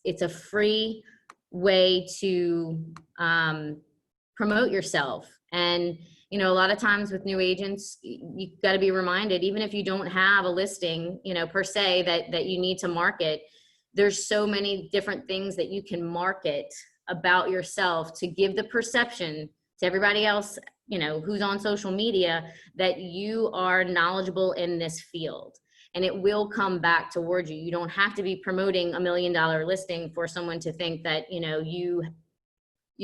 it's a free way to promote yourself. And you know, a lot of times with new agents, you got to be reminded, even if you don't have a listing, you know, per se that you need to market, there's so many different things that you can market about yourself to give the perception to everybody else, you know, who's on social media, that you are knowledgeable in this field. And it will come back towards you. You don't have to be promoting $1 million listing for someone to think that, you know, you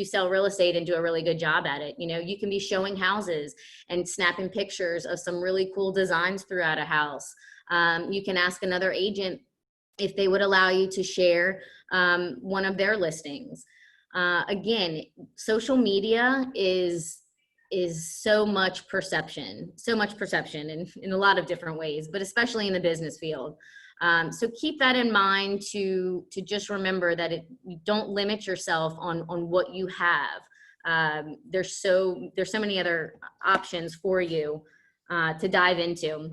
sell real estate and do a really good job at it. You know, you can be showing houses and snapping pictures of some really cool designs throughout a house. You can ask another agent if they would allow you to share one of their listings. Again, social media is so much perception in a lot of different ways, but especially in the business field. So keep that in mind, to just remember that you don't limit yourself on what you have. There's so many other options for you to dive into,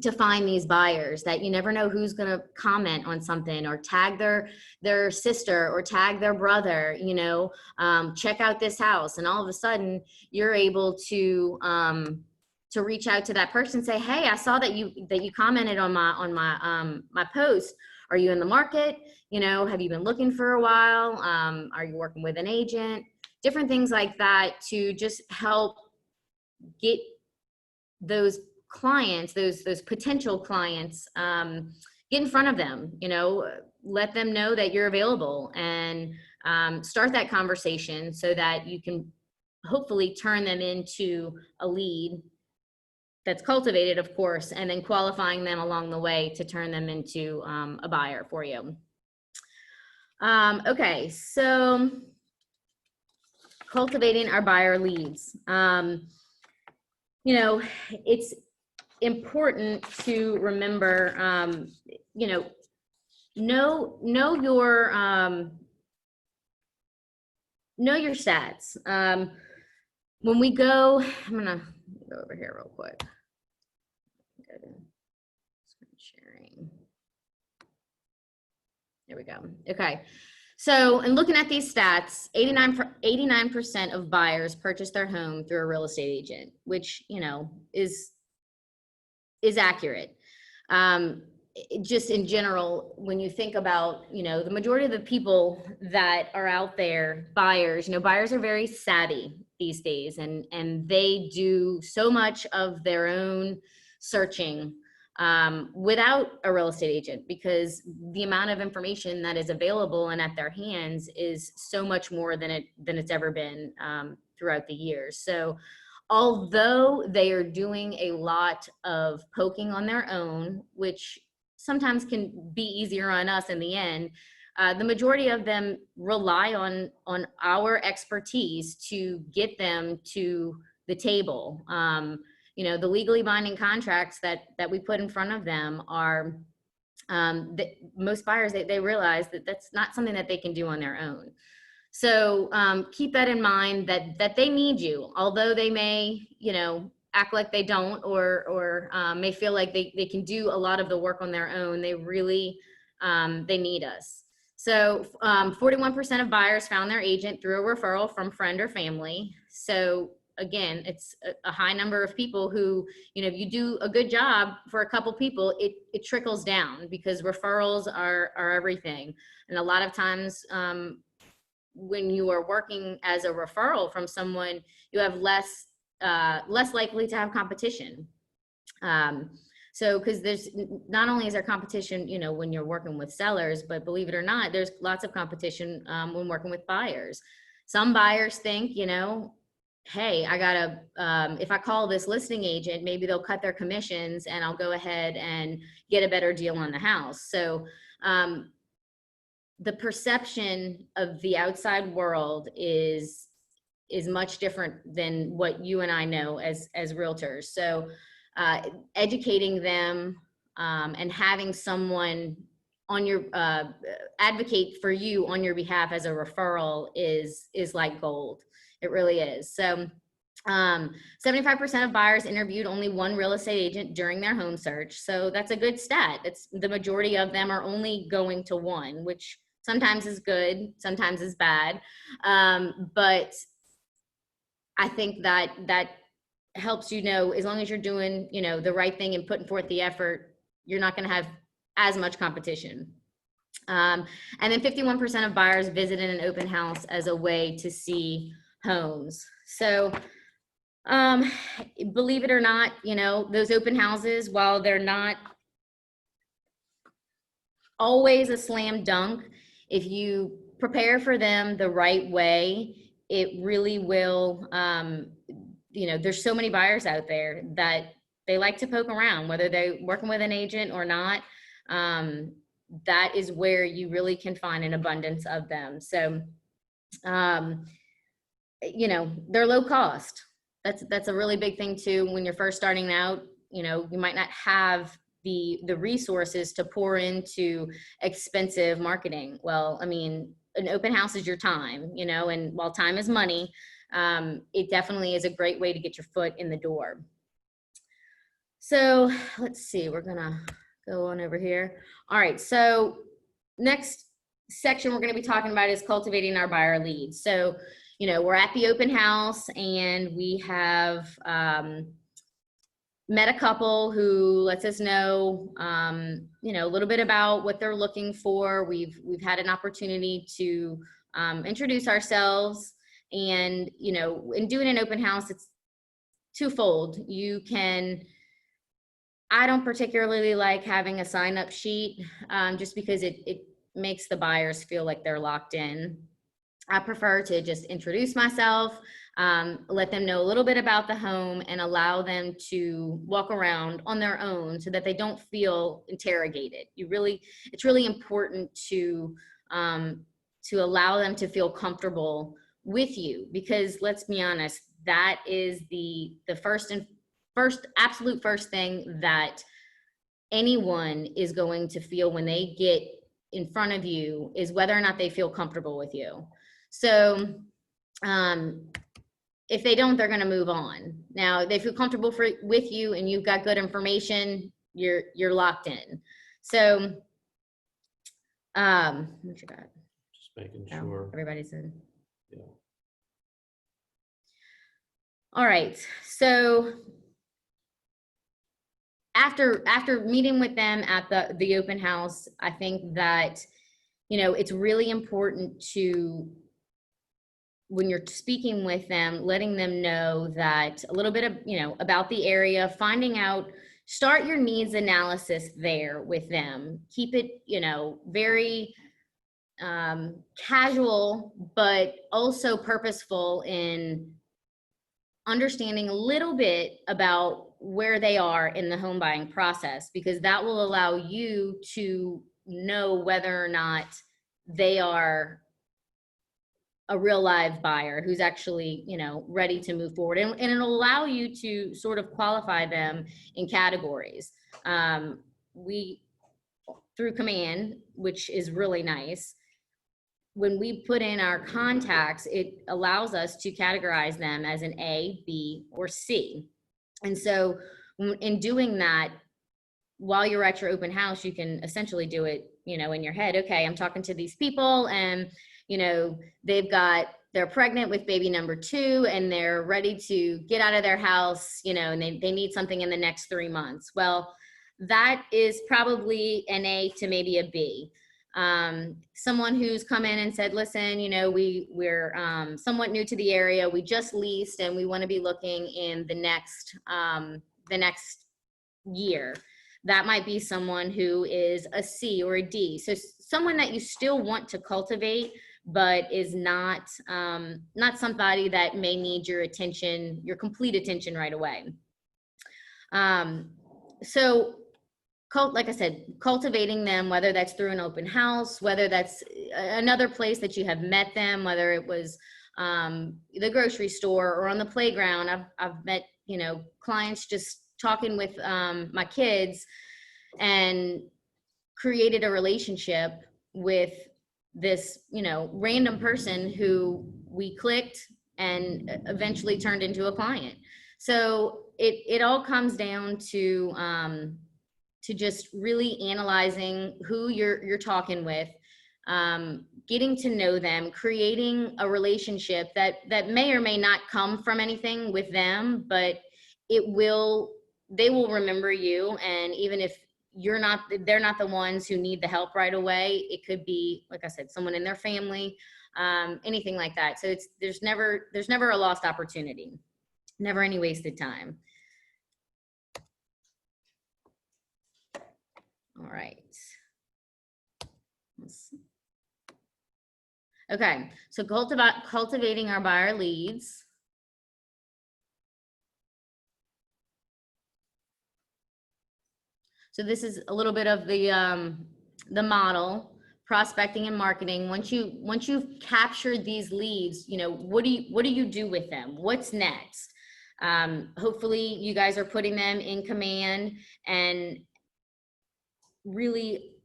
to find these buyers, that you never know who's going to comment on something or tag their sister or tag their brother, you know, check out this house. And all of a sudden you're able to reach out to that person and say, hey, I saw that you commented on my post. Are you in the market? You know, have you been looking for a while? Are you working with an agent? Different things like that, to just help get those clients, those potential clients, get in front of them, you know, let them know that you're available, and start that conversation so that you can hopefully turn them into a lead that's cultivated, of course, and then qualifying them along the way to turn them into a buyer for you. Okay, so cultivating our buyer leads. You know, it's important to remember, you know your stats. When we go, I'm gonna go over here real quick. Go to screen sharing. There we go. Okay. So, in looking at these stats, 89% of buyers purchase their home through a real estate agent, which, you know, is accurate. Just in general, when you think about, you know, the majority of the people that are out there, buyers, you know, buyers are very savvy these days, and they do so much of their own searching without a real estate agent, because the amount of information that is available and at their hands is so much more than it's ever been throughout the years. So although they are doing a lot of poking on their own, which sometimes can be easier on us in the end, the majority of them rely on our expertise to get them to the table. You know, the legally binding contracts that we put in front of them are, most buyers, they realize that that's not something that they can do on their own. So keep that in mind, that they need you, although they may, you know, act like they don't, or may feel like they can do a lot of the work on their own. They really, they need us. So 41% of buyers found their agent through a referral from friend or family. So again, it's a high number of people who, you know, if you do a good job for a couple people, it trickles down, because referrals are everything. And a lot of times, when you are working as a referral from someone, you have less likely to have competition. So, because there's not only is there competition, you know, when you're working with sellers, but believe it or not, there's lots of competition when working with buyers. Some buyers think, you know, hey, I gotta, if I call this listing agent, maybe they'll cut their commissions and I'll go ahead and get a better deal on the house. So the perception of the outside world is much different than what you and I know as realtors. So educating them and having someone on your advocate for you on your behalf as a referral is like gold. It really is. So 75% of buyers interviewed only one real estate agent during their home search. So that's a good stat. It's the majority of them are only going to one, which sometimes is good, sometimes is bad. But I think that helps, as long as you're doing, the right thing and putting forth the effort, you're not going to have as much competition. And then 51% of buyers visited an open house as a way to see homes. So believe it or not, those open houses, while they're not always a slam dunk, if you prepare for them the right way, it really will, there's so many buyers out there that they like to poke around, whether they're working with an agent or not. That is where you really can find an abundance of them. So, they're low cost. That's a really big thing too. When you're first starting out, you might not have the resources to pour into expensive marketing. Well, I mean, an open house is your time, and while time is money, it definitely is a great way to get your foot in the door. So let's see, we're gonna go on over here. All right, so next section we're gonna be talking about is cultivating our buyer leads. So, we're at the open house and we have met a couple who lets us know, a little bit about what they're looking for. We've had an opportunity to introduce ourselves, and, in doing an open house, it's twofold. I don't particularly like having a sign-up sheet, just because it makes the buyers feel like they're locked in. I prefer to just introduce myself, let them know a little bit about the home, and allow them to walk around on their own so that they don't feel interrogated. It's really important to allow them to feel comfortable with you, because let's be honest, that is the absolute first thing that anyone is going to feel when they get in front of you, is whether or not they feel comfortable with you. So if they don't, they're going to move on. Now, they feel comfortable with you and you've got good information, you're locked in. So what you got? Just making sure. Everybody's in. Yeah. All right. So after meeting with them at the open house, I think that, it's really important to, when you're speaking with them, letting them know that a little bit of, about the area, start your needs analysis there with them. Keep it, very casual, but also purposeful in understanding a little bit about where they are in the home buying process, because that will allow you to know whether or not they are a real live buyer who's actually, ready to move forward. And it'll allow you to sort of qualify them in categories. We, through Command, which is really nice, when we put in our contacts, it allows us to categorize them as an A, B, or C. And so in doing that, while you're at your open house, you can essentially do it, in your head. Okay, I'm talking to these people, and, they're pregnant with baby number 2, and they're ready to get out of their house, and they need something in the next 3 months. Well, that is probably an A to maybe a B. Someone who's come in and said, listen, we're somewhat new to the area. We just leased and we want to be looking in the next year. That might be someone who is a C or a D. So someone that you still want to cultivate, but is not somebody that may need your attention, your complete attention right away. So like I said, cultivating them, whether that's through an open house, whether that's another place that you have met them, whether it was the grocery store or on the playground. I've met, clients just talking with my kids and created a relationship with this, random person who we clicked and eventually turned into a client. So it all comes down to just really analyzing who you're talking with, getting to know them, creating a relationship that may or may not come from anything with them, but they will remember you. And even if they're not the ones who need the help right away, it could be, like I said, someone in their family, anything like that. So there's never a lost opportunity, never any wasted time. All right. Okay, so cultivating our buyer leads. So this is a little bit of the model, prospecting and marketing. Once you've captured these leads, you know, what do you do with them? What's next? Hopefully you guys are putting them in command and really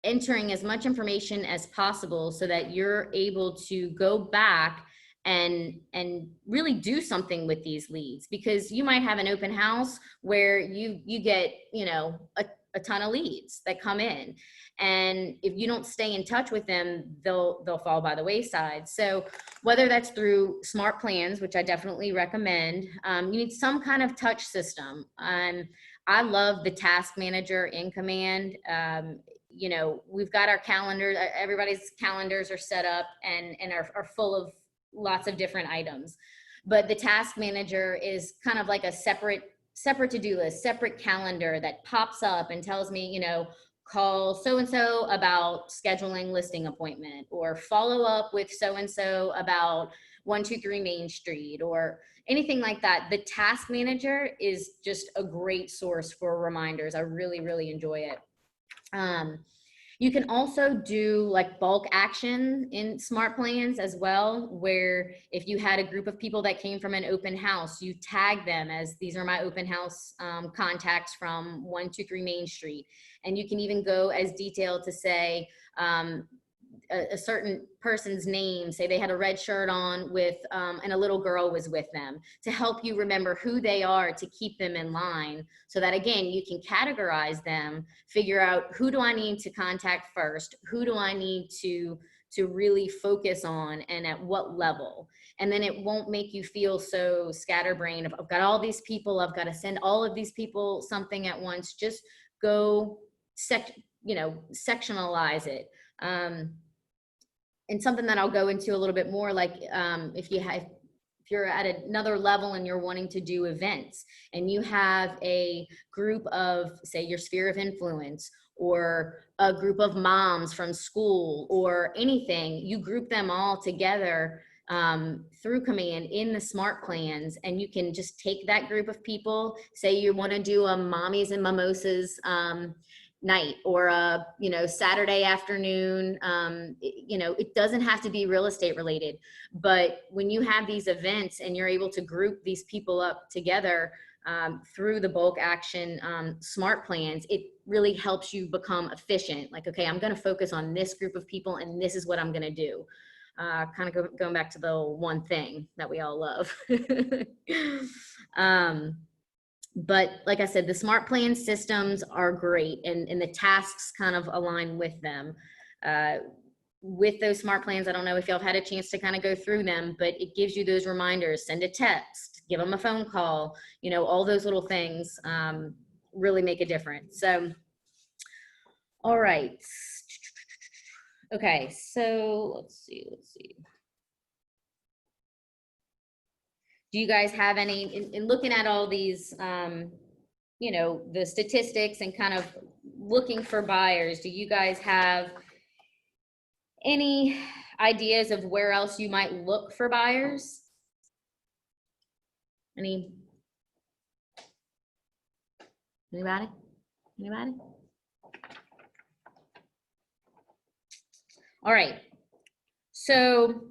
entering as much information as possible so that you're able to go back and really do something with these leads, because you might have an open house where you get, you know, a ton of leads that come in, and if you don't stay in touch with them, they'll fall by the wayside. So whether that's through smart plans, which I definitely recommend, you need some kind of touch system. I love the task manager in Command. You know, we've got our calendar, everybody's calendars are set up and are full of lots of different items. But the task manager is kind of like a separate to-do list, separate calendar that pops up and tells me, you know, call so-and-so about scheduling listing appointment, or follow up with so-and-so about 123 Main Street, or anything like that. The task manager is just a great source for reminders. I really, really enjoy it. You can also do like bulk action in smart plans as well, where if you had a group of people that came from an open house, you tag them as, these are my open house contacts from 123 Main Street. And you can even go as detailed to say, a certain person's name, say they had a red shirt on with, and a little girl was with them, to help you remember who they are, to keep them in line, so that again, you can categorize them, figure out who do I need to contact first, who do I need to really focus on, and at what level. And then it won't make you feel so scatterbrained of, I've got all these people, I've got to send all of these people something at once. Just go sectionalize it. And something that I'll go into a little bit more, like if you're at another level and you're wanting to do events, and you have a group of, say, your sphere of influence, or a group of moms from school, or anything, you group them all together through Command in the smart plans, and you can just take that group of people, say you want to do a mommies and mimosas night, or a, you know, Saturday afternoon. You know, it doesn't have to be real estate related, but when you have these events and you're able to group these people up together through the bulk action smart plans, it really helps you become efficient. Like, okay, I'm going to focus on this group of people and this is what I'm going to do. Kind of going back to the one thing that we all love. But like I said, the smart plan systems are great, and the tasks kind of align with them. With those smart plans, I don't know if y'all have had a chance to kind of go through them, but it gives you those reminders. Send a text, give them a phone call, you know, all those little things really make a difference. So, all right. Okay, so let's see. Do you guys have any, in looking at all these, you know, the statistics and kind of looking for buyers, do you guys have any ideas of where else you might look for buyers? Anybody? All right. So,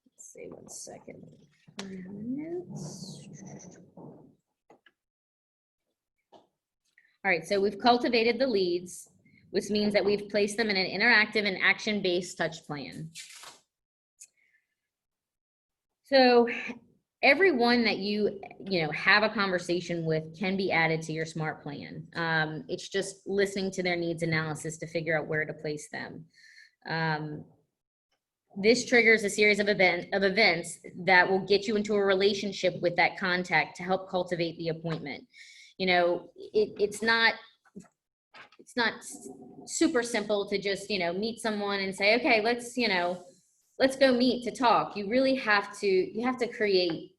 let's see, 1 second. Notes. All right, so we've cultivated the leads, which means that we've placed them in an interactive and action-based touch plan. So everyone that you have a conversation with can be added to your SMART plan. It's just listening to their needs analysis to figure out where to place them. This triggers a series of events that will get you into a relationship with that contact to help cultivate the appointment. It's not super simple to just meet someone and say, okay, let's go meet to talk. You really have to create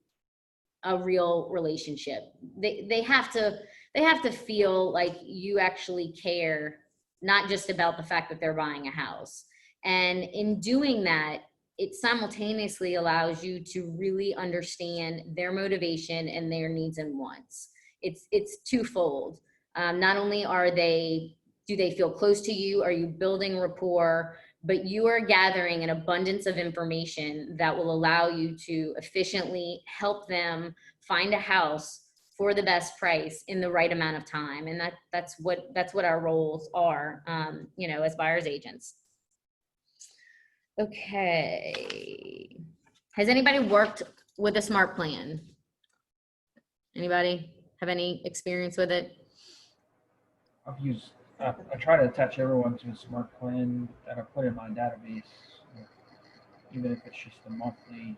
a real relationship. They have to feel like you actually care, not just about the fact that they're buying a house. And in doing that, it simultaneously allows you to really understand their motivation and their needs and wants. It's twofold. Not only do they feel close to you? Are you building rapport? But you are gathering an abundance of information that will allow you to efficiently help them find a house for the best price in the right amount of time. And that's what our roles are, as buyer's agents. Okay. Has anybody worked with a SMART plan? Anybody have any experience with it? I try to attach everyone to a SMART plan that I put in my database, even if it's just a monthly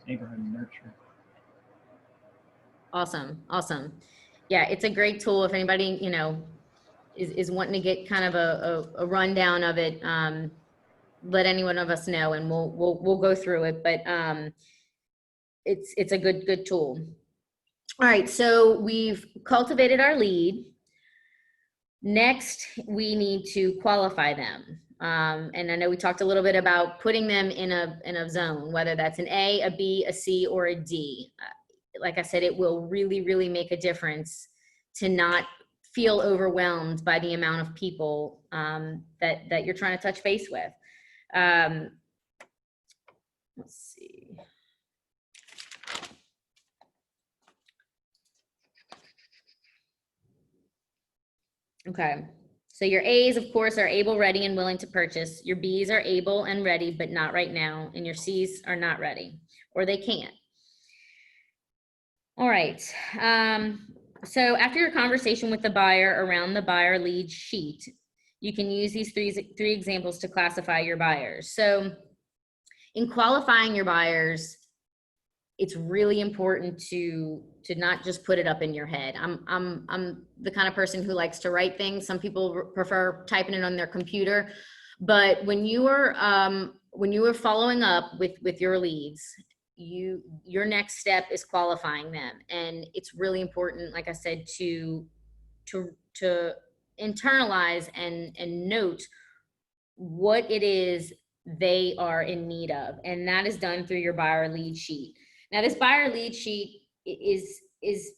neighborhood nurture. Awesome. Yeah, it's a great tool. If anybody, is wanting to get kind of a rundown of it, let any one of us know and we'll go through it. But it's a good tool. All right, so we've cultivated our lead. Next, we need to qualify them. And I know we talked a little bit about putting them in a zone, whether that's an A, a B, a C, or a D. Like I said, it will really, really make a difference to not feel overwhelmed by the amount of people that you're trying to touch base with. Let's see. Okay, so your A's, of course, are able, ready, and willing to purchase. Your B's are able and ready, but not right now. And your C's are not ready, or they can't. All right, so after your conversation with the buyer around the buyer lead sheet, you can use these three examples to classify your buyers. So in qualifying your buyers, it's really important to not just put it up in your head. I'm the kind of person who likes to write things. Some people prefer typing it on their computer, but when you are following up with your leads, your next step is qualifying them, and it's really important, like I said, to internalize and note what it is they are in need of, and that is done through your buyer lead sheet. Now, this buyer lead sheet is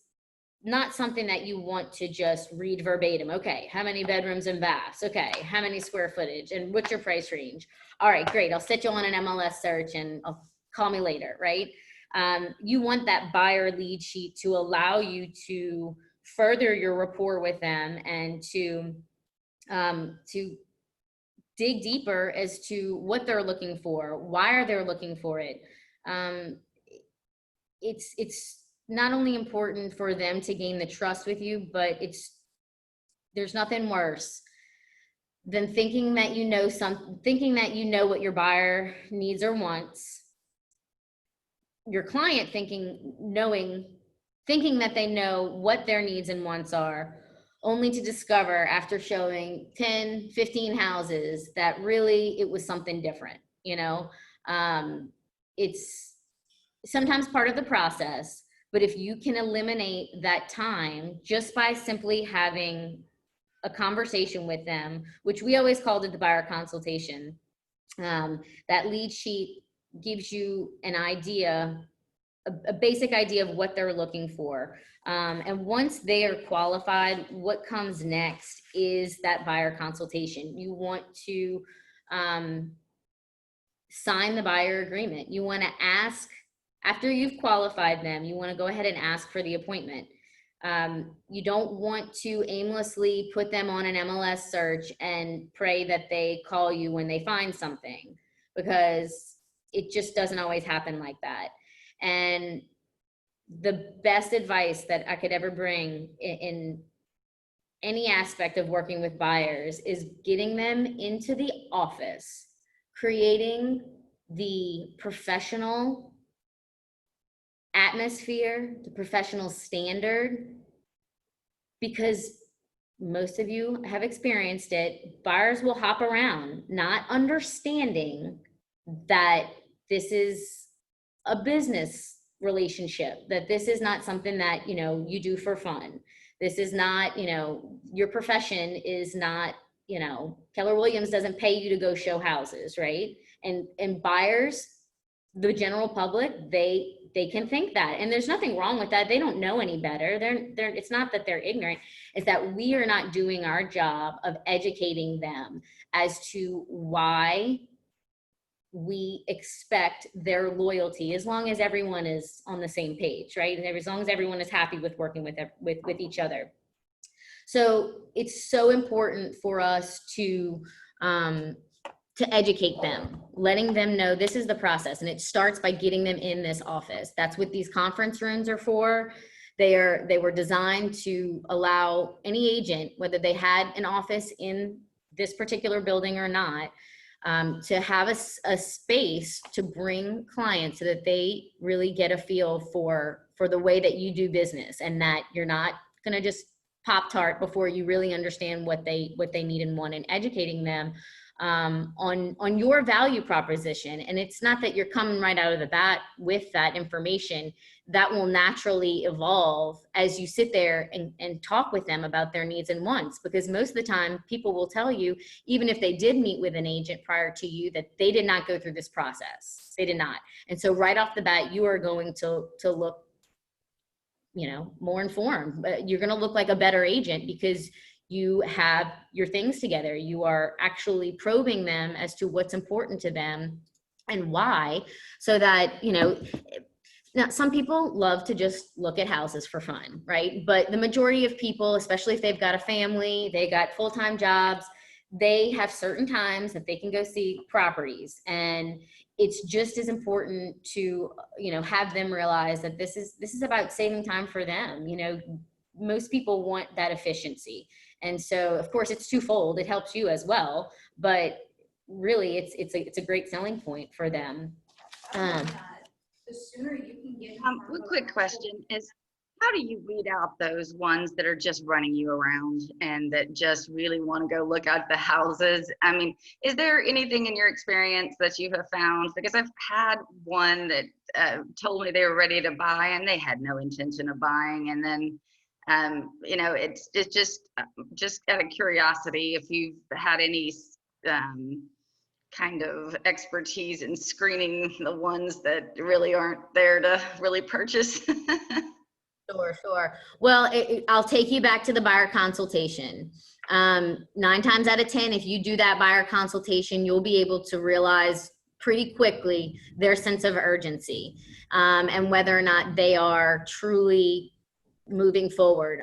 not something that you want to just read verbatim. Okay, how many bedrooms and baths? Okay, how many square footage? And what's your price range? All right, great. I'll set you on an MLS search and I'll call me later, right? You want that buyer lead sheet to allow you to further your rapport with them and to dig deeper as to what they're looking for. Why are they looking for it? It's not only important for them to gain the trust with you, but there's nothing worse than thinking that you know what your buyer needs or wants. Your client thinking that they know what their needs and wants are, only to discover after showing 10, 15 houses that really it was something different. It's sometimes part of the process, but if you can eliminate that time just by simply having a conversation with them, which we always called it the buyer consultation, that lead sheet gives you an idea, a basic idea of what they're looking for. And once they are qualified, what comes next is that buyer consultation. You want to sign the buyer agreement. You want to ask, after you've qualified them, you want to go ahead and ask for the appointment. You don't want to aimlessly put them on an MLS search and pray that they call you when they find something, because it just doesn't always happen like that. And the best advice that I could ever bring in any aspect of working with buyers is getting them into the office, creating the professional atmosphere, the professional standard, because most of you have experienced it. Buyers will hop around, not understanding that this is a business relationship, that this is not something that, you know, you do for fun. This is not, you know, your profession is not, you know, Keller Williams doesn't pay you to go show houses, right? And buyers, the general public, they can think that, and there's nothing wrong with that. They don't know any better. It's not that they're ignorant. It's that we are not doing our job of educating them as to why we expect their loyalty, as long as everyone is on the same page, right? And as long as everyone is happy with working with each other. So it's so important for us to educate them, letting them know this is the process. And it starts by getting them in this office. That's what these conference rooms are for. They were designed to allow any agent, whether they had an office in this particular building or not, to have a space to bring clients so that they really get a feel for the way that you do business, and that you're not going to just Pop-Tart before you really understand what they need and want, and educating them on your value proposition. And it's not that you're coming right out of the bat with that information. That will naturally evolve as you sit there and talk with them about their needs and wants, because most of the time people will tell you, even if they did meet with an agent prior to you, that they did not go through this process. They did not. And so right off the bat, you are going to look, you know, more informed. You're going to look like a better agent because you have your things together. You are actually probing them as to what's important to them and why, so that, you know, now some people love to just look at houses for fun, right? But the majority of people, especially if they've got a family, they got full-time jobs, they have certain times that they can go see properties. And it's just as important to, you know, have them realize that this is about saving time for them. You know, most people want that efficiency. And so of course it's twofold. It helps you as well, but really it's a great selling point for them. The sooner you can get. One quick question is, how do you weed out those ones that are just running you around and that just really want to go look at the houses? I mean, is there anything in your experience that you have found? Because I've had one that told me they were ready to buy and they had no intention of buying. And then, you know, it's just out of curiosity, if you've had any kind of expertise in screening the ones that really aren't there to really purchase. Sure. Well, I'll take you back to the buyer consultation. 9 times out of 10, if you do that buyer consultation, you'll be able to realize pretty quickly their sense of urgency, and whether or not they are truly moving forward.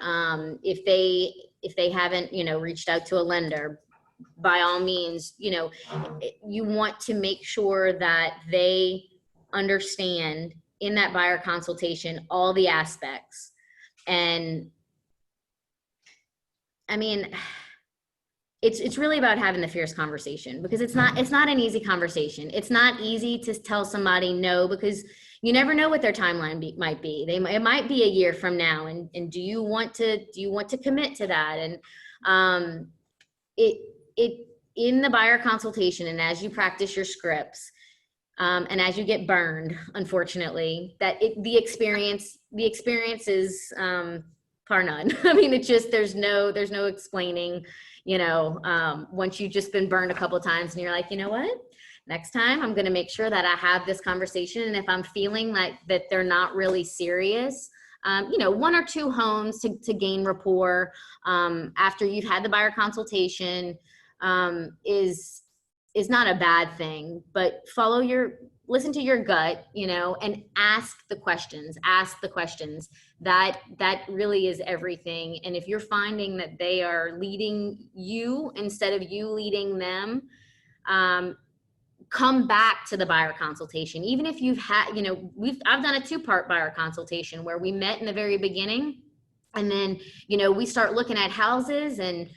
If they haven't, you know, reached out to a lender, by all means, you know, you want to make sure that they understand in that buyer consultation all the aspects. And I mean, it's really about having the fierce conversation, because it's not an easy conversation. It's not easy to tell somebody no, because you never know what their timeline might be. It might be a year from now, and do you want to commit to that? And it in the buyer consultation, and as you practice your scripts, and as you get burned, unfortunately, the experience is par none. I mean, it's just, there's no explaining, you know, once you've just been burned a couple of times and you're like, you know what, next time I'm going to make sure that I have this conversation. And if I'm feeling like that they're not really serious, you know, 1 or 2 homes to gain rapport after you've had the buyer consultation is not a bad thing. But listen to your gut, you know, and ask the questions. That really is everything. And if you're finding that they are leading you instead of you leading them, come back to the buyer consultation. Even if you've had, you know, I've done a 2-part buyer consultation where we met in the very beginning, and then, you know, we start looking at houses and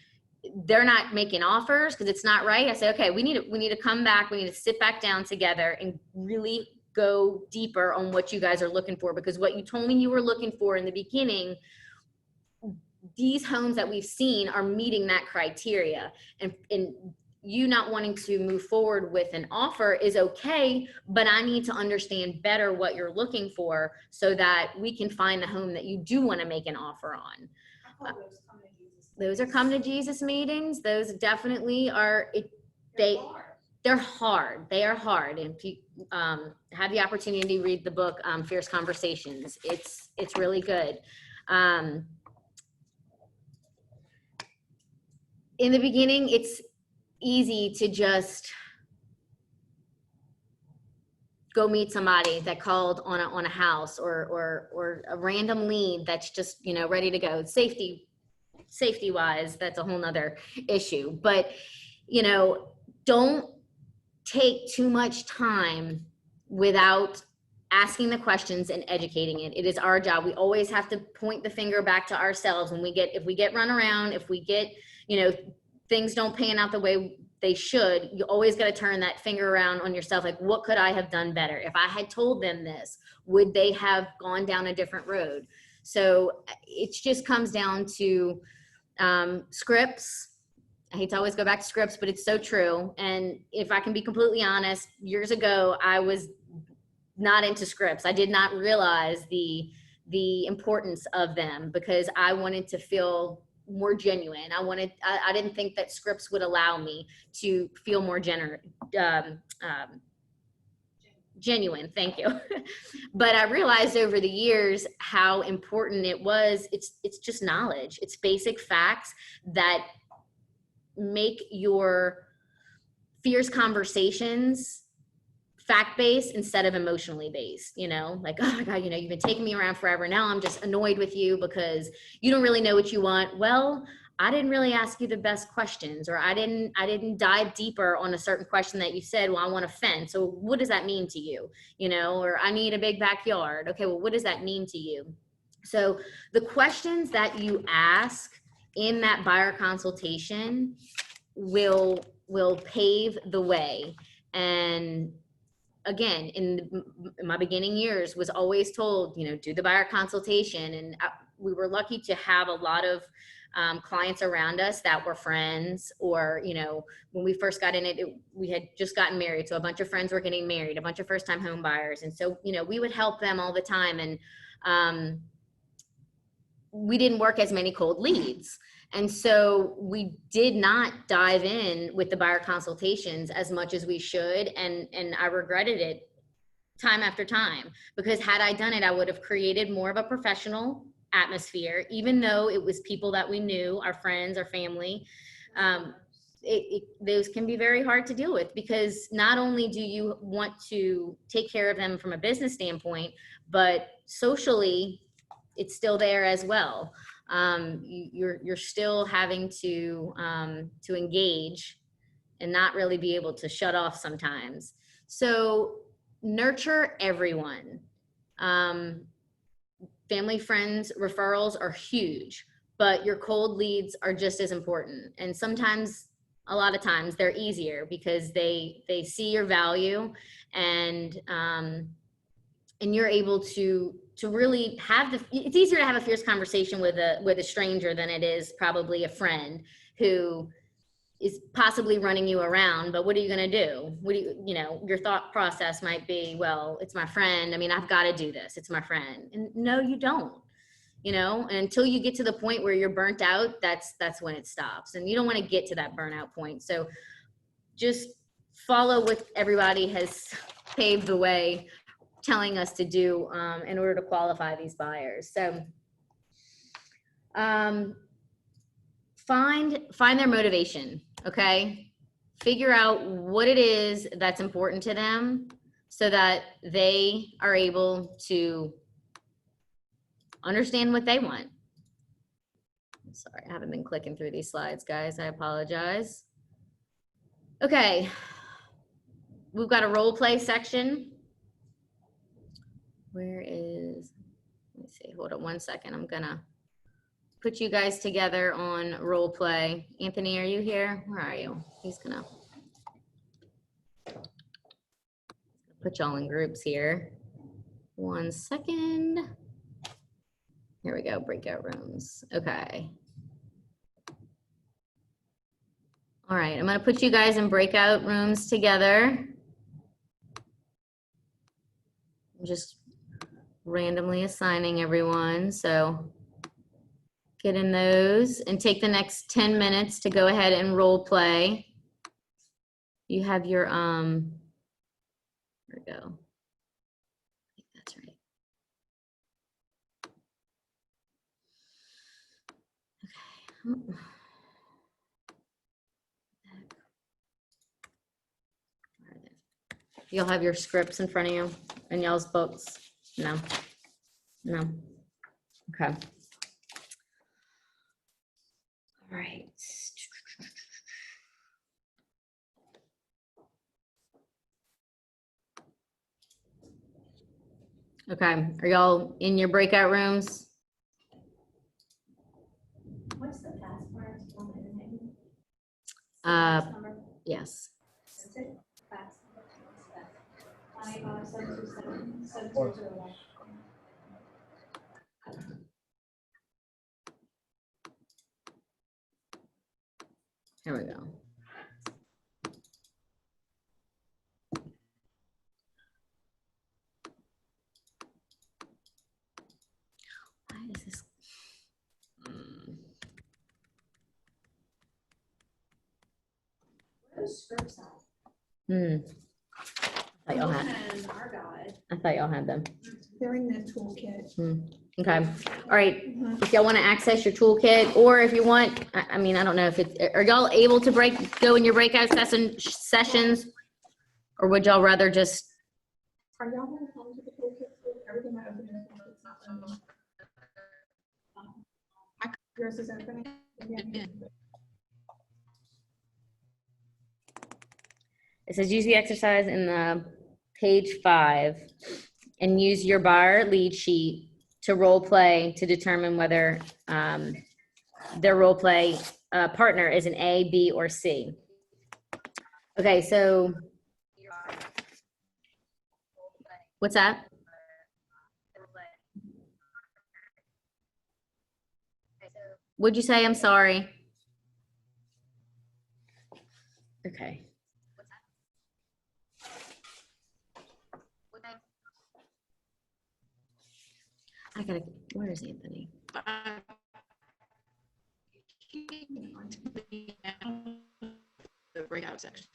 they're not making offers because it's not right. I say, okay, we need to come back. We need to sit back down together and really go deeper on what you guys are looking for, because what you told me you were looking for in the beginning, these homes that we've seen are meeting that criteria, and you not wanting to move forward with an offer is okay, but I need to understand better what you're looking for so that we can find the home that you do want to make an offer on. I call those come to Jesus. Those are come to Jesus meetings. Those definitely are, they're hard. They are hard. And if you have the opportunity to read the book, Fierce Conversations, it's really good. In the beginning, it's easy to just go meet somebody that called on a house, or a random lead that's just, you know, ready to go. Safety wise, that's a whole nother issue. But, you know, don't take too much time without asking the questions and educating it. It is our job. We always have to point the finger back to ourselves when if we get run around, if we get, you know, things don't pan out the way they should, you always got to turn that finger around on yourself. Like, what could I have done better? If I had told them this, would they have gone down a different road? So it just comes down to scripts. I hate to always go back to scripts, but it's so true. And if I can be completely honest, years ago, I was not into scripts. I did not realize the importance of them, because I wanted to feel more genuine. I didn't think that scripts would allow me to feel more genuine. Thank you. But I realized over the years how important it was. It's just knowledge. It's basic facts that make your fierce conversations fact-based instead of emotionally based. You know, like, oh my God, you know, you've been taking me around forever. Now I'm just annoyed with you because you don't really know what you want. Well, I didn't really ask you the best questions, or I didn't dive deeper on a certain question that you said, well, I want a fence. So what does that mean to you? You know, or I need a big backyard. Okay, well, what does that mean to you? So the questions that you ask in that buyer consultation will pave the way. And again, in my beginning years, was always told, you know, do the buyer consultation. And we were lucky to have a lot of clients around us that were friends, or, you know, when we first got in it, we had just gotten married. So a bunch of friends were getting married, a bunch of first time home buyers. And so, you know, we would help them all the time. And we didn't work as many cold leads. And so we did not dive in with the buyer consultations as much as we should. And I regretted it time after time, because had I done it, I would have created more of a professional atmosphere, even though it was people that we knew, our friends, our family. Those can be very hard to deal with, because not only do you want to take care of them from a business standpoint, but socially, it's still there as well. You're still having to engage and not really be able to shut off sometimes. So nurture everyone. Family, friends, referrals are huge, but your cold leads are just as important. And sometimes, a lot of times, they're easier because they see your value, and you're able to really have it's easier to have a fierce conversation with a stranger than it is probably a friend who is possibly running you around. But what are you going to do? You know, your thought process might be, well, it's my friend. I mean, I've got to do this. It's my friend. And no, you don't, you know, and until you get to the point where you're burnt out, that's when it stops. And you don't want to get to that burnout point. So just follow what everybody has paved the way telling us to do in order to qualify these buyers. So find their motivation, okay? Figure out what it is that's important to them so that they are able to understand what they want. I'm sorry, I haven't been clicking through these slides, guys. I apologize. Okay. we've got a role play section. Where is, let me see, hold on one second. I'm gonna put you guys together on role play. Anthony, are you here? Where are you? He's gonna put y'all in groups here. One second. Here we go, breakout rooms. Okay. All right, I'm gonna put you guys in breakout rooms together. I'm just randomly assigning everyone, so get in those and take the next 10 minutes to go ahead and role play. You have your, there we go. I think that's right. Okay. You'll have your scripts in front of you and y'all's books. No, no. Okay. All right. Okay, are y'all in your breakout rooms? What's the password on the internet? Yes. Is it fax? 727-7201. Here we go. Why is this? Where are the scripts at? I thought y'all had. And our guide. I thought y'all had them. They're in the toolkit. Okay. All right. If y'all want to access your toolkit, or if you want, I mean, I don't know if it's, are y'all able to go in your breakout sessions, or would y'all rather just? Are y'all going to come to the toolkit? Everything I open in the toolkit's not open. Yours is opening? Yeah. It says use the exercise in the page 5 and use your bar lead sheet to role play to determine whether their role play partner is an A, B, or C. Okay, so what's that? What'd you say? I'm sorry. Okay. I gotta, where is Anthony? The breakout section.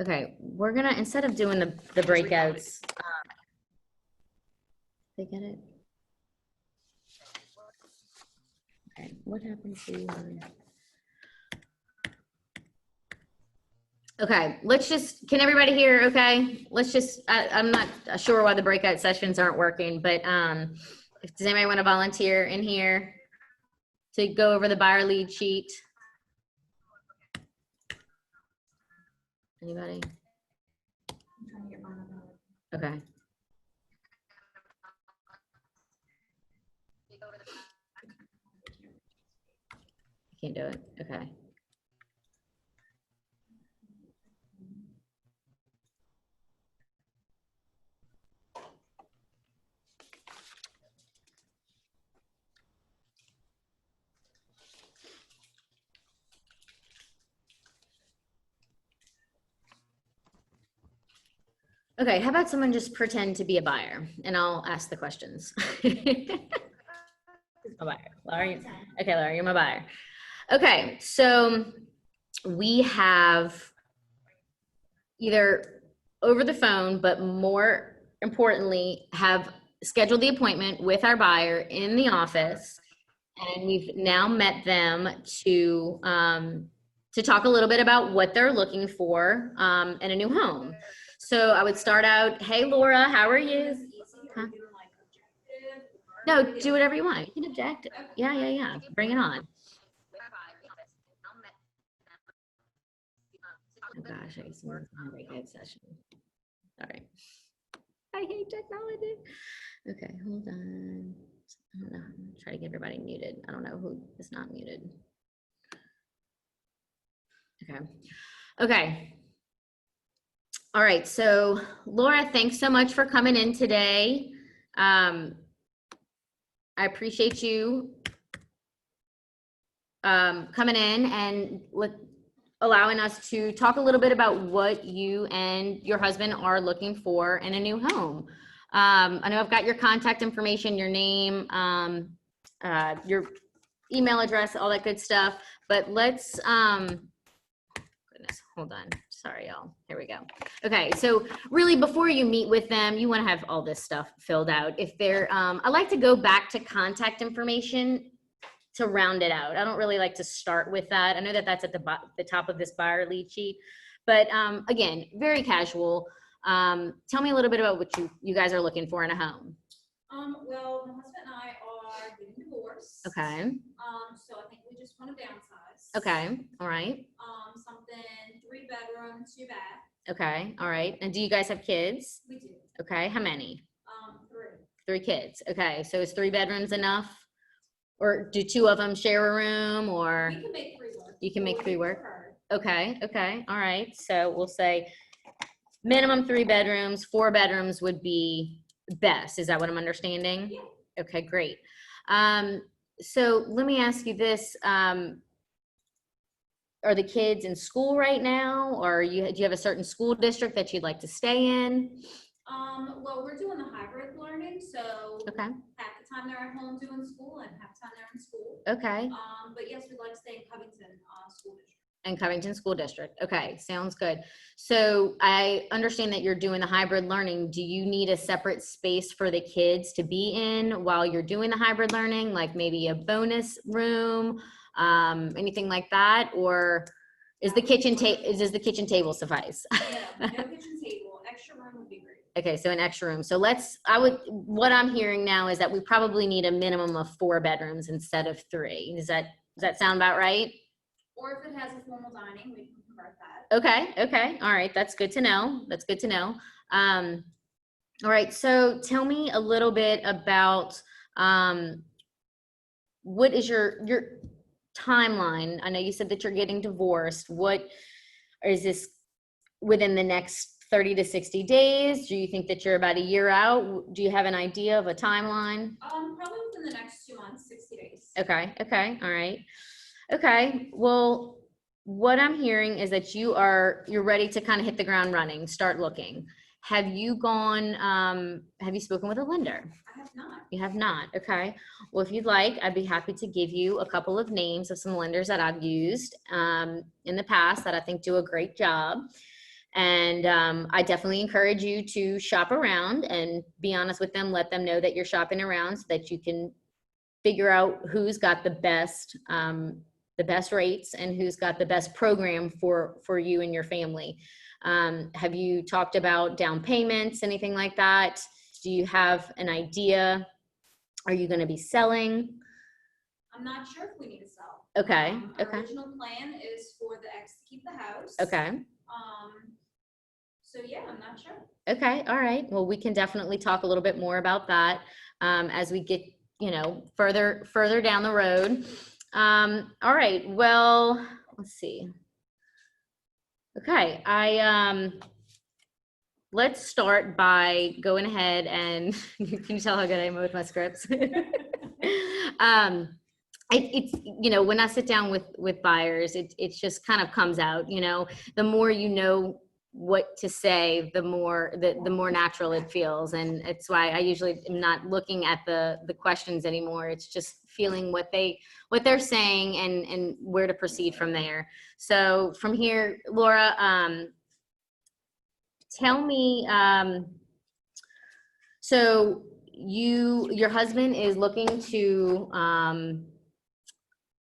Okay, we're gonna, instead of doing the breakouts, they get it? Okay, what happened to, okay, let's just, can everybody hear okay? Let's just, I'm not sure why the breakout sessions aren't working, but does anybody want to volunteer in here to go over the buyer lead sheet? Anybody? I'm trying to get mine up. Okay. I can't do it, okay. Okay, how about someone just pretend to be a buyer and I'll ask the questions. A buyer. Laura, okay, Laura, you're my buyer. Okay, so we have either over the phone, but more importantly, have scheduled the appointment with our buyer in the office. And we've now met them to talk a little bit about what they're looking for in a new home. So I would start out, hey, Laura, how are you? Huh? No, do whatever you want. You can object. Yeah. Bring it on. Oh gosh, I guess we're on a breakout session. Sorry. I hate technology. Okay, hold on. I don't know. I'm gonna try to get everybody muted. I don't know who is not muted. Okay. Okay. All right. So Laura, thanks so much for coming in today. I appreciate you coming in and allowing us to talk a little bit about what you and your husband are looking for in a new home. I know I've got your contact information, your name, your email address, all that good stuff, but let's, goodness, hold on. Sorry, y'all. Here we go. Okay, so really before you meet with them, you want to have all this stuff filled out. If they're, I like to go back to contact information to round it out. I don't really like to start with that. I know that that's at the top of this buyer lead sheet, but again, very casual. Tell me a little bit about what you guys are looking for in a home. Well, my husband and I are getting divorced. Okay. So I think we just want to downsize. Okay. All right. Something 3-bedroom, 2-bath. Okay. All right. And do you guys have kids? We do. Okay. How many? 3. 3 kids. Okay. So is 3 bedrooms enough? Or do 2 of them share a room or? We can make 3 work. You can make 3 work? Preferred. Okay. Okay. All right. So we'll say minimum 3 bedrooms, 4 bedrooms would be best. Is that what I'm understanding? Yeah. Okay, great. So let me ask you this. Are the kids in school right now, or do you have a certain school district that you'd like to stay in? Well, we're doing the hybrid learning, so Okay. half the time they're at home doing school and half the time they're in school. Okay. But yes, we'd like to stay in Covington School District. And Covington School District. Okay, sounds good. So I understand that you're doing the hybrid learning. Do you need a separate space for the kids to be in while you're doing the hybrid learning? Like maybe a bonus room, anything like that? Or does the kitchen table suffice? Yeah, no kitchen table, extra room would be great. Okay, so an extra room. So what I'm hearing now is that we probably need a minimum of 4 bedrooms instead of 3. Does that sound about right? Or if it has a formal dining, we can convert that. Okay. Okay. All right. That's good to know. That's good to know. All right. So tell me a little bit about what is your timeline? I know you said that you're getting divorced. What is this within the next 30 to 60 days? Do you think that you're about a year out? Do you have an idea of a timeline? Probably within the next 2 months, 60 days. Okay. Okay. All right. Okay, well, what I'm hearing is that you're ready to kind of hit the ground running, start looking. Have you spoken with a lender? I have not. You have not, okay. Well, if you'd like, I'd be happy to give you a couple of names of some lenders that I've used in the past that I think do a great job. And I definitely encourage you to shop around and be honest with them, let them know that you're shopping around so that you can figure out who's got the best rates and who's got the best program for you and your family. Have you talked about down payments, anything like that? Do you have an idea? Are you going to be selling? I'm not sure if we need to sell. Okay. Our Okay. original plan is for the ex to keep the house. Okay. So yeah, I'm not sure. Okay. All right. Well, we can definitely talk a little bit more about that as we get, further down the road. All right. Well, let's see. Okay. Let's start by going ahead and can you tell how good I am with my scripts? It's when I sit down with buyers, it just kind of comes out, the more you know what to say, the more natural it feels. And it's why I usually am not looking at the questions anymore. It's just feeling what they're saying and where to proceed from there. So from here, Laura, tell me, so your husband is looking to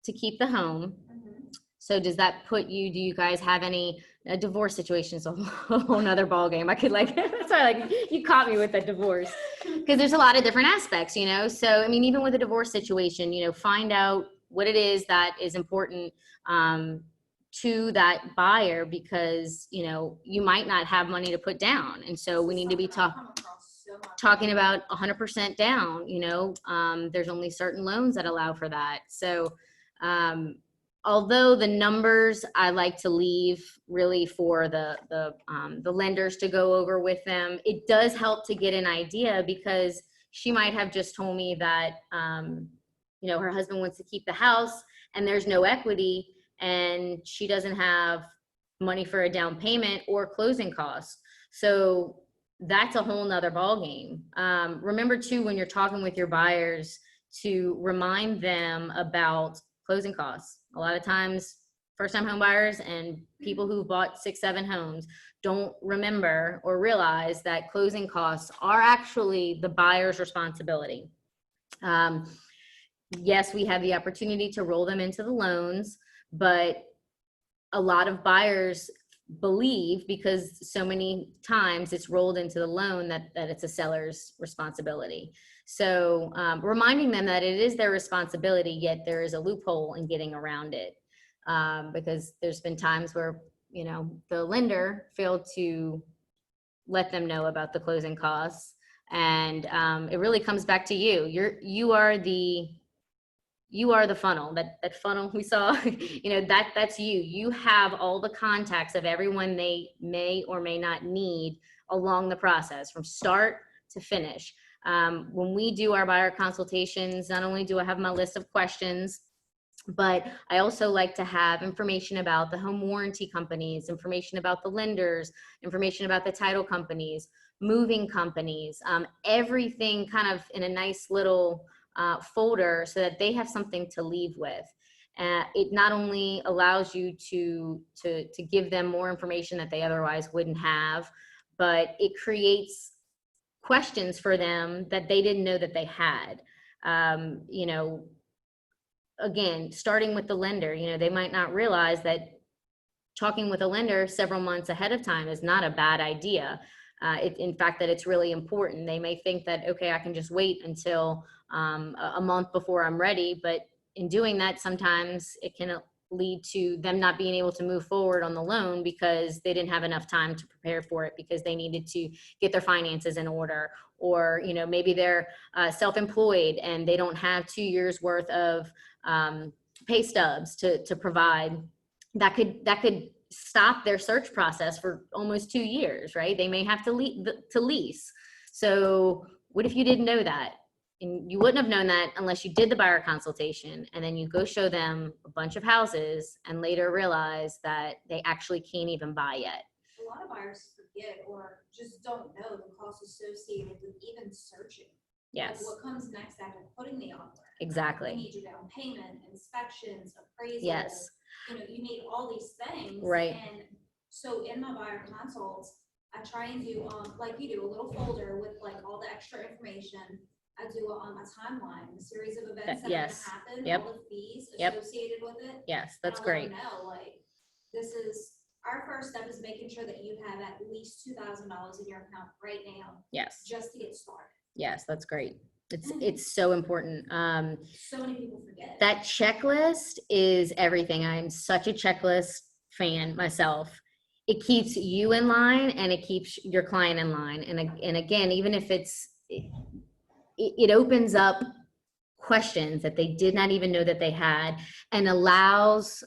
keep the home. Mhm. So does that do you guys have any divorce situations? A whole nother ball game. I could sorry, you caught me with that divorce because there's a lot of different aspects, So, I mean, even with a divorce situation, find out what it is that is important to that buyer because, you know, you might not have money to put down. And so we need to be talking about 100% down, you know, there's only certain loans that allow for that. So, although the numbers I like to leave really for the lenders to go over with them, it does help to get an idea because she might have just told me that, you know, her husband wants to keep the house and there's no equity and she doesn't have money for a down payment or closing costs. So that's a whole nother ballgame. Remember too, when you're talking with your buyers, to remind them about closing costs. A lot of times, first-time home buyers and people who bought 6, 7 homes don't remember or realize that closing costs are actually the buyer's responsibility. Yes, we have the opportunity to roll them into the loans, but a lot of buyers believe, because so many times it's rolled into the loan, that it's a seller's responsibility. So reminding them that it is their responsibility, yet there is a loophole in getting around it. Because there's been times where, you know, the lender failed to let them know about the closing costs. And it really comes back to you. You are the funnel, that funnel we saw, you know, that's you. You have all the contacts of everyone they may or may not need along the process from start to finish. When we do our buyer consultations, not only do I have my list of questions, but I also like to have information about the home warranty companies, information about the lenders, information about the title companies, moving companies, everything kind of in a nice little folder so that they have something to leave with. It not only allows you to give them more information that they otherwise wouldn't have, but it creates questions for them that they didn't know that they had. You know, again, starting with the lender, you know, they might not realize that talking with a lender several months ahead of time is not a bad idea. In fact, that it's really important. They may think that, okay, I can just wait until a month before I'm ready. But in doing that, sometimes it can lead to them not being able to move forward on the loan because they didn't have enough time to prepare for it because they needed to get their finances in order. Or, you know, maybe they're self-employed and they don't have 2 years worth of pay stubs to provide. That could stop their search process for almost 2 years, right? They may have to lease. So what if you didn't know that? And you wouldn't have known that unless you did the buyer consultation, and then you go show them a bunch of houses and later realize that they actually can't even buy yet. A lot of buyers forget or just don't know the costs associated with even searching. Yes. Like what comes next after putting the offer? Exactly. You need your down payment, inspections, appraisals. Yes. You know, you need all these things. Right. And so in my buyer consults, I try and do, like you do, a little folder with like all the extra information. I do a timeline, a series of events that are Yes. gonna happen, Yep. all the fees Yep. associated with it. Yes, that's And I'll let great. them know, like, this is, our first step is making sure that you have at least $2,000 in your account right now, Yes. just to get started. Yes, that's great. It's so important. So many people forget. That checklist is everything. I'm such a checklist fan myself. It keeps you in line and it keeps your client in line. And again, even if it opens up questions that they did not even know that they had, and allows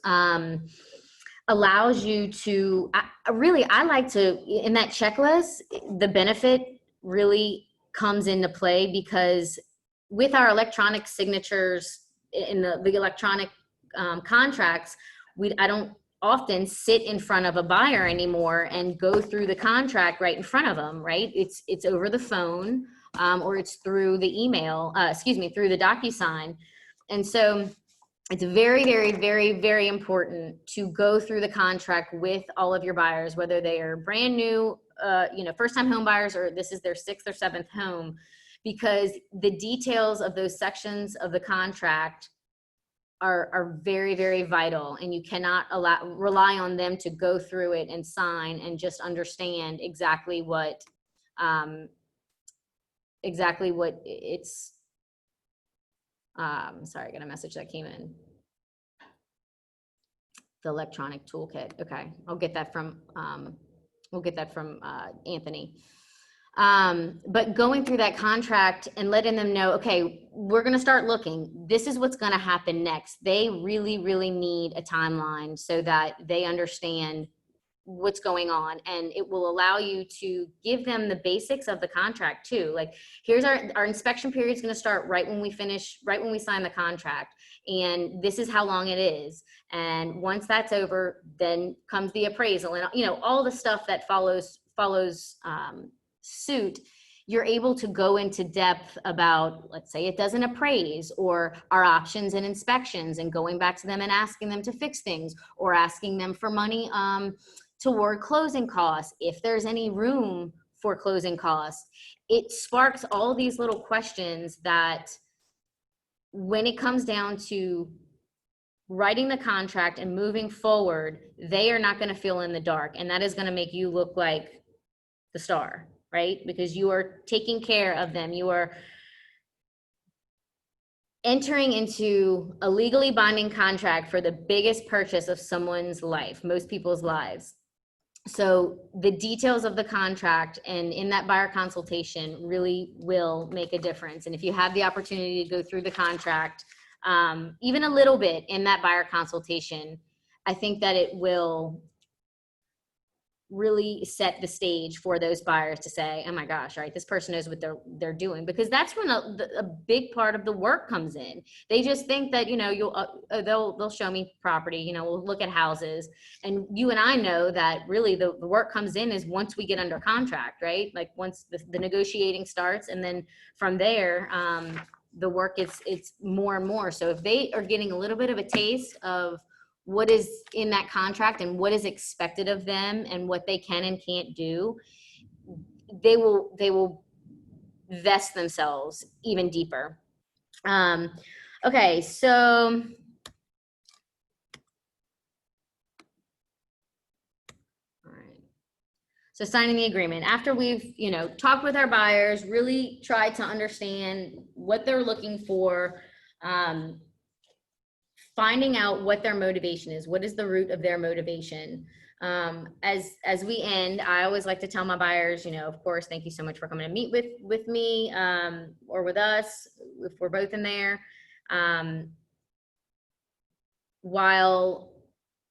you to I like to, in that checklist, the benefit really comes into play because with our electronic signatures in the electronic contracts, I don't often sit in front of a buyer anymore and go through the contract right in front of them, right? It's over the phone, or it's through the email, through the DocuSign. And so it's very, very, very, very important to go through the contract with all of your buyers, whether they are brand new, first-time home buyers, or this is their 6th or 7th home, because the details of those sections of the contract are very, very vital, and you cannot rely on them to go through it and sign and just understand exactly what it's. Sorry, I got a message that came in. The electronic toolkit. Okay, I'll get that from, we'll get that from Anthony. But going through that contract and letting them know, okay, we're going to start looking. This is what's going to happen next. They really, really need a timeline so that they understand what's going on, and it will allow you to give them the basics of the contract too. Like, here's our inspection period is going to start right when we finish, right when we sign the contract, and this is how long it is. And once that's over, then comes the appraisal and, you know, all the stuff that follows suit. You're able to go into depth about, let's say it doesn't appraise, or our options and inspections, and going back to them and asking them to fix things, or asking them for money toward closing costs, if there's any room for closing costs. It sparks all these little questions that, when it comes down to writing the contract and moving forward, they are not going to feel in the dark, and that is going to make you look like the star, right? Because you are taking care of them. You are entering into a legally binding contract for the biggest purchase of someone's life, most people's lives. So the details of the contract and in that buyer consultation really will make a difference. And if you have the opportunity to go through the contract, even a little bit in that buyer consultation, I think that it will really set the stage for those buyers to say, oh my gosh, right, this person knows what they're doing. Because that's when a big part of the work comes in. They just think that, you know, they'll show me property, you know, we'll look at houses, and you and I know that really the work comes in is once we get under contract, right? Like once the negotiating starts, and then from there, the work it's more and more. So if they are getting a little bit of a taste of what is in that contract and what is expected of them and what they can and can't do, they will vest themselves even deeper. Okay, so so signing the agreement. After we've, you know, talked with our buyers, really tried to understand what they're looking for, finding out what their motivation is. What is the root of their motivation? As we end, I always like to tell my buyers, you know, of course, thank you so much for coming to meet with me or with us, if we're both in there. While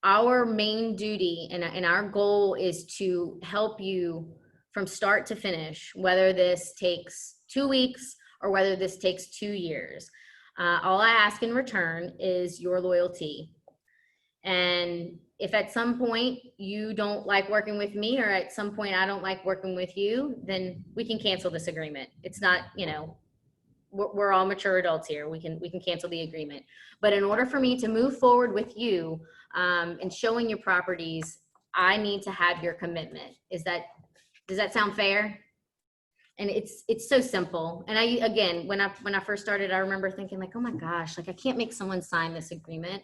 our main duty and our goal is to help you from start to finish, whether this takes 2 weeks or whether this takes 2 years, all I ask in return is your loyalty. And if at some point you don't like working with me, or at some point I don't like working with you, then we can cancel this agreement. It's not, you know, we're all mature adults here. We can cancel the agreement. But in order for me to move forward with you and showing your properties, I need to have your commitment. Does that sound fair? And it's so simple. And again, when I first started, I remember thinking like, oh my gosh, like I can't make someone sign this agreement.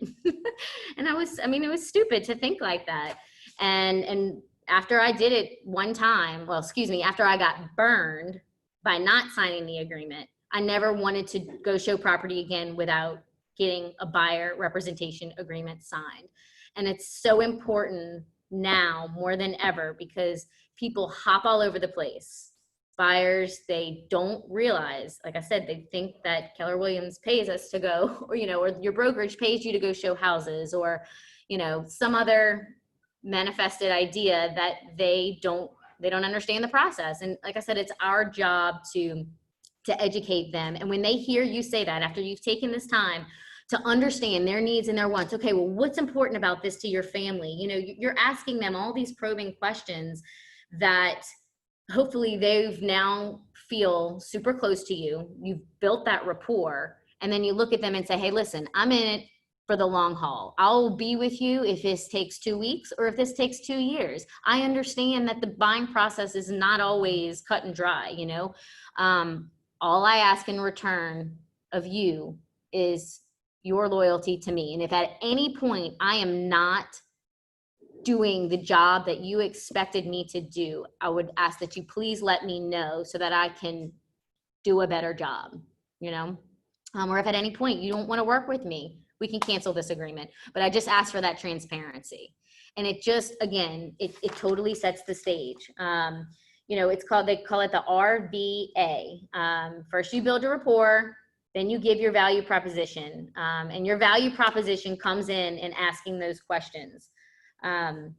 And it was stupid to think like that. And after I did it one time, well, excuse me, after I got burned by not signing the agreement, I never wanted to go show property again without getting a buyer representation agreement signed. And it's so important now more than ever, because people hop all over the place. Buyers, they don't realize, like I said, they think that Keller Williams pays us to go, or, you know, or your brokerage pays you to go show houses, or, you know, some other manifested idea that they don't understand the process. And like I said, it's our job to educate them. And when they hear you say that, after you've taken this time to understand their needs and their wants, okay, well, what's important about this to your family? You know, you're asking them all these probing questions that hopefully they've now feel super close to you. You've built that rapport, and then you look at them and say, hey, listen, I'm in it for the long haul. I'll be with you if this takes 2 weeks or if this takes 2 years. I understand that the buying process is not always cut and dry, you know. All I ask in return of you is your loyalty to me. And if at any point I am not doing the job that you expected me to do, I would ask that you please let me know so that I can do a better job, you know. Or if at any point you don't want to work with me, we can cancel this agreement. But I just asked for that transparency. And it just, again, it totally sets the stage. You know, they call it the RVA. First you build a rapport, then you give your value proposition. And your value proposition comes in asking those questions. And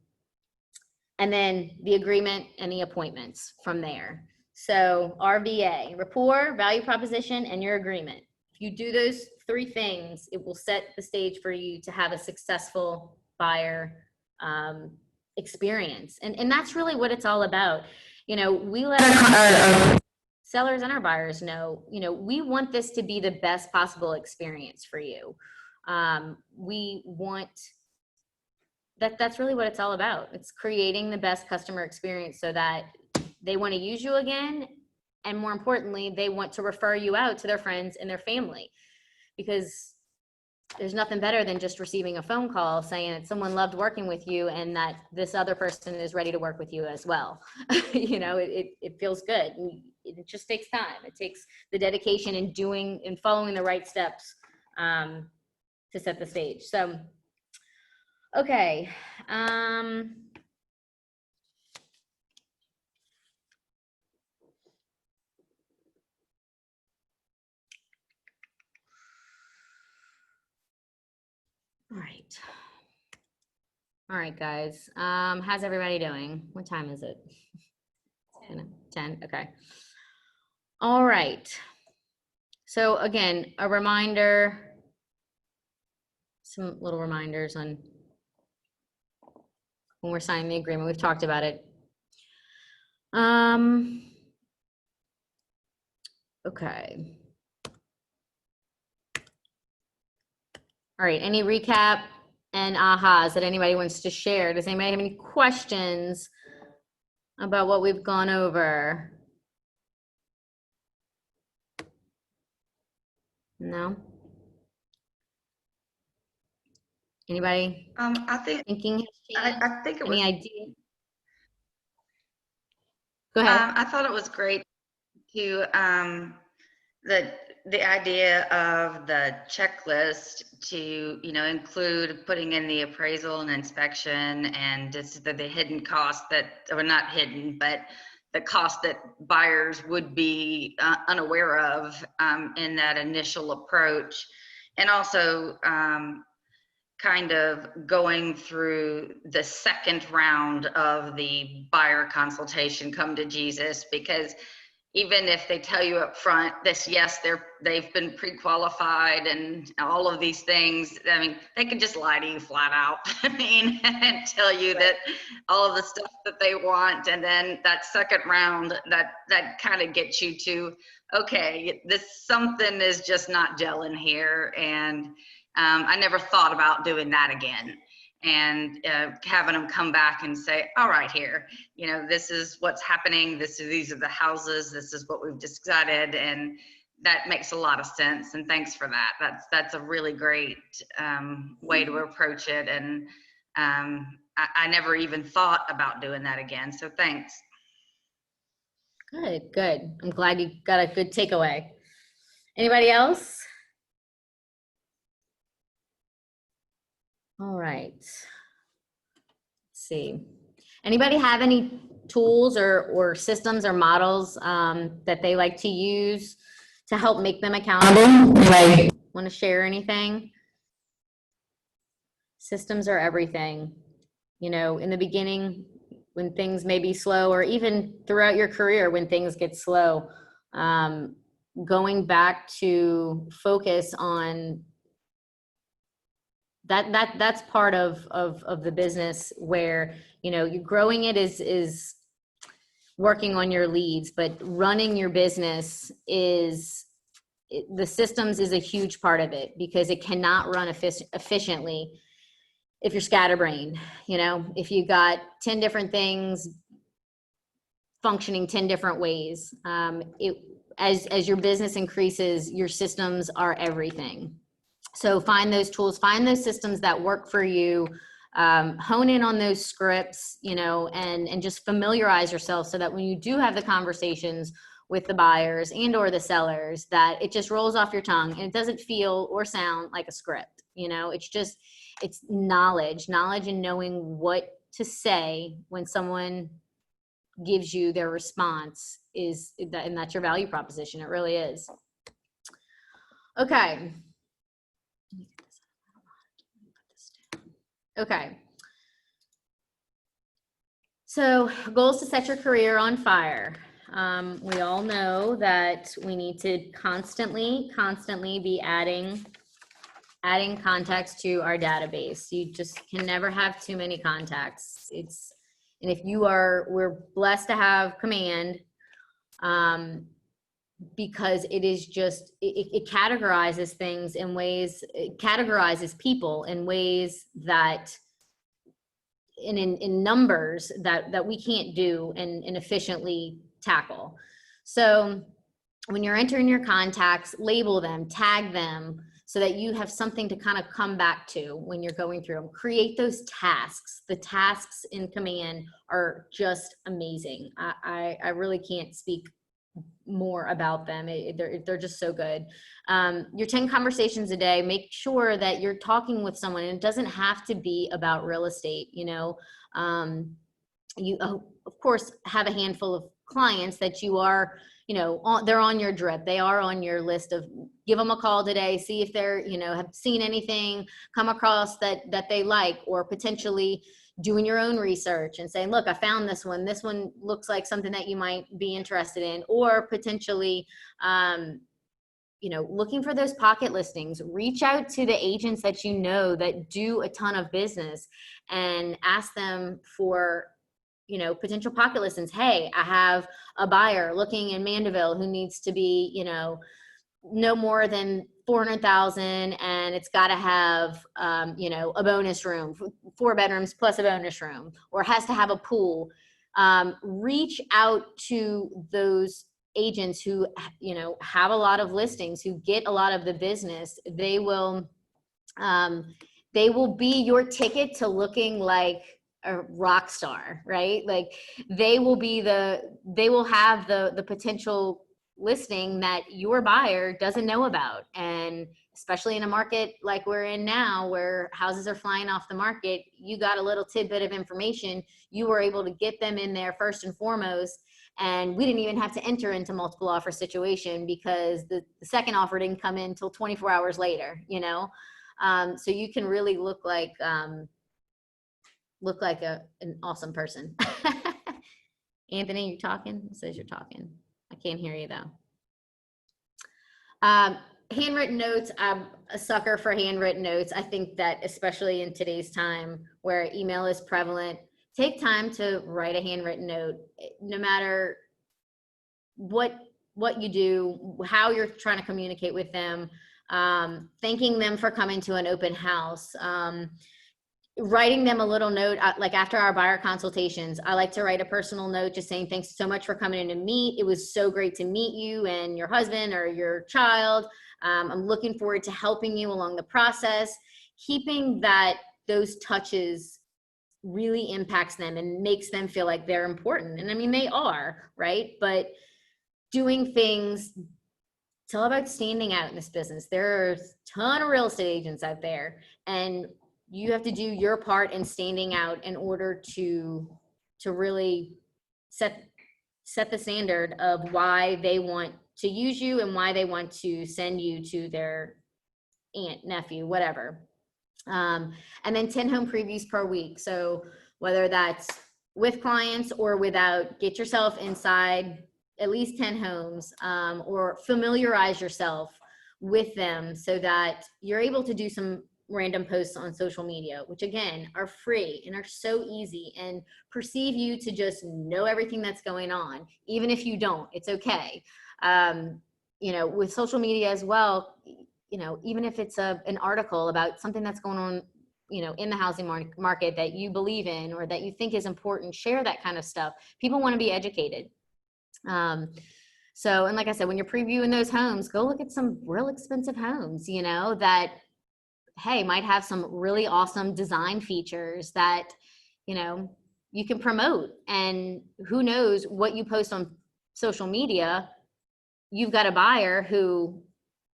then the agreement and the appointments from there. So RVA, rapport, value proposition, and your agreement. If you do those 3 things, it will set the stage for you to have a successful buyer experience. And that's really what it's all about. You know, we let our sellers and our buyers know, you know, we want this to be the best possible experience for you. We want that's really what it's all about. It's creating the best customer experience so that they want to use you again. And more importantly, they want to refer you out to their friends and their family, because there's nothing better than just receiving a phone call saying that someone loved working with you and that this other person is ready to work with you as well. You know, it feels good. It just takes time. It takes the dedication and doing and following the right steps to set the stage. So, okay. All right, guys. How's everybody doing? What time is it? 10. Okay. All right. So again, a reminder, some little reminders on when we're signing the agreement. We've talked about it. Okay. All right, any recap and ahas that anybody wants to share? Does anybody have any questions about what we've gone over? No? Anybody I think thinking has changed? I think it was. Any idea? Go ahead. I thought it was great to the idea of the checklist to, you know, include putting in the appraisal and inspection and just the hidden costs that, or not hidden, but the cost that buyers would be unaware of in that initial approach. And also kind of going through the second round of the buyer consultation, come to Jesus, because even if they tell you up front this, yes, they've been pre-qualified and all of these things, I mean, they can just lie to you flat out. I mean, and tell you that all of the stuff that they want. And then that second round, that kind of gets you to, okay, something is just not gelling here. And I never thought about doing that again. And having them come back and say, all right, here, you know, this is what's happening. These are the houses. This is what we've decided. And that makes a lot of sense. And thanks for that. That's a really great way to approach it. And I never even thought about doing that again. So thanks. Good, good. I'm glad you got a good takeaway. Anybody else? All right. Let's see. Anybody have any tools or systems or models that they like to use to help make them accountable? Like, want to share anything? Systems are everything. You know, in the beginning, when things may be slow, or even throughout your career when things get slow, going back to focus on that's part of the business, where, you know, you growing it is working on your leads, but running your business the systems is a huge part of it, because it cannot run efficiently if you're scatterbrained. You know, if you got 10 different things functioning 10 different ways, as your business increases, your systems are everything. So find those tools, find those systems that work for you, hone in on those scripts, you know, and just familiarize yourself so that when you do have the conversations with the buyers and or the sellers, that it just rolls off your tongue and it doesn't feel or sound like a script. it's knowledge and knowing what to say when someone gives you their response and that's your value proposition. It really is. Okay. Okay. So goals to set your career on fire. We all know that we need to constantly be adding contacts to our database. You just can never have too many contacts. And if we're blessed to have Command, because it is just, it categorizes things in ways, it categorizes people in ways that, in numbers that we can't do and efficiently tackle. So when you're entering your contacts, label them, tag them, so that you have something to kind of come back to when you're going through them. Create those tasks. The tasks in Command are just amazing. I really can't speak more about them. They're just so good. Your 10 conversations a day, make sure that you're talking with someone, and it doesn't have to be about real estate. You of course have a handful of clients that you are, they're on your drip. They are on your list of, give them a call today, see if they're, have seen anything, come across that they like, or potentially doing your own research and saying, look, I found this one looks like something that you might be interested in, or potentially, looking for those pocket listings. Reach out to the agents that that do a ton of business and ask them for, potential pocket listings. Hey, I have a buyer looking in Mandeville who needs to be, no more than 400,000, and it's got to have, a bonus room, 4 bedrooms plus a bonus room, or has to have a pool. Reach out to those agents who, have a lot of listings, who get a lot of the business. They will be your ticket to looking like a rock star, right? Like they will have the potential listing that your buyer doesn't know about. And especially in a market like we're in now, where houses are flying off the market, you got a little tidbit of information. You were able to get them in there first and foremost. And we didn't even have to enter into multiple offer situation, because the second offer didn't come in until 24 hours later, so you can really look like an awesome person. Anthony, you talking? It says you're talking. I can't hear you though. Handwritten notes. I'm a sucker for handwritten notes. I think that especially in today's time where email is prevalent, take time to write a handwritten note, no matter what you do, how you're trying to communicate with them, thanking them for coming to an open house, writing them a little note, like after our buyer consultations, I like to write a personal note just saying, thanks so much for coming in to meet. It was so great to meet you and your husband or your child. I'm looking forward to helping you along the process. Keeping those touches really impacts them and makes them feel like they're important. And I mean, they are, right? But doing things, it's all about standing out in this business. There's a ton of real estate agents out there, and you have to do your part in standing out in order to really set the standard of why they want to use you and why they want to send you to their aunt, nephew, whatever. And then 10 home previews per week. So whether that's with clients or without, get yourself inside at least 10 homes, or familiarize yourself with them so that you're able to do some random posts on social media, which again are free and are so easy, and perceive you to just know everything that's going on. Even if you don't, it's okay. With social media as well, even if it's an article about something that's going on, in the housing market that you believe in or that you think is important, share that kind of stuff. People want to be educated. And like I said, when you're previewing those homes, go look at some real expensive homes, that, hey, might have some really awesome design features that, you can promote. And who knows what you post on social media, you've got a buyer who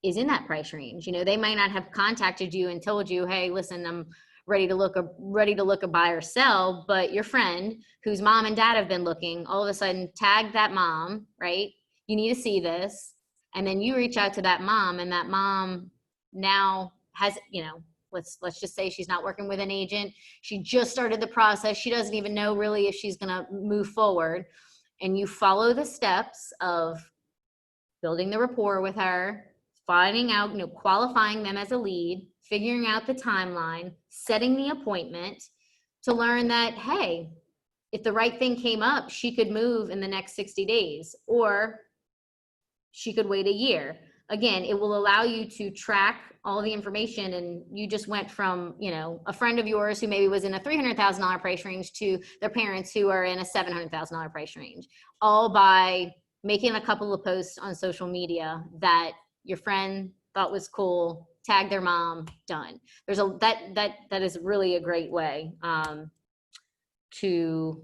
is in that price range. You know, they might not have contacted you and told you, hey, listen, I'm ready to look a buy or sell, but your friend whose mom and dad have been looking, all of a sudden tag that mom, right? You need to see this. And then you reach out to that mom, and that mom now has, you know, let's just say she's not working with an agent. She just started the process. She doesn't even know really if she's going to move forward. And you follow the steps of building the rapport with her, finding out, you know, qualifying them as a lead, figuring out the timeline, setting the appointment to learn that, hey, if the right thing came up, she could move in the next 60 days, or she could wait a year. Again, it will allow you to track all the information, and you just went from, you know, a friend of yours who maybe was in a $300,000 price range to their parents who are in a $700,000 price range, all by making a couple of posts on social media that your friend thought was cool, tag their mom, done. There's a, that is really a great way to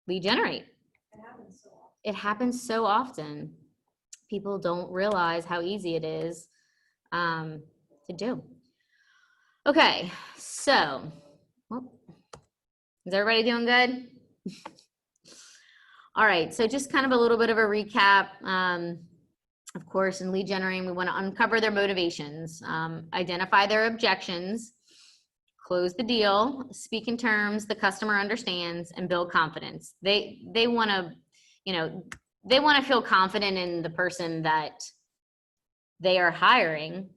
lead generate. It happens so often. It happens so often. People don't realize how easy it is to do. Okay, so, well, is everybody doing good? All right, so just kind of a little bit of a recap. Of course, in lead generating, we want to uncover their motivations, identify their objections, close the deal, speak in terms the customer understands, and build confidence. They want to, you know, they want to feel confident in the person that they are hiring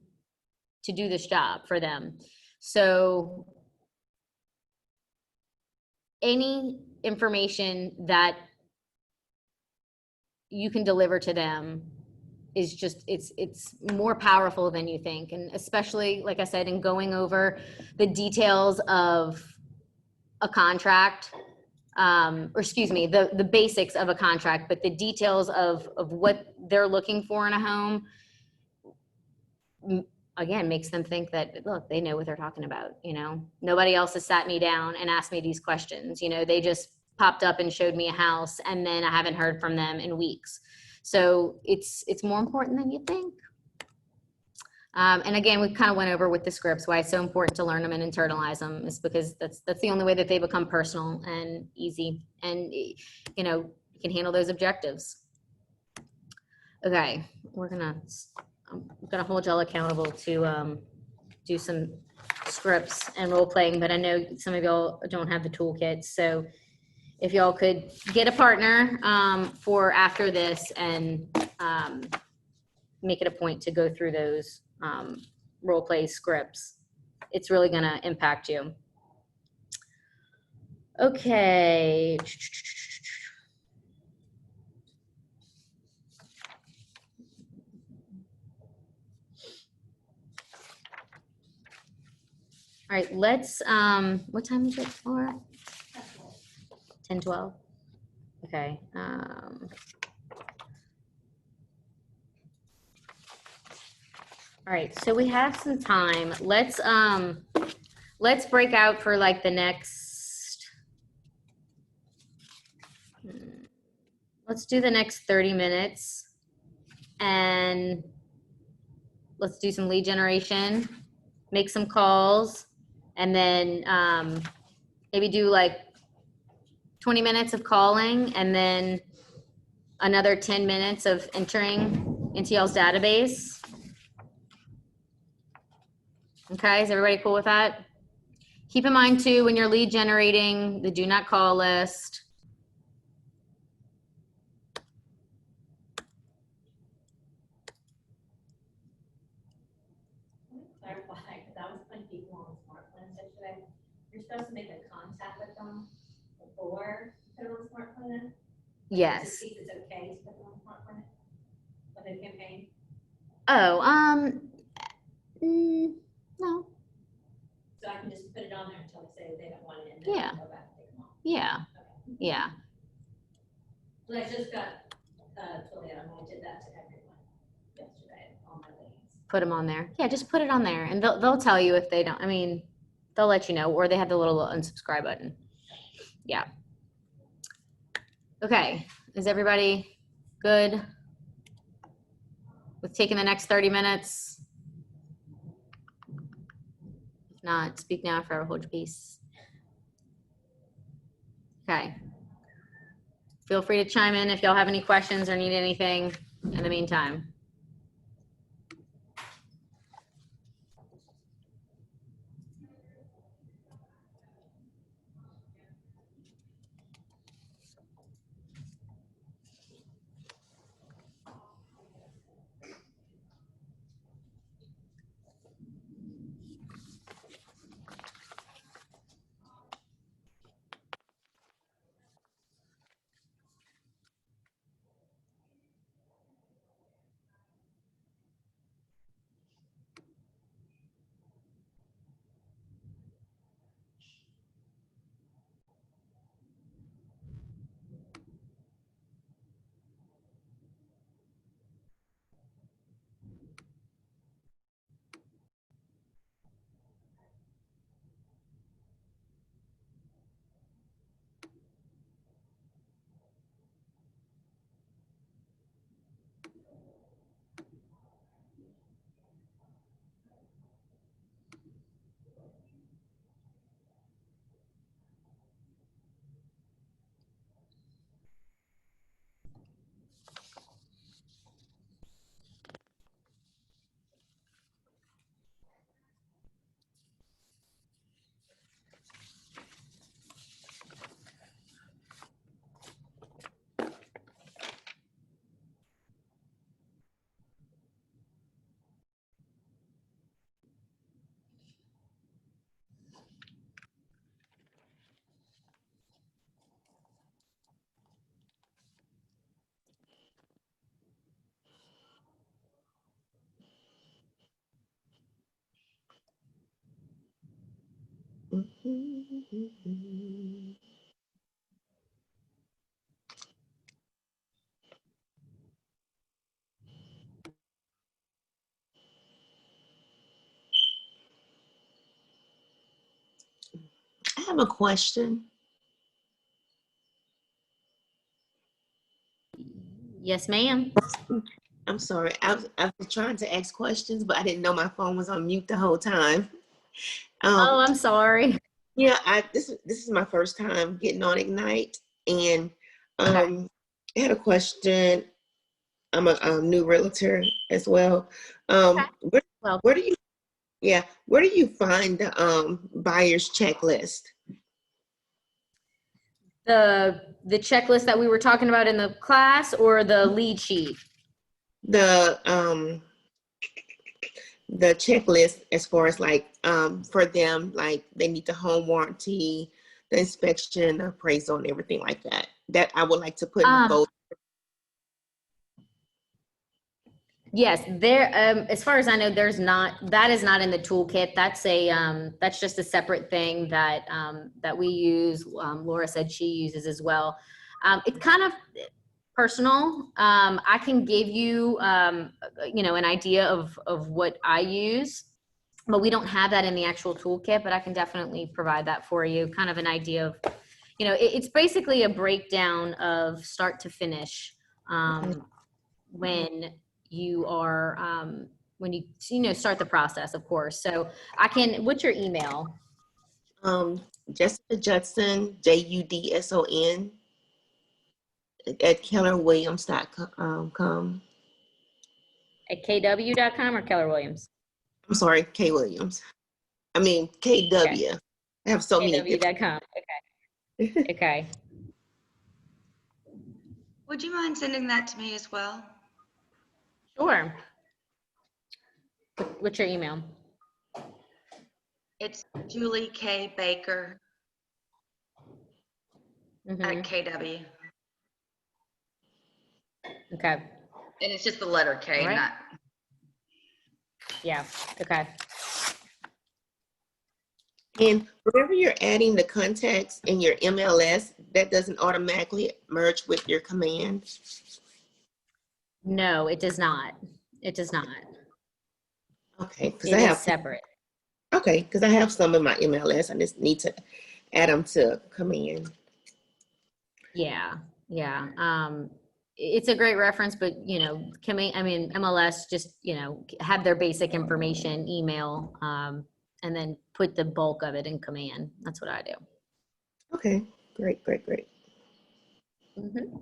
to do this job for them. So any information that you can deliver to them is just, it's more powerful than you think. And especially, like I said, in going over the details of a contract, or excuse me, the basics of a contract, but the details of what they're looking for in a home, again, makes them think that, look, they know what they're talking about. You know, nobody else has sat me down and asked me these questions. You know, they just popped up and showed me a house, and then I haven't heard from them in weeks. So it's more important than you think. And again, we kind of went over with the scripts why it's so important to learn them and internalize them, is because that's the only way that they become personal and easy, and, you know, you can handle those objectives. Okay, I'm gonna hold y'all accountable to do some scripts and role playing, but I know some of y'all don't have the toolkits, so if y'all could get a partner for after this and make it a point to go through those role play scripts. It's really gonna impact you. Okay. All right, let's, what time is it for? 10, 12? Okay. All right, so we have some time. Let's break out for like the next, let's do the next 30 minutes, and let's do some lead generation, make some calls, and then maybe do like 20 minutes of calling, and then another 10 minutes of entering into y'all's database. Okay, is everybody cool with that? Keep in mind too, when you're lead generating, the do not call list. Clarify, because I was putting people on smart plans yesterday. You're supposed to make a contact with them before you put them on smart plan? To Yes. see if it's okay to put them on smart plan? For the campaign? Oh, no. So I can just put it on there until they say they don't want it, and then Yeah. I'll go back and take them off. Yeah, Okay. yeah. Well, I just got, totally, I did that to everyone yesterday on my leads. Put them on there. Yeah, just put it on there, and they'll tell you if they don't. I mean, they'll let you know, or they have the little unsubscribe button. Yeah. Okay, is everybody good? with taking the next 30 minutes? If not, speak now, forever hold your peace. Okay. Feel free to chime in if y'all have any questions or need anything in the meantime. I have a question. Yes, ma'am. I'm sorry. I was trying to ask questions, but I didn't know my phone was on mute the whole time. Oh, I'm sorry. Yeah, this is my first time getting on Ignite, and I had a question. I'm a new realtor as well. Well, Where do you find the buyer's checklist? the checklist that we were talking about in the class or the lead sheet? The checklist as far as like for them, like they need the home warranty, the inspection, the appraisal, and everything like that. That I would like to put in the folder. Yes, there, as far as I know, that is not in the toolkit. That's just a separate thing that, that we use. Laura said she uses as well. It's kind of personal. I can give you, an idea of what I use, but we don't have that in the actual toolkit, but I can definitely provide that for you. Kind of an idea of, it's basically a breakdown of start to finish, when you are, when you start the process, of course. So what's your email? Jessica Judson, JUDSON at KellerWilliams.com. At kw.com or Keller Williams? I'm sorry, K Williams. I mean KW. Okay. I have so many. kw.com. Okay. Okay. Would you mind sending that to me as well? Sure. What's your email? It's Julie K. Baker at KW. Okay. And it's just the letter K, Right. not. Yeah. Okay. And whenever you're adding the contacts in your MLS, that doesn't automatically merge with your command? No, it does not. It does not. Okay, because It I is have separate. Okay, because I have some in my MLS. I just need to add them to command. Yeah. Yeah. it's a great reference, but MLS just, have their basic information, email, and then put the bulk of it in command. That's what I do. Okay, great, great, great. Mhm.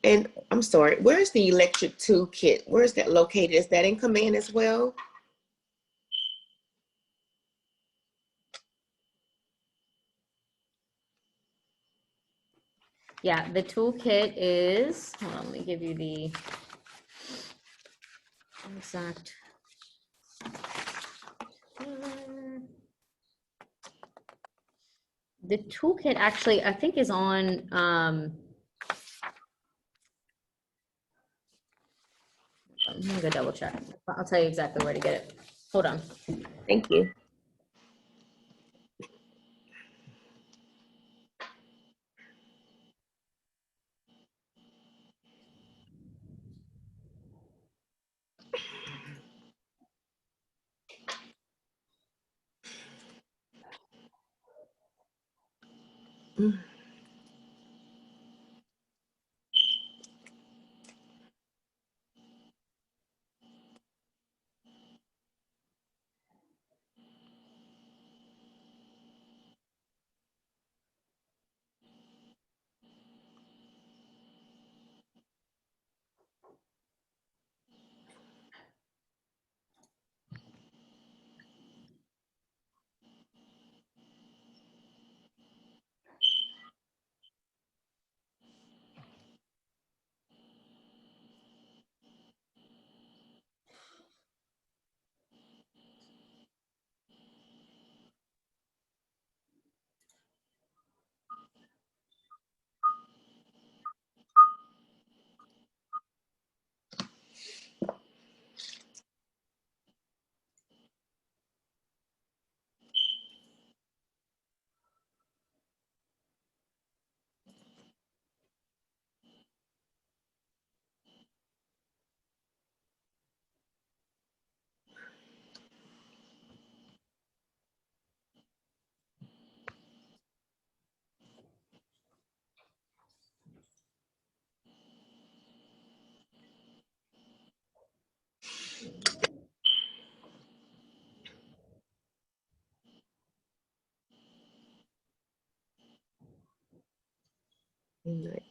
And I'm sorry, where's the electric toolkit? Where is that located? Is that in command as well? Yeah, the toolkit is, hold on, let me give you the exact. The toolkit actually, I think, is on, I'm gonna go double check. I'll tell you exactly where to get it. Hold on. Thank you. Mm. Nice.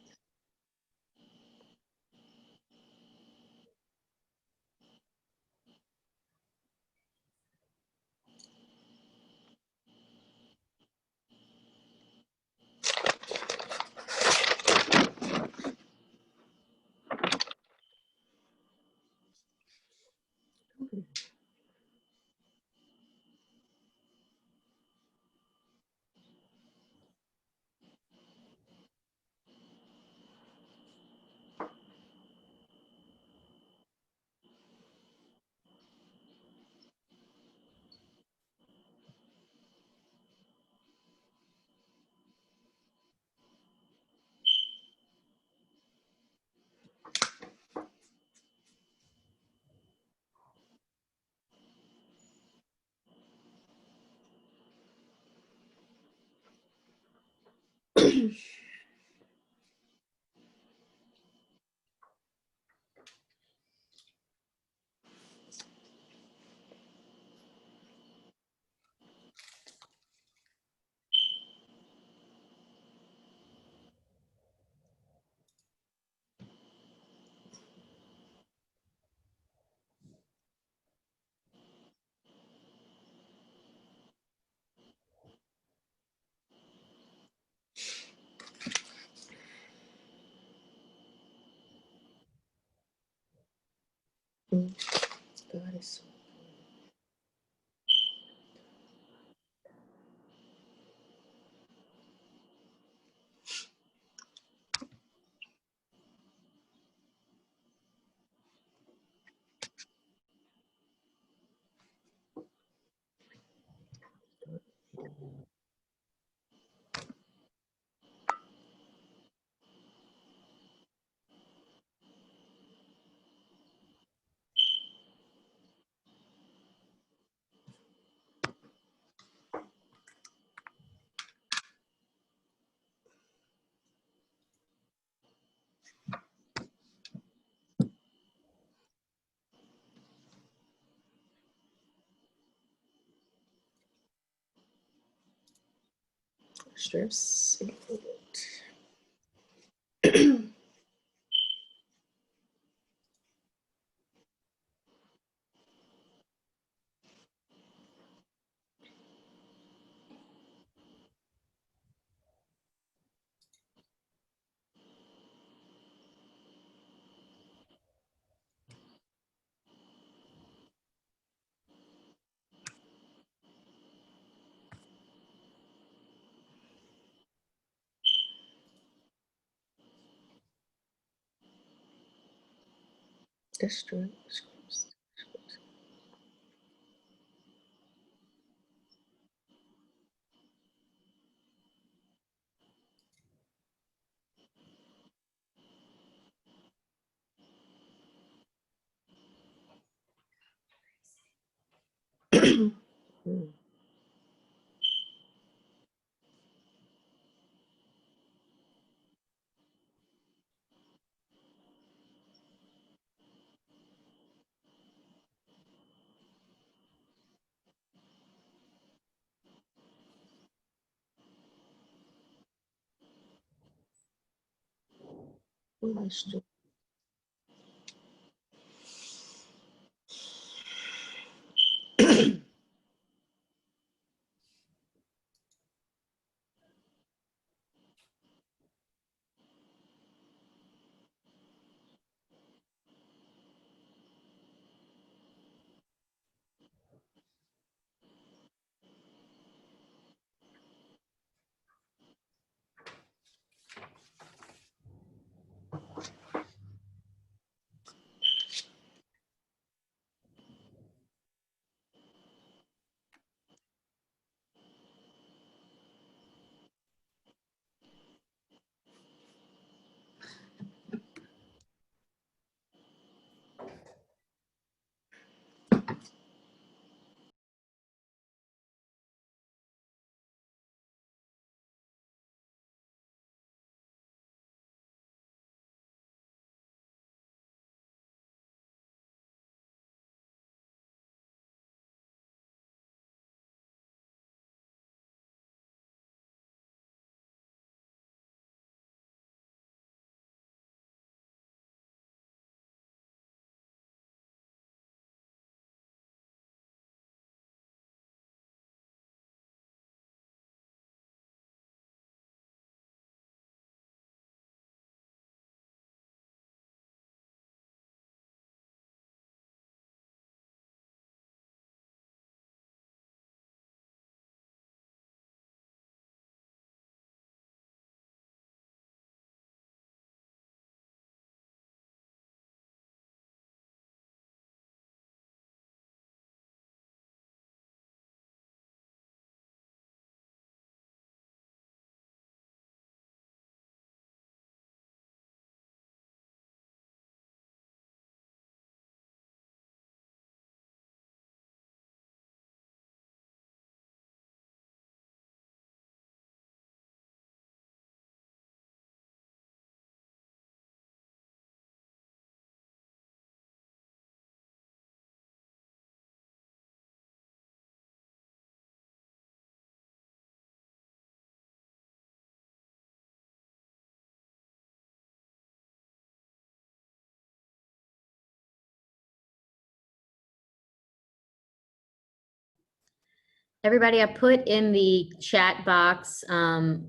Mm. God is so Stress included. District. Hmm. District. Everybody, I put in the chat box, the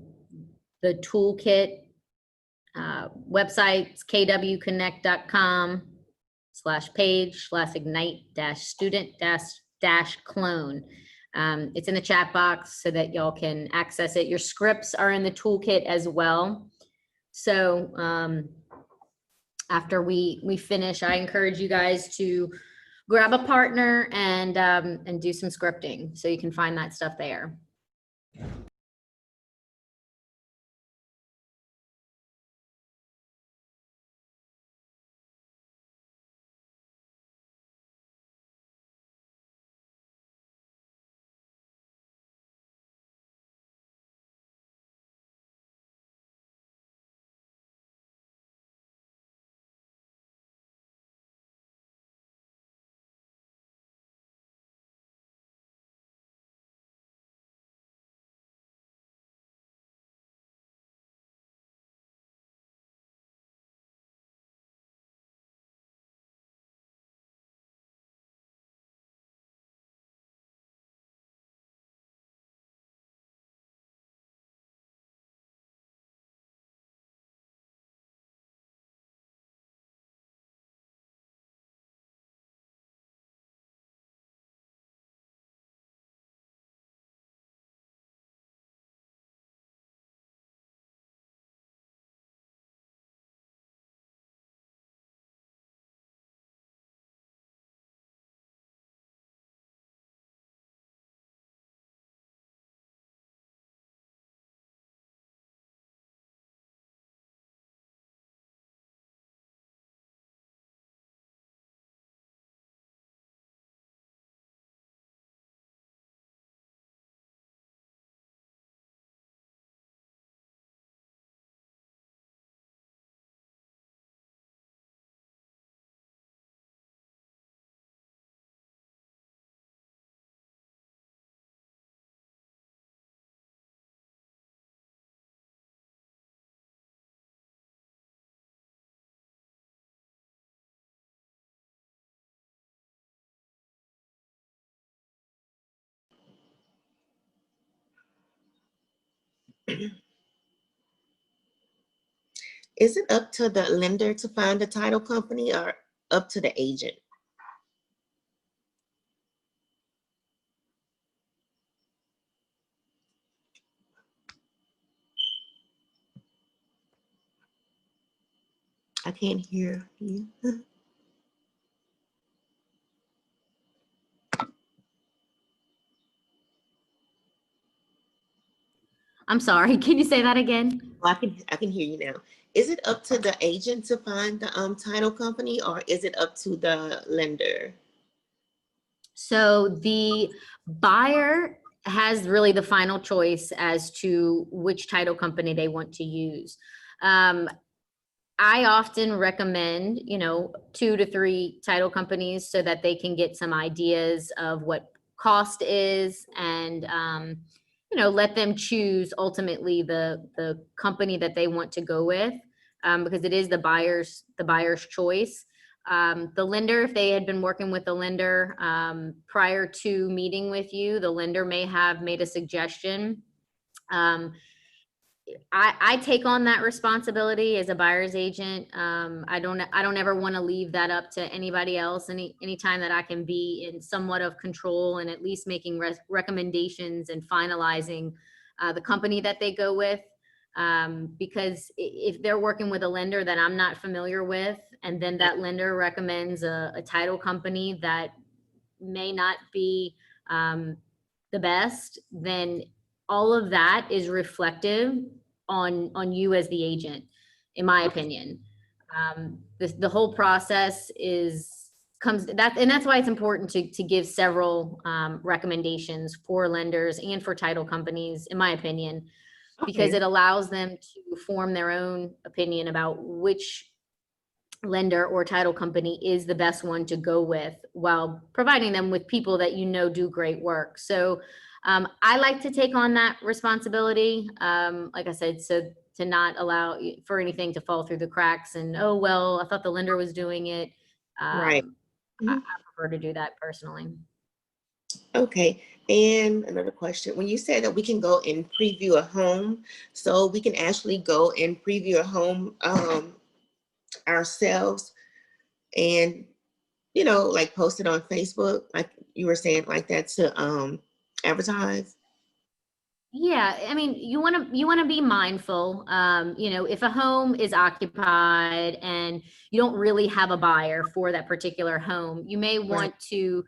toolkit, websites, kwconnect.com/page/ignite-student-clone. It's in the chat box so that y'all can access it. Your scripts are in the toolkit as well. So after we finish, I encourage you guys to grab a partner and do some scripting. So you can find that stuff there. Is it up to the lender to find a title company or up to the agent? I can't hear you. I'm sorry, can you say that again? Oh, I can hear you now. Is it up to the agent to find the title company or is it up to the lender? So the buyer has really the final choice as to which title company they want to use. I often recommend, 2 to 3 title companies so that they can get some ideas of what cost is and, let them choose ultimately the company that they want to go with, because it is the buyer's choice. The lender, if they had been working with the lender prior to meeting with you, the lender may have made a suggestion. I take on that responsibility as a buyer's agent. I don't ever want to leave that up to anybody else. Anytime that I can be in somewhat of control and at least making recommendations and finalizing the company that they go with. Because if they're working with a lender that I'm not familiar with, and then that lender recommends a title company that may not be the best, then all of that is reflective on you as the agent, in my opinion. The whole process and that's why it's important to give several recommendations for lenders and for title companies, in my opinion, because Okay. it allows them to form their own opinion about which lender or title company is the best one to go with while providing them with people that do great work. So I like to take on that responsibility, like I said, so to not allow for anything to fall through the cracks and, oh, well, I thought the lender was doing it. Right. I prefer to do that personally. Okay. And another question, when you said that we can go and preview a home, so we can actually go and preview a home ourselves and, like post it on Facebook, like you were saying, like that to advertise? Yeah, I mean, you want to be mindful. If a home is occupied and you don't really have a buyer for that particular home, you may want to,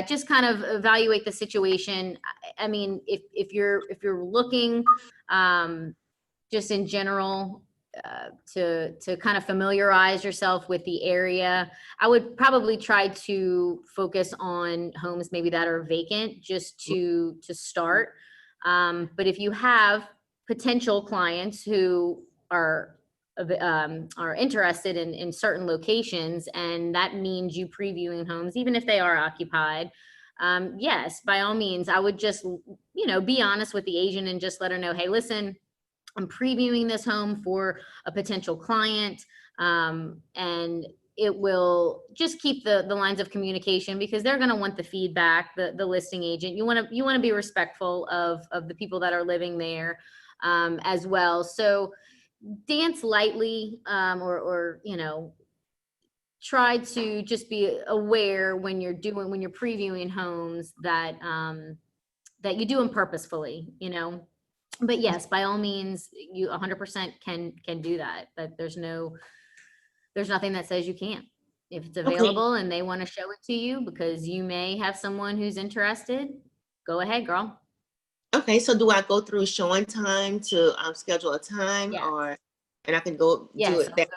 just kind of evaluate the situation. I mean, if you're looking, just in general, to kind of familiarize yourself with the area, I would probably try to focus on homes maybe that are vacant just to start. But if you have potential clients who are interested in certain locations, and that means you previewing homes, even if they are occupied, yes, by all means, I would just, be honest with the agent and just let her know, hey, listen, I'm previewing this home for a potential client, and it will just keep the lines of communication, because they're going to want the feedback, the listing agent. You want to be respectful of the people that are living there, as well. So dance lightly, or try to just be aware when you're previewing homes that that you do them purposefully, But yes, by all means, you 100% can do that. But there's nothing that says you can't. If it's Okay. available and they want to show it to you because you may have someone who's interested, go ahead, girl. Okay. So do I go through showing time to schedule a time, Yes. and I can go Yes, do I it would that? go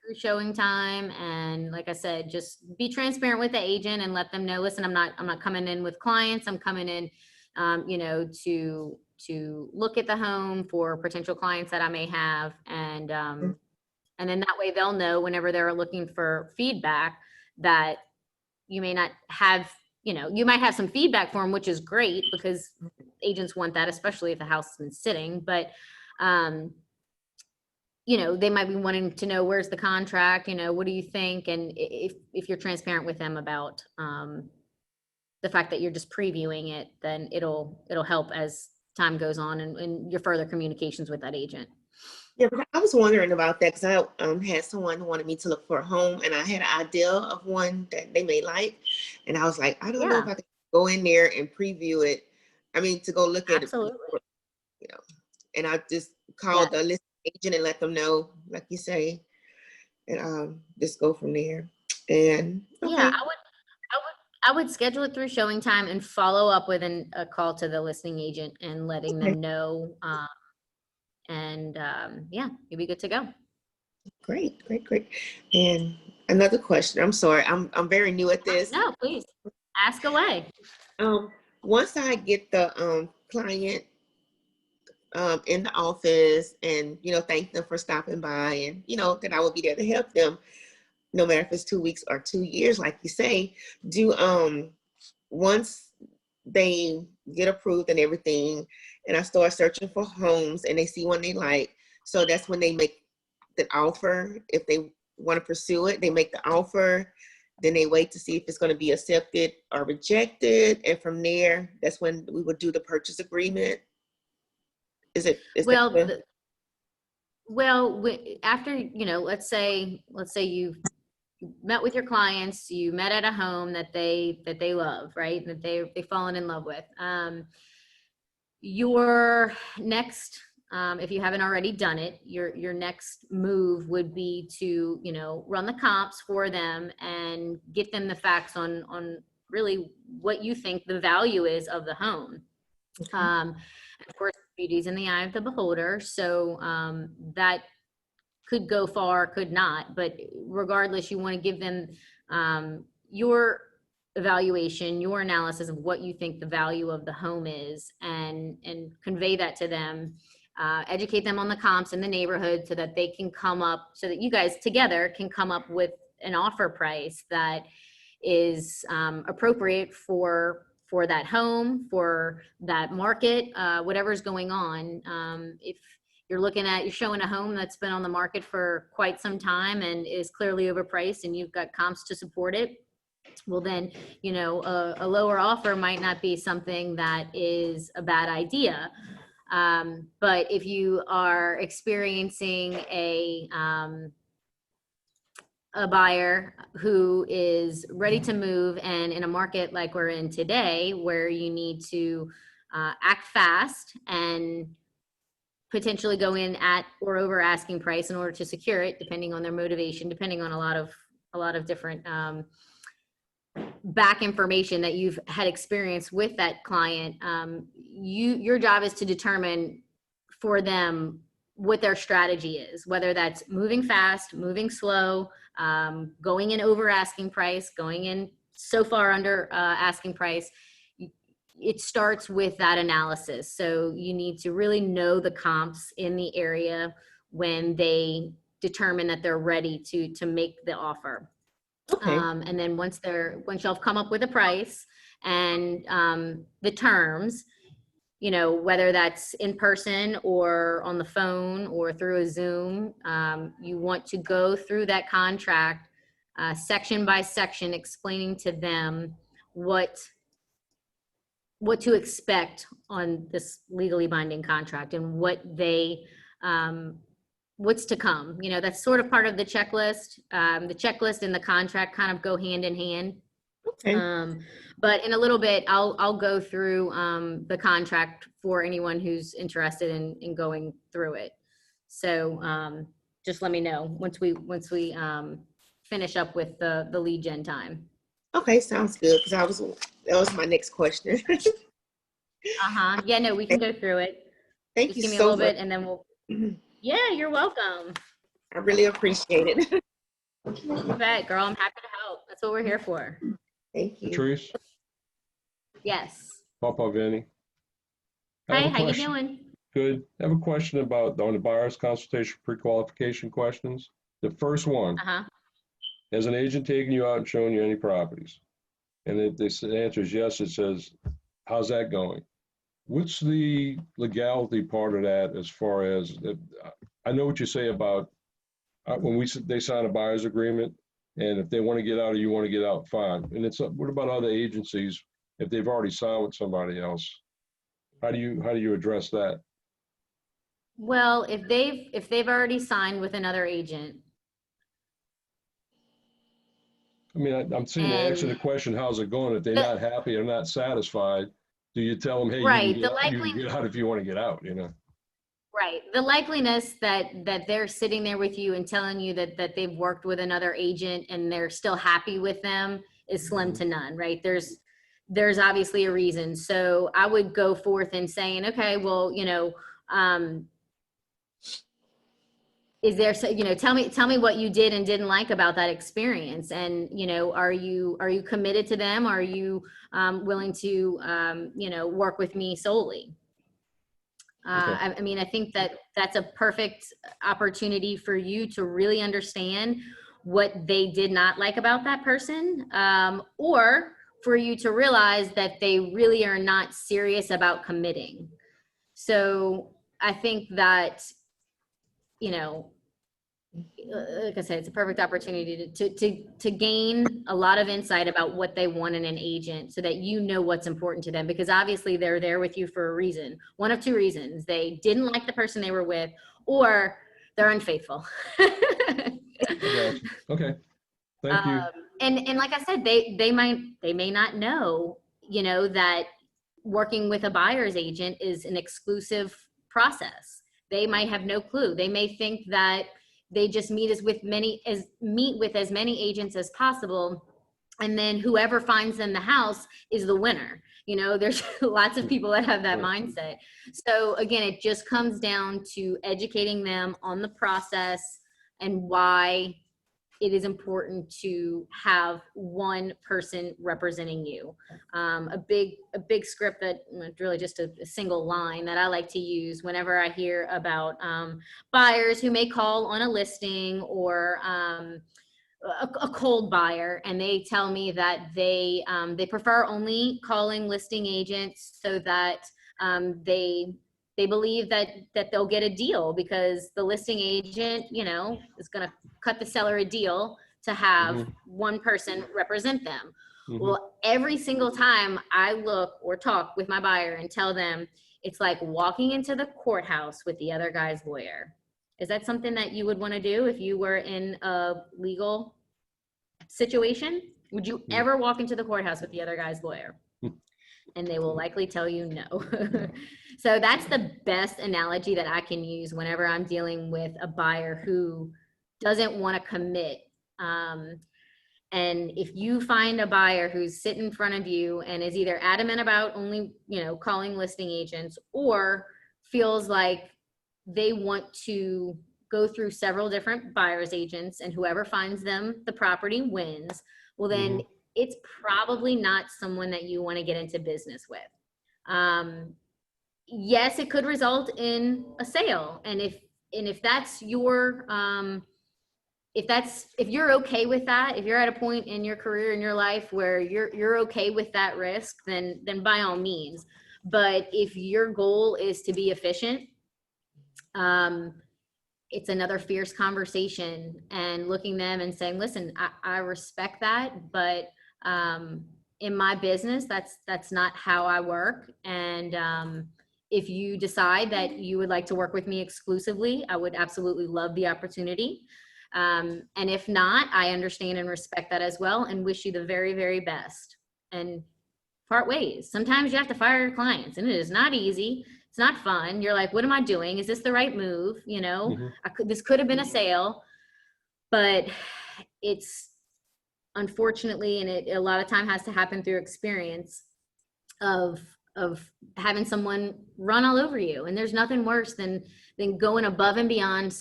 through showing time, and like I said, just be transparent with the agent and let them know, listen, I'm not coming in with clients. I'm coming in, to look at the home for potential clients that I may have. And then that way they'll know whenever they're looking for feedback that you may not have, you might have some feedback for them, which is great because agents want that, especially if the house has been sitting. But, they might be wanting to know, where's the contract? What do you think? And if you're transparent with them about the fact that you're just previewing it, then it'll help as time goes on and your further communications with that agent. Yeah, but I was wondering about that because I had someone who wanted me to look for a home, and I had an idea of one that they may like, and I was like, I don't know if Yeah. I could go in there and preview it. I mean, to go look at it, Absolutely. you know. And I just called the listing agent and let them know, like you say, and just go from there. And okay. Yeah, I would schedule it through showing time and follow up with a call to the listing agent and letting Okay. them know. Yeah, you'll be good to go. Great. And another question. I'm sorry, I'm very new at this. No, please ask away. Once I get the client in the office and thank them for stopping by, and that I will be there to help them, no matter if it's 2 weeks or 2 years, like you say, do once they get approved and everything, and I start searching for homes and they see one they like, so that's when they make the offer. If they want to pursue it, they make the offer, then they wait to see if it's going to be accepted or rejected, and from there, that's when we would do the purchase agreement. Is Well, that after, let's say you've met with your clients, you met at a home that they love, right? That they've fallen in love with. Your next, if you haven't already done it, your next move would be to, run the comps for them and get them the facts on really what you think the value is of the home. Of course, beauty's in the eye of the beholder. So that could go far, could not, but regardless, you want to give them your evaluation, your analysis of what you think the value of the home is, and convey that to them, educate them on the comps in the neighborhood so that they can so that you guys together can come up with an offer price that is appropriate for that home, for that market, whatever's going on. If you're showing a home that's been on the market for quite some time and is clearly overpriced and you've got comps to support it, well then, a lower offer might not be something that is a bad idea. But if you are experiencing a buyer who is ready to move, and in a market like we're in today, where you need to act fast and potentially go in at or over asking price in order to secure it, depending on their motivation, depending on a lot of different back information that you've had experience with that client. Your job is to determine for them what their strategy is, whether that's moving fast, moving slow, going in over asking price, going in so far under asking price. It starts with that analysis. So you need to really know the comps in the area when they determine that they're ready to make the offer. okay? And then once y'all come up with a price and the terms, whether that's in person or on the phone or through a Zoom, you want to go through that contract section by section, explaining to them what to expect on this legally binding contract and what's to come. That's sort of part of the checklist. The checklist and the contract kind of go hand in hand. Okay. But in a little bit, I'll go through the contract for anyone who's interested in going through it. So just let me know once we finish up with the lead gen time. Okay, sounds good. Because that was my next question. Yeah, no, we can go through it. Thank Just you give me a so little much. bit and then we'll. Mhm. Yeah, you're welcome. I really appreciate it. You bet, girl. I'm happy to help. That's what we're here for. Thank you. Patrice, Yes. Papa Vinny. I Hi, have a how you question. doing? Good. I have a question about on the buyer's consultation pre-qualification questions. The first one, has an agent taken you out and shown you any properties? And if the answer is yes, it says, how's that going? What's the legality part of that as far as, I know what you say about when they sign a buyer's agreement, and if they want to get out or you want to get out, fine. And what about other agencies if they've already signed with somebody else? How do you address that? Well, if they've already signed with another agent, I mean, I'm seeing to answer the and question, how's it going? If they're not happy or not satisfied, do you tell them, hey, right, you can get out if you want to get out, you know? right, the likeliness that they're sitting there with you and telling you that they've worked with another agent and they're still happy with them is slim to none, right? There's obviously a reason. So I would go forth and saying, okay, well, is there, tell me what you did and didn't like about that experience. And, are you committed to them? Are you willing to, work with me solely? I mean, I think that's a perfect opportunity for you to really understand what they did not like about that person, or for you to realize that they really are not serious about committing. So I think that, like I said, it's a perfect opportunity to gain a lot of insight about what they want in an agent so that you know what's important to them, because obviously they're there with you for a reason. One of two reasons: they didn't like the person they were with, or they're unfaithful. Okay, thank you. And like I said, they may not know, that working with a buyer's agent is an exclusive process. They might have no clue. They may think that they just meet with as many agents as possible, and then whoever finds them the house is the winner. There's lots of people that have that mindset. So again, it just comes down to educating them on the process and why it is important to have one person representing you. A big script that really just a single line that I like to use whenever I hear about buyers who may call on a listing or a cold buyer, and they tell me that they prefer only calling listing agents so that they believe that they'll get a deal because the listing agent, is going to cut the seller a deal to have one person represent them. Well, every single time I look or talk with my buyer and tell them, it's like walking into the courthouse with the other guy's lawyer. Is that something that you would want to do if you were in a legal situation? Would you ever walk into the courthouse with the other guy's lawyer? And they will likely tell you no. So that's the best analogy that I can use whenever I'm dealing with a buyer who doesn't want to commit. And if you find a buyer who's sitting in front of you and is either adamant about only, calling listing agents, or feels like they want to go through several different buyer's agents and whoever finds them the property wins, well then it's probably not someone that you want to get into business with. Yes, it could result in a sale. And if that's your, if you're okay with that, if you're at a point in your career, in your life where you're okay with that risk, then by all means. But if your goal is to be efficient, it's another fierce conversation and looking them and saying, listen, I respect that, but in my business, that's not how I work. And if you decide that you would like to work with me exclusively, I would absolutely love the opportunity. And if not, I understand and respect that as well and wish you the very, very best. And part ways. Sometimes you have to fire your clients, and it is not easy. It's not fun. You're like, what am I doing? Is this the right move? This could have been a sale, but it's unfortunately, and it a lot of time has to happen through experience of having someone run all over you. And there's nothing worse than going above and beyond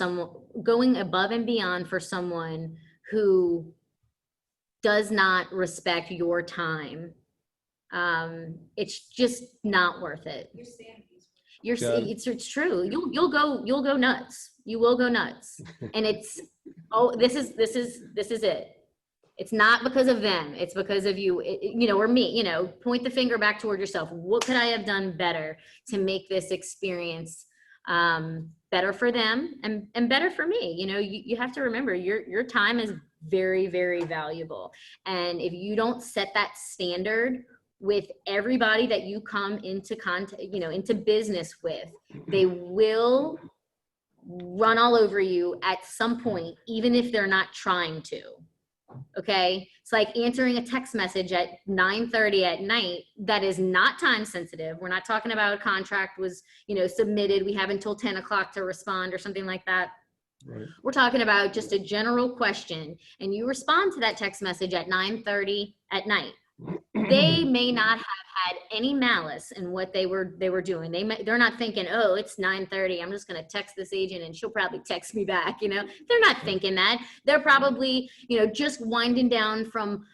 for someone who does not respect your time. It's just not worth it. It's true. You'll go nuts. You will go nuts. And it's, this is it. It's not because of them. It's because of you, or me, point the finger back toward yourself. What could I have done better to make this experience better for them and better for me? You have to remember your time is very, very valuable. And if you don't set that standard with everybody that you come into contact, into business with. They will run all over you at some point, even if they're not trying to. Okay. It's like answering a text message at 9:30 at night that is not time sensitive. We're not talking about a contract was, submitted. We have until 10 o'clock to respond or something like that. Right. We're talking about just a general question, and you respond to that text message at 9:30 at night. They may not have had any malice in what they were doing. They're not thinking, oh, it's 9:30. I'm just going to text this agent and she'll probably text me back. They're not thinking that. They're probably, just winding down from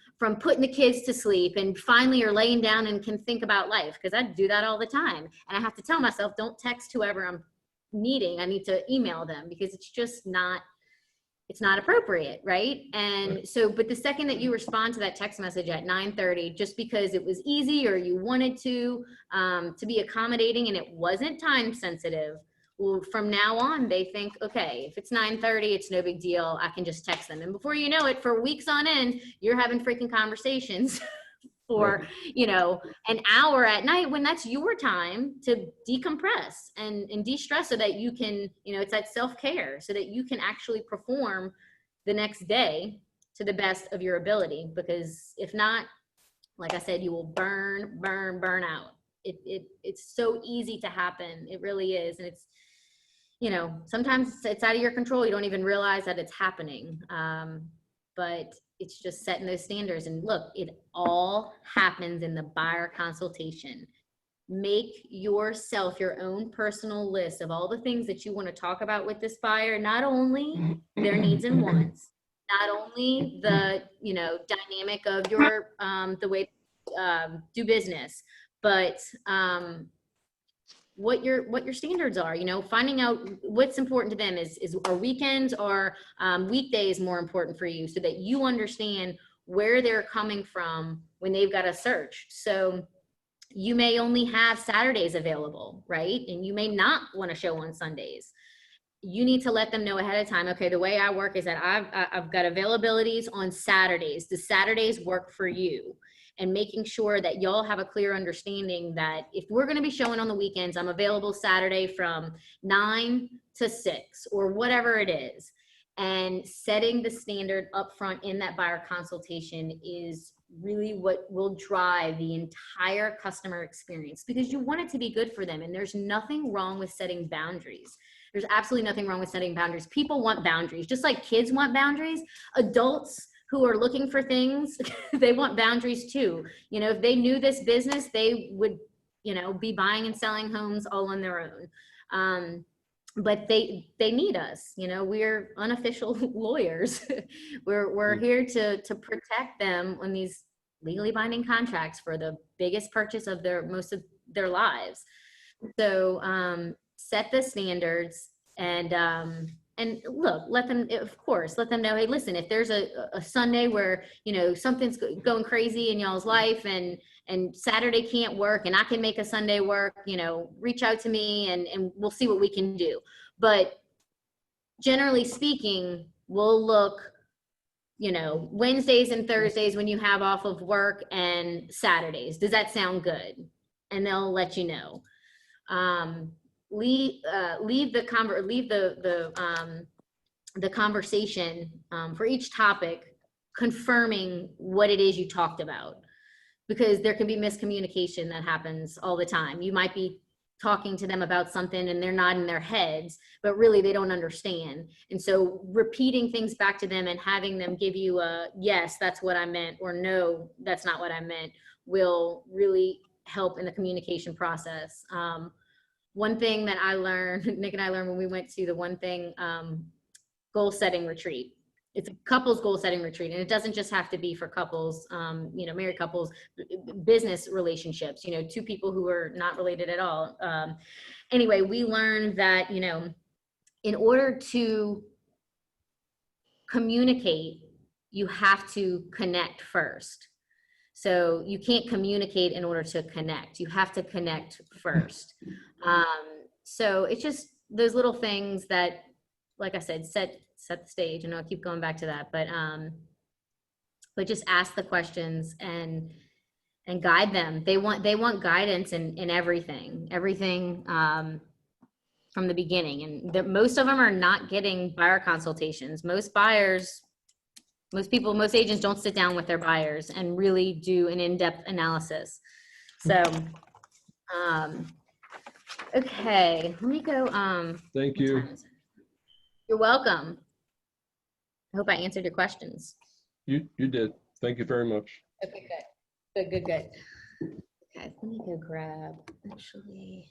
putting the kids to sleep and finally are laying down and can think about life. Cause I do that all the time. And I have to tell myself, don't text whoever I'm needing. I need to email them because it's just not, it's not appropriate, right? And so, but the second that you respond to that text message at 9:30, just because it was easy or you wanted to be accommodating and it wasn't time sensitive, well, from now on, they think, okay, if it's 9:30, it's no big deal. I can just text them. And before you know it, for weeks on end, you're having freaking conversations for, an hour at night when that's your time to decompress and de-stress so that you can, it's that self-care so that you can actually perform the next day to the best of your ability. Because if not, like I said, you will burn out. It's so easy to happen. It really is. And it's, sometimes it's out of your control. You don't even realize that it's happening. But it's just setting those standards. And look, it all happens in the buyer consultation. Make yourself your own personal list of all the things that you want to talk about with this buyer, not only their needs and wants, not only the, dynamic of your, the way do business, but what your standards are, finding out what's important to them are weekends or weekdays more important for you so that you understand where they're coming from when they've got a search. So you may only have Saturdays available, right? And you may not want to show on Sundays. You need to let them know ahead of time. Okay, the way I work is that I've got availabilities on Saturdays. Do Saturdays work for you? And making sure that y'all have a clear understanding that if we're going to be showing on the weekends, I'm available Saturday from 9 to 6 or whatever it is. And setting the standard up front in that buyer consultation is really what will drive the entire customer experience, because you want it to be good for them. And there's nothing wrong with setting boundaries. There's absolutely nothing wrong with setting boundaries. People want boundaries, just like kids want boundaries. Adults who are looking for things, they want boundaries too. If they knew this business, they would, be buying and selling homes all on their own. But they need us. We're unofficial lawyers. We're here to protect them on these legally binding contracts for the biggest purchase of most of their lives. So set the standards and look, let them know, hey, listen, if there's a Sunday where, something's going crazy in y'all's life and Saturday can't work and I can make a Sunday work, reach out to me and we'll see what we can do. But generally speaking, we'll look, Wednesdays and Thursdays when you have off of work and Saturdays. Does that sound good? And they'll let you know. Leave the conversation for each topic confirming what it is you talked about, because there can be miscommunication that happens all the time. You might be talking to them about something and they're nodding their heads, but really they don't understand. And so repeating things back to them and having them give you a yes, that's what I meant, or no, that's not what I meant, will really help in the communication process. One thing that I learned, Nick and I learned when we went to the One Thing goal setting retreat. It's a couples goal setting retreat, and it doesn't just have to be for couples, married couples, business relationships, two people who are not related at all. Anyway, we learned that, in order to communicate, you have to connect first. So you can't communicate in order to connect. You have to connect first. So it's just those little things that, like I said, set the stage. And I'll keep going back to that, but just ask the questions and and guide them. They want guidance in everything from the beginning. And most of them are not getting buyer consultations. Most agents don't sit down with their buyers and really do an in-depth analysis. So, okay, let me go. Thank you. You're welcome. I hope I answered your questions. You did. Thank you very much. Okay, good. Good. Okay, let me go grab, actually.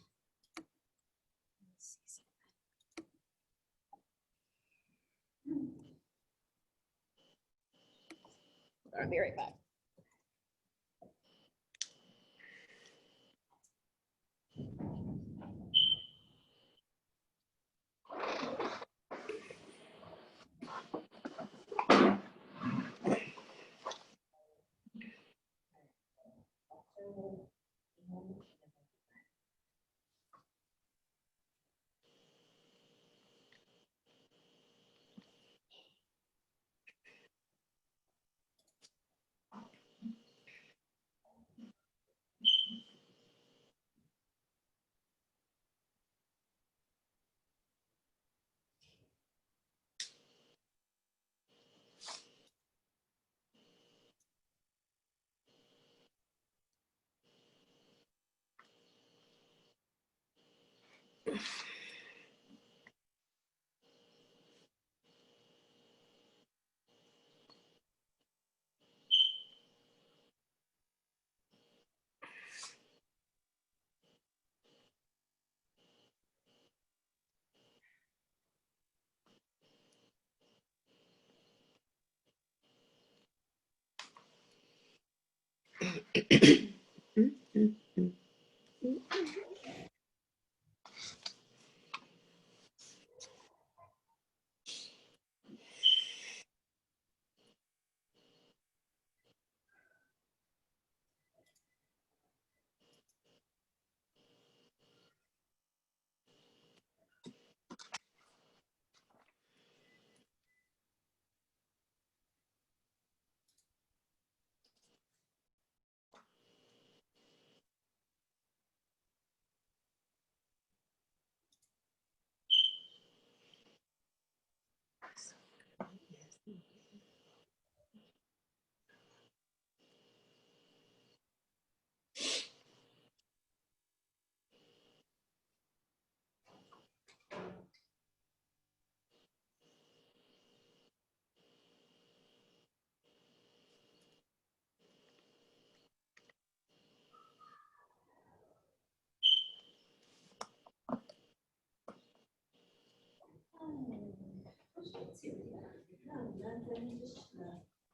Let's see something. I'll be right back.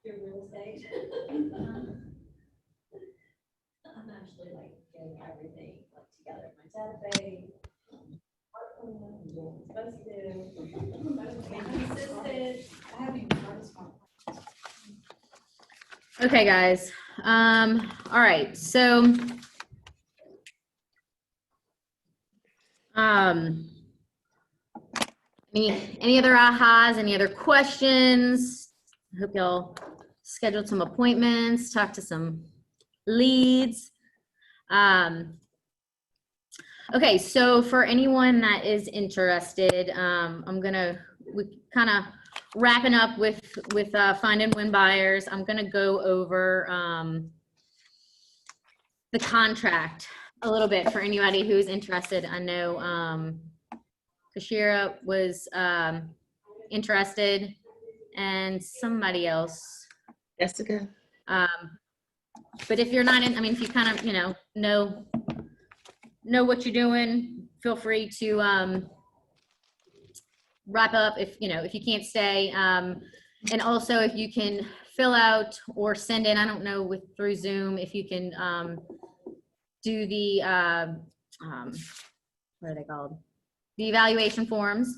Your real estate. I'm actually like getting everything like together in my database. Supposed to. Okay, guys. All right. So, any other ahas? Any other questions? I hope y'all scheduled some appointments, talked to some leads. Okay, so for anyone that is interested, we kind of wrapping up with find and win buyers. I'm gonna go over the contract a little bit for anybody who's interested. I know Kashira was interested, and somebody else. Jessica. But if you're not in, I mean, if you kind of know what you're doing, feel free to wrap up if you can't stay. And also if you can fill out or send in, I don't know through Zoom, if you can do the, what are they called? The evaluation forms.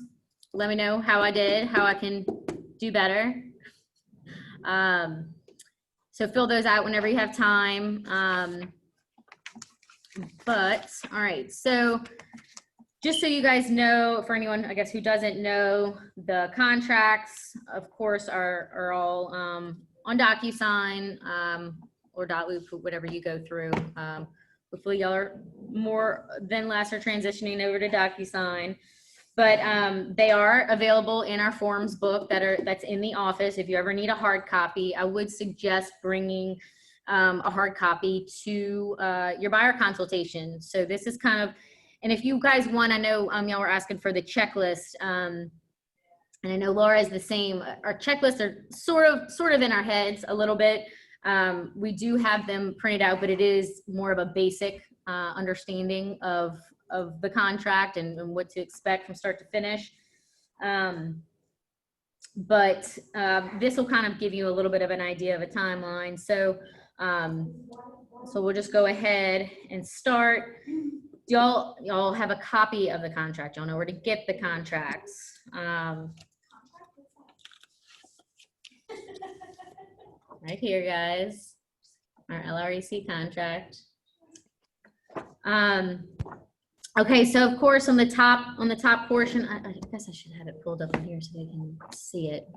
Let me know how I did, how I can do better. So fill those out whenever you have time. But all right, so just so you guys know, for anyone, I guess, who doesn't know, the contracts, of course, are all on DocuSign, or .loop, whatever you go through. Hopefully y'all are more than less are transitioning over to DocuSign. But they are available in our forms book that's in the office. If you ever need a hard copy, I would suggest bringing a hard copy to your buyer consultation. So this is kind of, and if you guys want, I know y'all were asking for the checklist, and I know Laura is the same. Our checklists are sort of in our heads a little bit. We do have them printed out, but it is more of a basic understanding of the contract and what to expect from start to finish. But this will kind of give you a little bit of an idea of a timeline. So we'll just go ahead and start. Y'all have a copy of the contract. Y'all know where to get the contracts. Right here, guys, our LREC contract. Okay, so of course on the top portion, I guess I should have it pulled up in here so they can see it.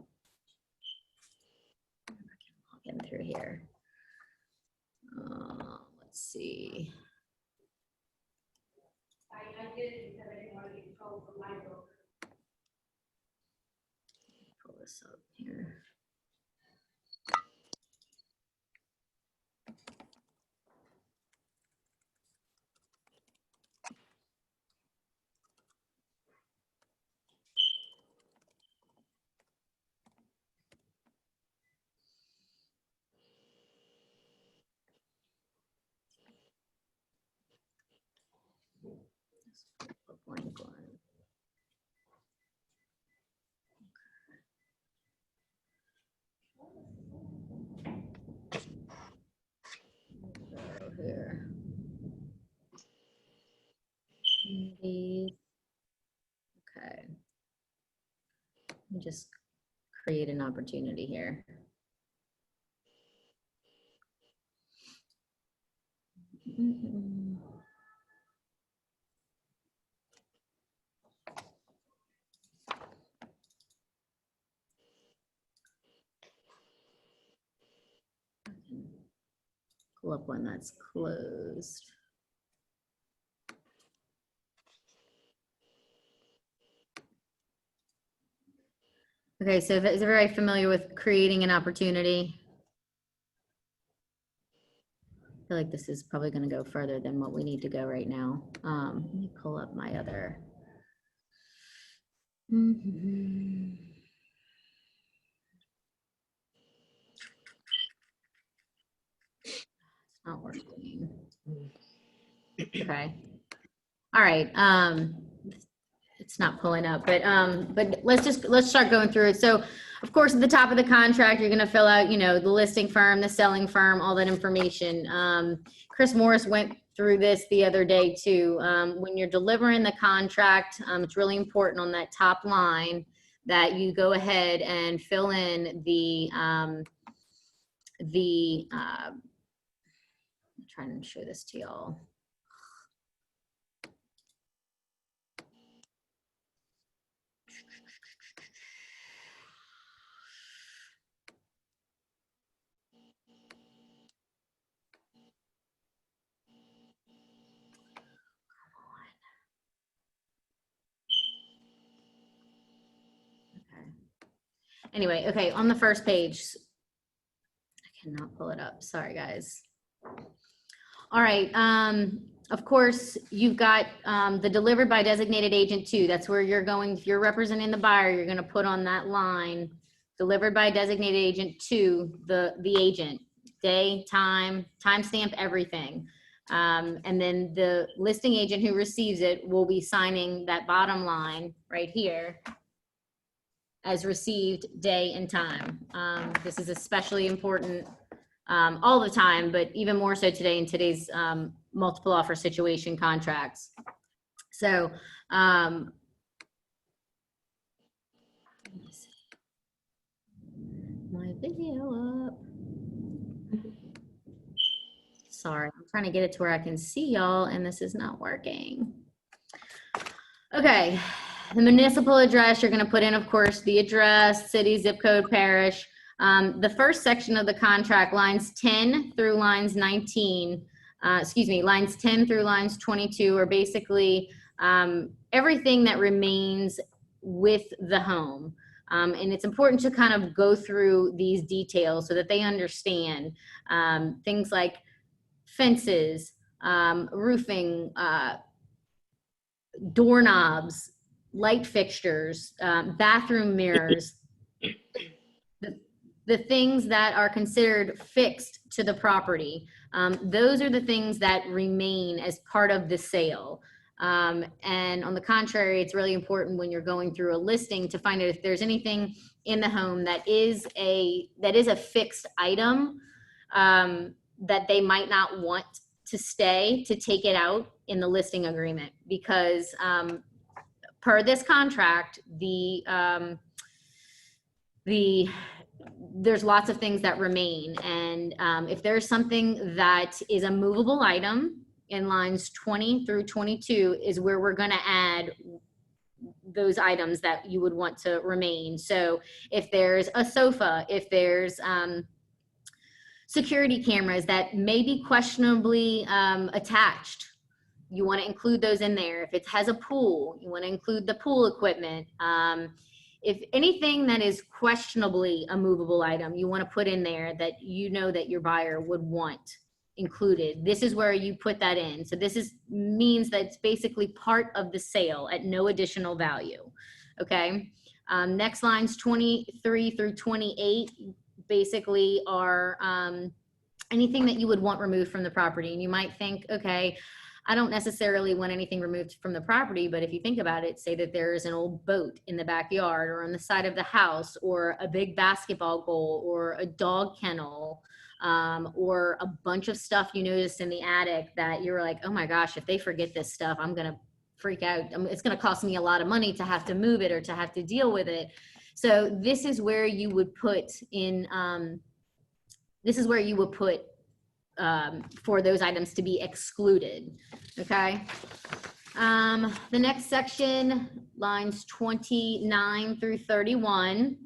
I'll get through here. Let's see. Pull this up here. Blank one. Go here. Maybe. Okay. Let me just create an opportunity here. Pull up one that's closed. Okay, so is everybody familiar with creating an opportunity? I feel like this is probably going to go further than what we need to go right now. Let me pull up my other. It's not working. Okay. All right. It's not pulling up, but let's start going through it. So of course, at the top of the contract, you're going to fill out, the listing firm, the selling firm, all that information. Chris Morris went through this the other day too. When you're delivering the contract, it's really important on that top line that you go ahead and fill in I'm trying to show this to y'all. Anyway, okay, on the first page, I cannot pull it up. Sorry, guys. All right. Of course, you've got the delivered by designated agent 2. That's where you're going. If you're representing the buyer, you're going to put on that line, delivered by designated agent 2, the agent, day, time, timestamp, everything. And then the listing agent who receives it will be signing that bottom line right here as received, day and time. This is especially important all the time, but even more so today in today's multiple offer situation contracts. So let me see. My video up. Sorry, I'm trying to get it to where I can see y'all and this is not working. Okay. The municipal address, you're going to put in, of course, the address, city, zip code, parish. The first section of the contract, lines 10 through lines 19, lines 10 through lines 22 are basically everything that remains with the home. And it's important to kind of go through these details so that they understand things like fences, roofing, doorknobs, light fixtures, bathroom mirrors, the things that are considered fixed to the property. Those are the things that remain as part of the sale. And on the contrary, it's really important when you're going through a listing to find out if there's anything in the home that is a fixed item that they might not want to stay, to take it out in the listing agreement, because per this contract, there's lots of things that remain. And if there's something that is a movable item, in lines 20 through 22 is where we're going to add those items that you would want to remain. So if there's a sofa, if there's security cameras that may be questionably attached, you want to include those in there. If it has a pool, you want to include the pool equipment. If anything that is questionably a movable item, you want to put in there that you know that your buyer would want included. This is where you put that in. So this means that it's basically part of the sale at no additional value. Okay. Next lines 23 through 28 basically are anything that you would want removed from the property. And you might think, okay, I don't necessarily want anything removed from the property, but if you think about it, say that there's an old boat in the backyard or on the side of the house, or a big basketball goal, or a dog kennel, or a bunch of stuff you noticed in the attic that you're like, oh my gosh, if they forget this stuff, I'm going to freak out. It's going to cost me a lot of money to have to move it or to have to deal with it. So this is where you would put in, for those items to be excluded. Okay. The next section, lines 29 through 31.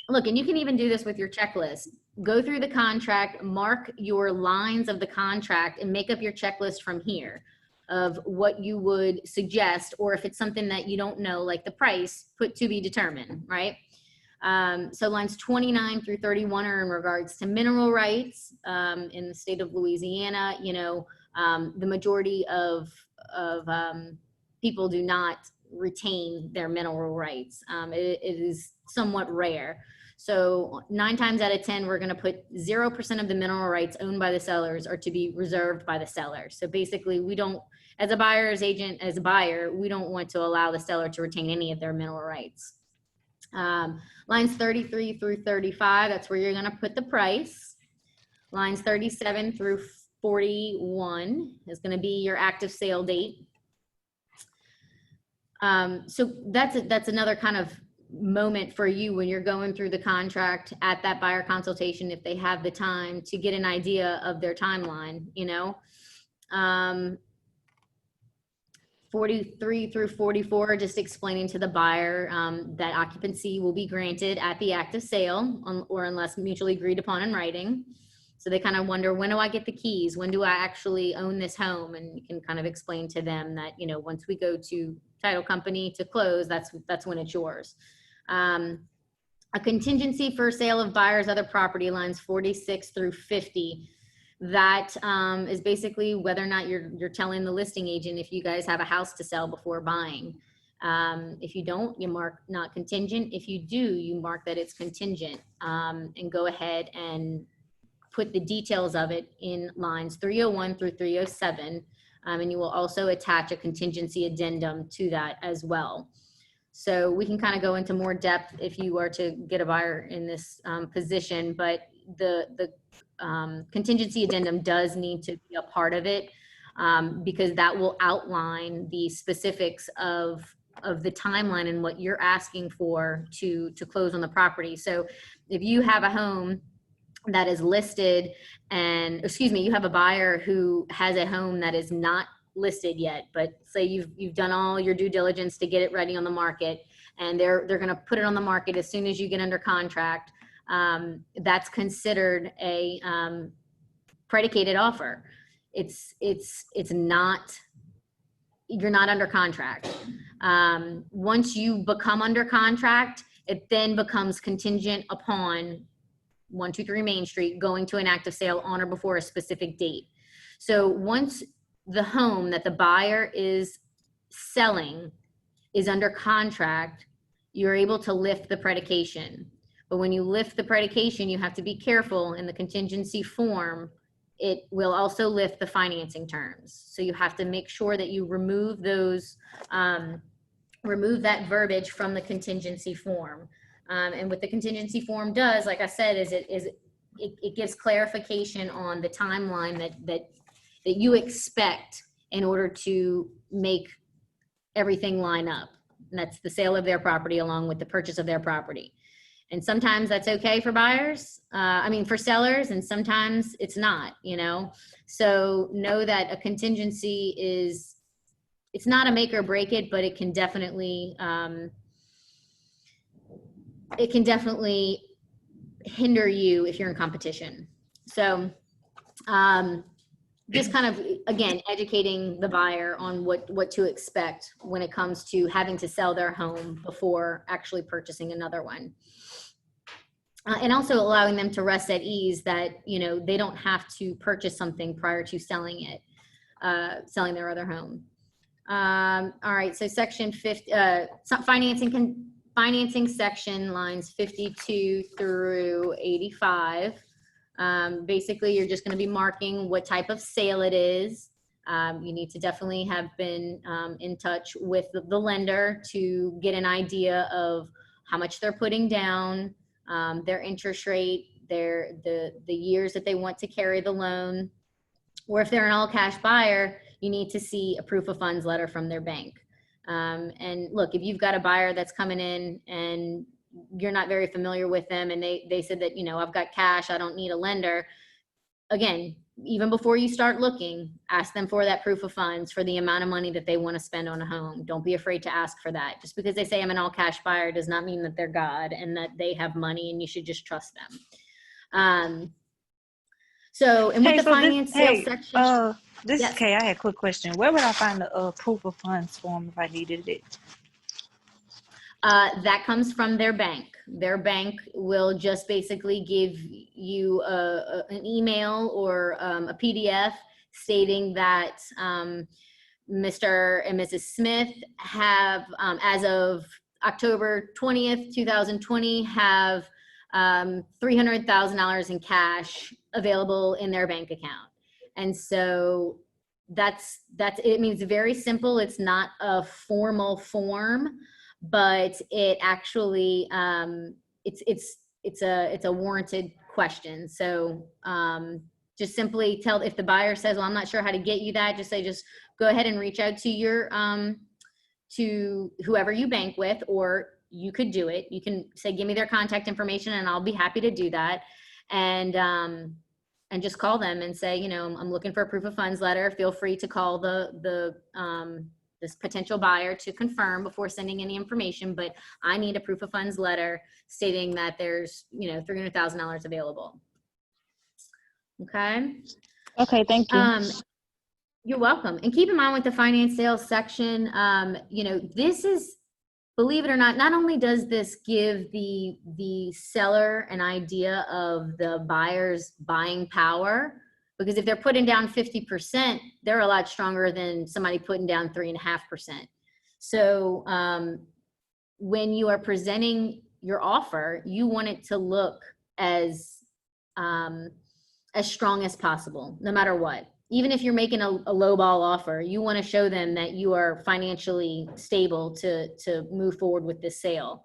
Look, and you can even do this with your checklist. Go through the contract, mark your lines of the contract, and make up your checklist from here of what you would suggest, or if it's something that you don't know, like the price, put to be determined, right? So lines 29 through 31 are in regards to mineral rights in the state of Louisiana. You know, the majority of people do not retain their mineral rights. It is somewhat rare. So 9 times out of 10, we're going to put 0% of the mineral rights owned by the sellers are to be reserved by the seller. So basically, we don't, as a buyer's agent, as a buyer, we don't want to allow the seller to retain any of their mineral rights. Lines 33 through 35, that's where you're going to put the price. Lines 37 through 41 is going to be your active sale date. So that's another kind of moment for you when you're going through the contract at that buyer consultation, if they have the time to get an idea of their timeline, you know. 43 through 44, just explaining to the buyer that occupancy will be granted at the active sale or unless mutually agreed upon in writing. So they kind of wonder, when do I get the keys? When do I actually own this home? And you can kind of explain to them that, you know, once we go to title company to close, that's when it's yours. A contingency for sale of buyer's other property, lines 46 through 50. That is basically whether or not you're telling the listing agent if you guys have a house to sell before buying. If you don't, you mark not contingent. If you do, you mark that it's contingent, and go ahead and put the details of it in lines 301 through 307. And you will also attach a contingency addendum to that as well. So we can kind of go into more depth if you are to get a buyer in this position, but the contingency addendum does need to be a part of it because that will outline the specifics of the timeline and what you're asking for to close on the property. So if you have a home that is listed and, excuse me, you have a buyer who has a home that is not listed yet, but say you've done all your due diligence to get it ready on the market, and they're going to put it on the market as soon as you get under contract. that's considered a predicated offer. It's not, you're not under contract. Once you become under contract, it then becomes contingent upon 123 Main Street going to an active sale on or before a specific date. So once the home that the buyer is selling is under contract, you're able to lift the predication. But when you lift the predication, you have to be careful in the contingency form. It will also lift the financing terms. So you have to make sure that you remove those, remove that verbiage from the contingency form. And what the contingency form does, like I said, is it gives clarification on the timeline that you expect in order to make everything line up. And that's the sale of their property along with the purchase of their property. And sometimes that's okay for buyers, for sellers, and sometimes it's not, you know? So know that a contingency it's not a make or break it, but it can definitely hinder you if you're in competition. So just kind of, again, educating the buyer on what to expect when it comes to having to sell their home before actually purchasing another one. And also allowing them to rest at ease that, you know, they don't have to purchase something prior to selling their other home. All right, so section 50, financing section lines 52 through 85. Basically, you're just going to be marking what type of sale it is. You need to definitely have been in touch with the lender to get an idea of how much they're putting down, their interest rate, the years that they want to carry the loan. Or if they're an all cash buyer, you need to see a proof of funds letter from their bank. And look, if you've got a buyer that's coming in and you're not very familiar with them and they said that, you know, I've got cash, I don't need a lender. Again, even before you start looking, ask them for that proof of funds for the amount of money that they want to spend on a home. Don't be afraid to ask for that. Just because they say I'm an all cash buyer does not mean that they're God and that they have money and you should just trust them. So, and with the finance sales section. This Yes. is Kay. I had a quick question. Where would I find the proof of funds form if I needed it? That comes from their bank. Their bank will just basically give you an email or a PDF stating that Mr. and Mrs. Smith have, as of October 20th, 2020, have $300,000 in cash available in their bank account. And so that's it means very simple. It's not a formal form, but it actually it's a warranted question. So just simply tell, if the buyer says, well, I'm not sure how to get you that, just say, just go ahead and reach out to your to whoever you bank with, or you could do it. You can say, give me their contact information and I'll be happy to do that. And just call them and say, you know, I'm looking for a proof of funds letter. Feel free to call this potential buyer to confirm before sending any information, but I need a proof of funds letter stating that there's, you know, $300,000 available. Okay. Okay, thank you. You're welcome. And keep in mind with the finance sales section, you know, this is, believe it or not only does this give the seller an idea of the buyer's buying power, because if they're putting down 50%, they're a lot stronger than somebody putting down 3.5%. So when you are presenting your offer, you want it to look as strong as possible, no matter what. Even if you're making a lowball offer, you want to show them that you are financially stable to move forward with this sale.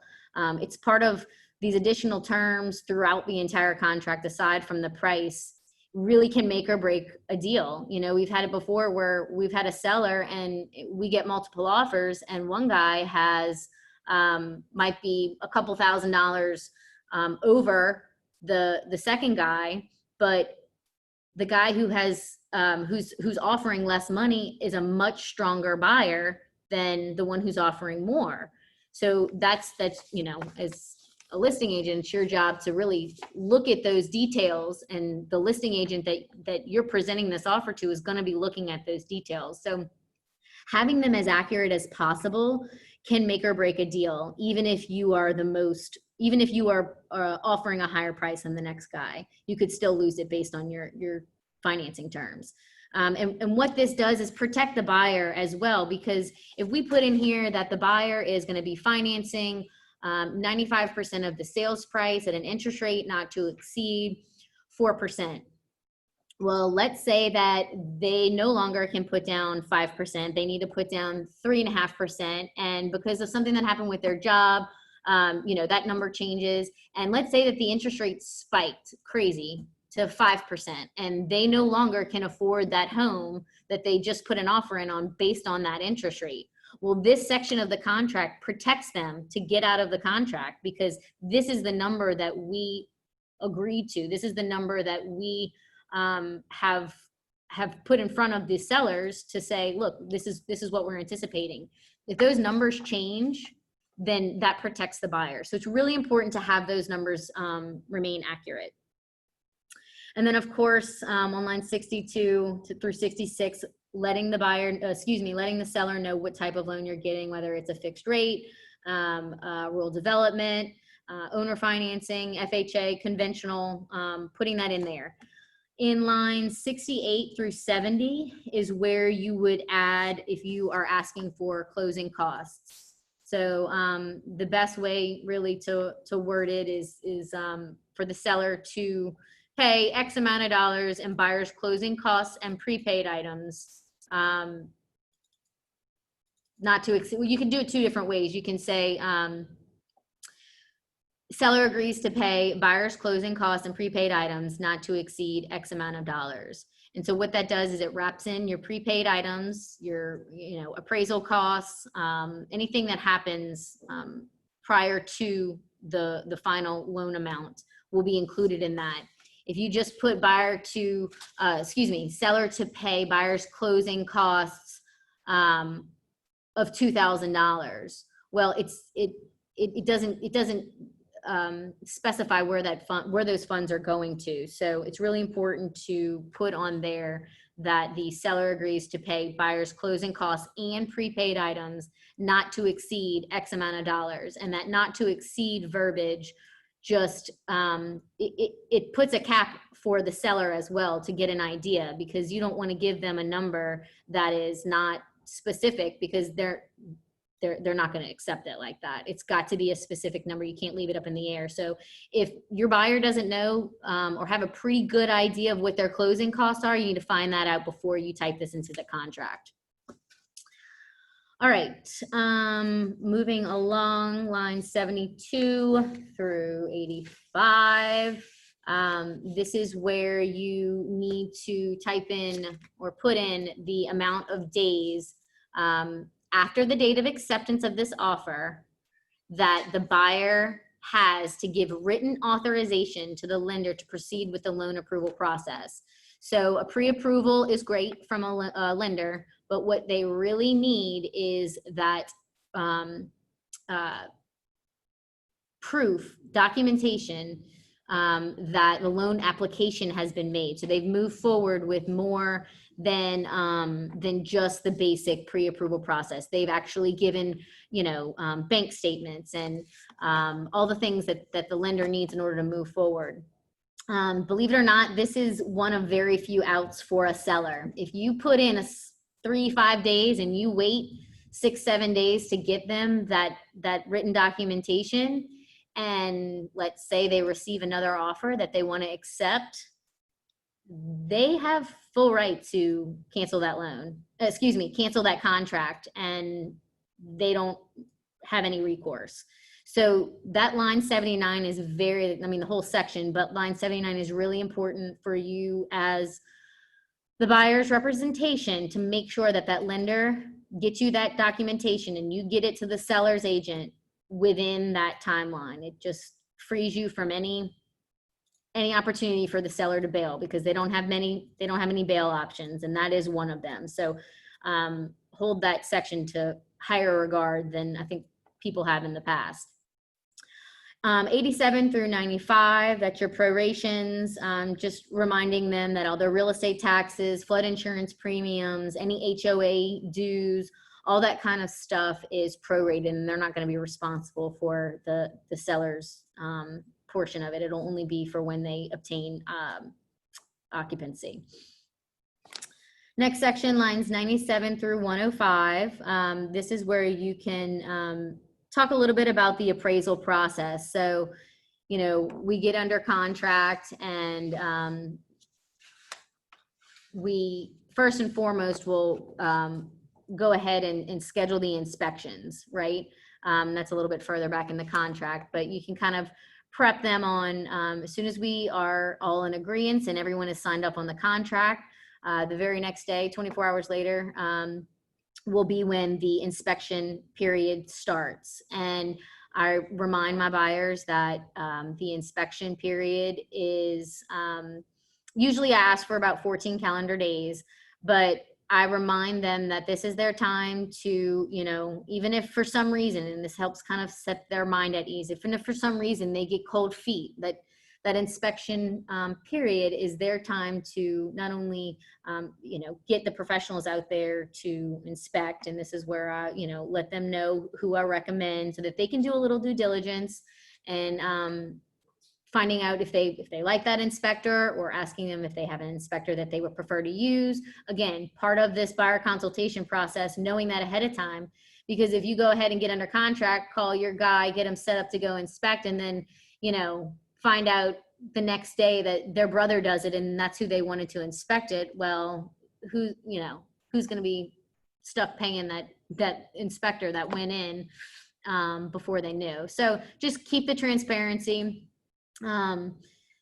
It's part of these additional terms throughout the entire contract, aside from the price, really can make or break a deal. You know, we've had it before where we've had a seller and we get multiple offers and one guy has, might be a couple $1,000s over the second guy, but the guy who has, who's offering less money is a much stronger buyer than the one who's offering more. So that's, you know, is a listing agent, it's your job to really look at those details, and the listing agent that you're presenting this offer to is going to be looking at those details. So having them as accurate as possible can make or break a deal, even if you are offering a higher price than the next guy. You could still lose it based on your financing terms. And what this does is protect the buyer as well, because if we put in here that the buyer is going to be financing 95% of the sales price at an interest rate not to exceed 4%. Well, let's say that they no longer can put down 5%. They need to put down 3.5%. And because of something that happened with their job, that number changes. And let's say that the interest rate spiked crazy to 5%, and they no longer can afford that home that they just put an offer in on based on that interest rate. Well, this section of the contract protects them to get out of the contract, because this is the number that we agreed to. This is the number that we have put in front of the sellers to say, look, this is what we're anticipating. If those numbers change, then that protects the buyer. So it's really important to have those numbers remain accurate. And then of course, on line 62 through 66, letting the seller know what type of loan you're getting, whether it's a fixed rate, rural development, owner financing, FHA, conventional, putting that in there. In line 68 through 70 is where you would add if you are asking for closing costs. So the best way really to word it is for the seller to pay X amount of dollars in buyer's closing costs and prepaid items. Not to exceed, well, you can do it two different ways. You can say seller agrees to pay buyer's closing costs and prepaid items not to exceed X amount of dollars. And so what that does is it wraps in your prepaid items, your appraisal costs, anything that happens prior to the final loan amount will be included in that. If you just put seller to pay buyer's closing costs of $2,000, well, it doesn't specify where those funds are going to. So it's really important to put on there that the seller agrees to pay buyer's closing costs and prepaid items not to exceed X amount of dollars, and that not to exceed verbiage just it puts a cap for the seller as well to get an idea, because you don't want to give them a number that is not specific, because they're not going to accept it like that. It's got to be a specific number. You can't leave it up in the air. So if your buyer doesn't know or have a pretty good idea of what their closing costs are, you need to find that out before you type this into the contract. All right, moving along, line 72 through 85. This is where you need to type in or put in the amount of days after the date of acceptance of this offer that the buyer has to give written authorization to the lender to proceed with the loan approval process. So a pre-approval is great from a lender, but what they really need is that proof, documentation that the loan application has been made. So they've moved forward with more than just the basic pre-approval process. They've actually given, bank statements and all the things that the lender needs in order to move forward. Believe it or not, this is one of very few outs for a seller. If you put in 3-5 days and you wait 6-7 days to get them that written documentation, and let's say they receive another offer that they want to accept, they have full right to cancel that cancel that contract, and they don't have any recourse. So that line 79 is the whole section, but line 79 is really important for you as the buyer's representation to make sure that lender gets you that documentation and you get it to the seller's agent within that timeline. It just frees you from any opportunity for the seller to bail, because they don't have many bail options, and that is one of them. So hold that section to higher regard than I think people have in the past. 87 through 95, that's your prorations. Just reminding them that all their real estate taxes, flood insurance premiums, any HOA dues, all that kind of stuff is prorated, and they're not going to be responsible for the seller's portion of it. It'll only be for when they obtain occupancy. Next section, lines 97 through 105. This is where you can talk a little bit about the appraisal process. So, you know, we get under contract, and we first and foremost will go ahead and schedule the inspections, right? That's a little bit further back in the contract, but you can kind of prep them on as soon as we are all in agreement and everyone is signed up on the contract. The very next day, 24 hours later, will be when the inspection period starts. And I remind my buyers that the inspection period is, usually I ask for about 14 calendar days, but I remind them that this is their time to, you know, even if for some reason, and this helps kind of set their mind at ease, if for some reason they get cold feet, that inspection period is their time to not only, you know, get the professionals out there to inspect. And this is where I, you know, let them know who I recommend so that they can do a little due diligence and finding out if they like that inspector, or asking them if they have an inspector that they would prefer to use. Again, part of this buyer consultation process, knowing that ahead of time, because if you go ahead and get under contract, call your guy, get him set up to go inspect, and then, you know, find out the next day that their brother does it and that's who they wanted to inspect it. Well, who's going to be stuck paying that inspector that went in before they knew? So just keep the transparency.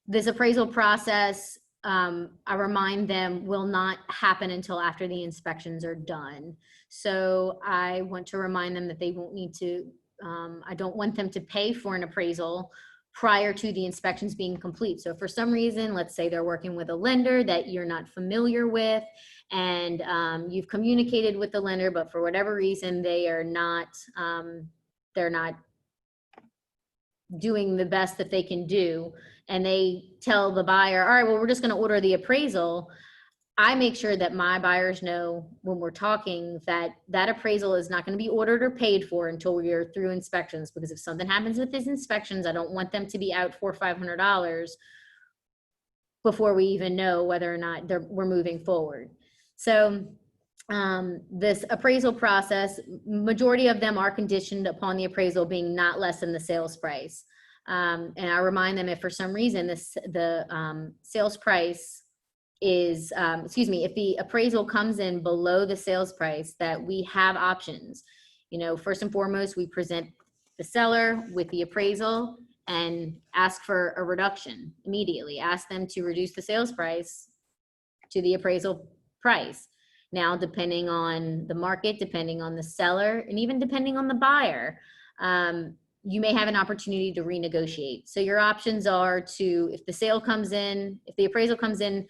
This appraisal process, I remind them, will not happen until after the inspections are done. So I want to remind them that they won't need to, I don't want them to pay for an appraisal prior to the inspections being complete. So for some reason, let's say they're working with a lender that you're not familiar with, and you've communicated with the lender, but for whatever reason, they are not, they're not doing the best that they can do, and they tell the buyer, all right, well, we're just going to order the appraisal. I make sure that my buyers know when we're talking that that appraisal is not going to be ordered or paid for until we are through inspections, because if something happens with these inspections, I don't want them to be out $400 or $500 before we even know whether or not we're moving forward. So this appraisal process, majority of them are conditioned upon the appraisal being not less than the sales price. And I remind them, if for some reason the sales price is, if the appraisal comes in below the sales price, that we have options. You know, first and foremost, we present the seller with the appraisal and ask for a reduction immediately. Ask them to reduce the sales price to the appraisal price. Now, depending on the market, depending on the seller, and even depending on the buyer, you may have an opportunity to renegotiate. So your options are to, if the sale comes in, if the appraisal comes in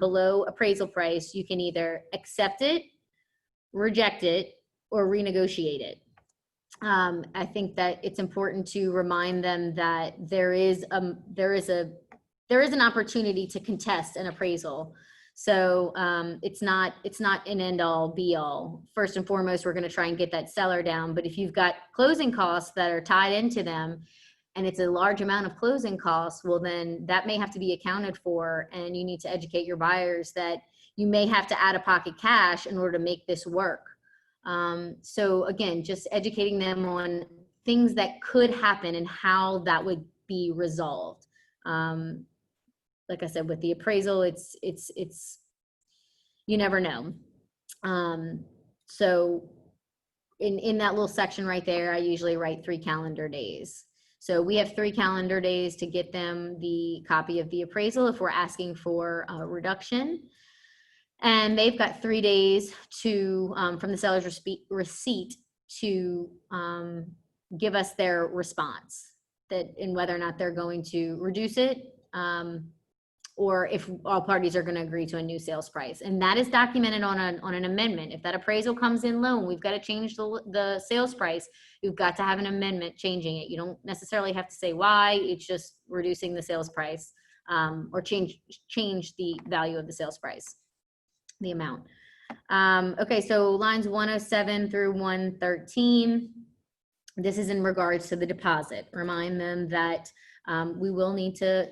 below appraisal price, you can either accept it, reject it, or renegotiate it. I think that it's important to remind them that there is an opportunity to contest an appraisal. So it's not an end all be all. First and foremost, we're going to try and get that seller down. But if you've got closing costs that are tied into them, and it's a large amount of closing costs, well, then that may have to be accounted for. And you need to educate your buyers that you may have to add a pocket cash in order to make this work. So again, just educating them on things that could happen and how that would be resolved. Like I said, with the appraisal, it's you never know. So in that little section right there, I usually write 3 calendar days. So we have 3 calendar days to get them the copy of the appraisal if we're asking for a reduction. And they've got 3 days to, from the seller's receipt to give us their response that in whether or not they're going to reduce it or if all parties are going to agree to a new sales price. And that is documented on an amendment. If that appraisal comes in low and we've got to change the sales price, you've got to have an amendment changing it. You don't necessarily have to say why, it's just reducing the sales price, or change the value of the sales price, the amount. Okay, so lines 107 through 113. This is in regards to the deposit. Remind them that we will need to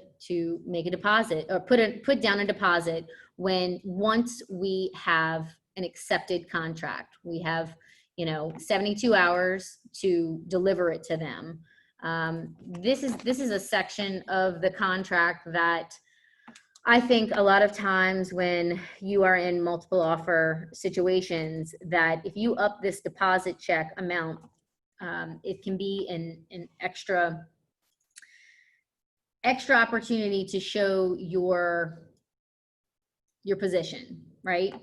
make a deposit or put down a deposit once we have an accepted contract. We have 72 hours to deliver it to them. This is a section of the contract that I think a lot of times when you are in multiple offer situations, that if you up this deposit check amount, it can be an extra opportunity to show your position, right?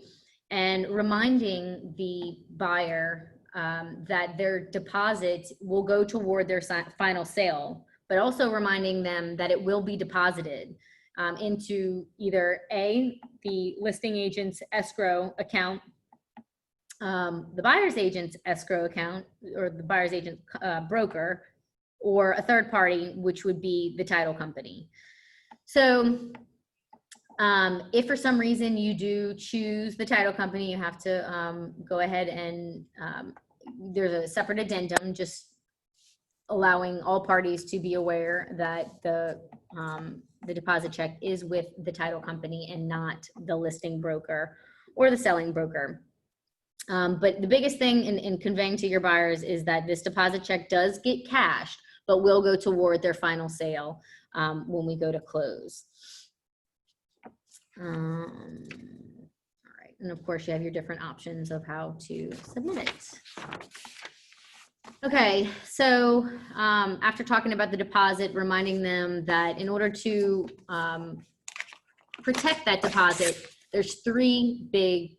And reminding the buyer that their deposit will go toward their final sale, but also reminding them that it will be deposited into either the listing agent's escrow account, the buyer's agent's escrow account, or the buyer's agent broker, or a third party, which would be the title company. So if for some reason you do choose the title company, you have to go ahead and there's a separate addendum just allowing all parties to be aware that the deposit check is with the title company and not the listing broker or the selling broker. But the biggest thing in conveying to your buyers is that this deposit check does get cashed, but will go toward their final sale when we go to close. All right, and of course you have your different options of how to submit it. Okay, so after talking about the deposit, reminding them that in order to protect that deposit, there's three big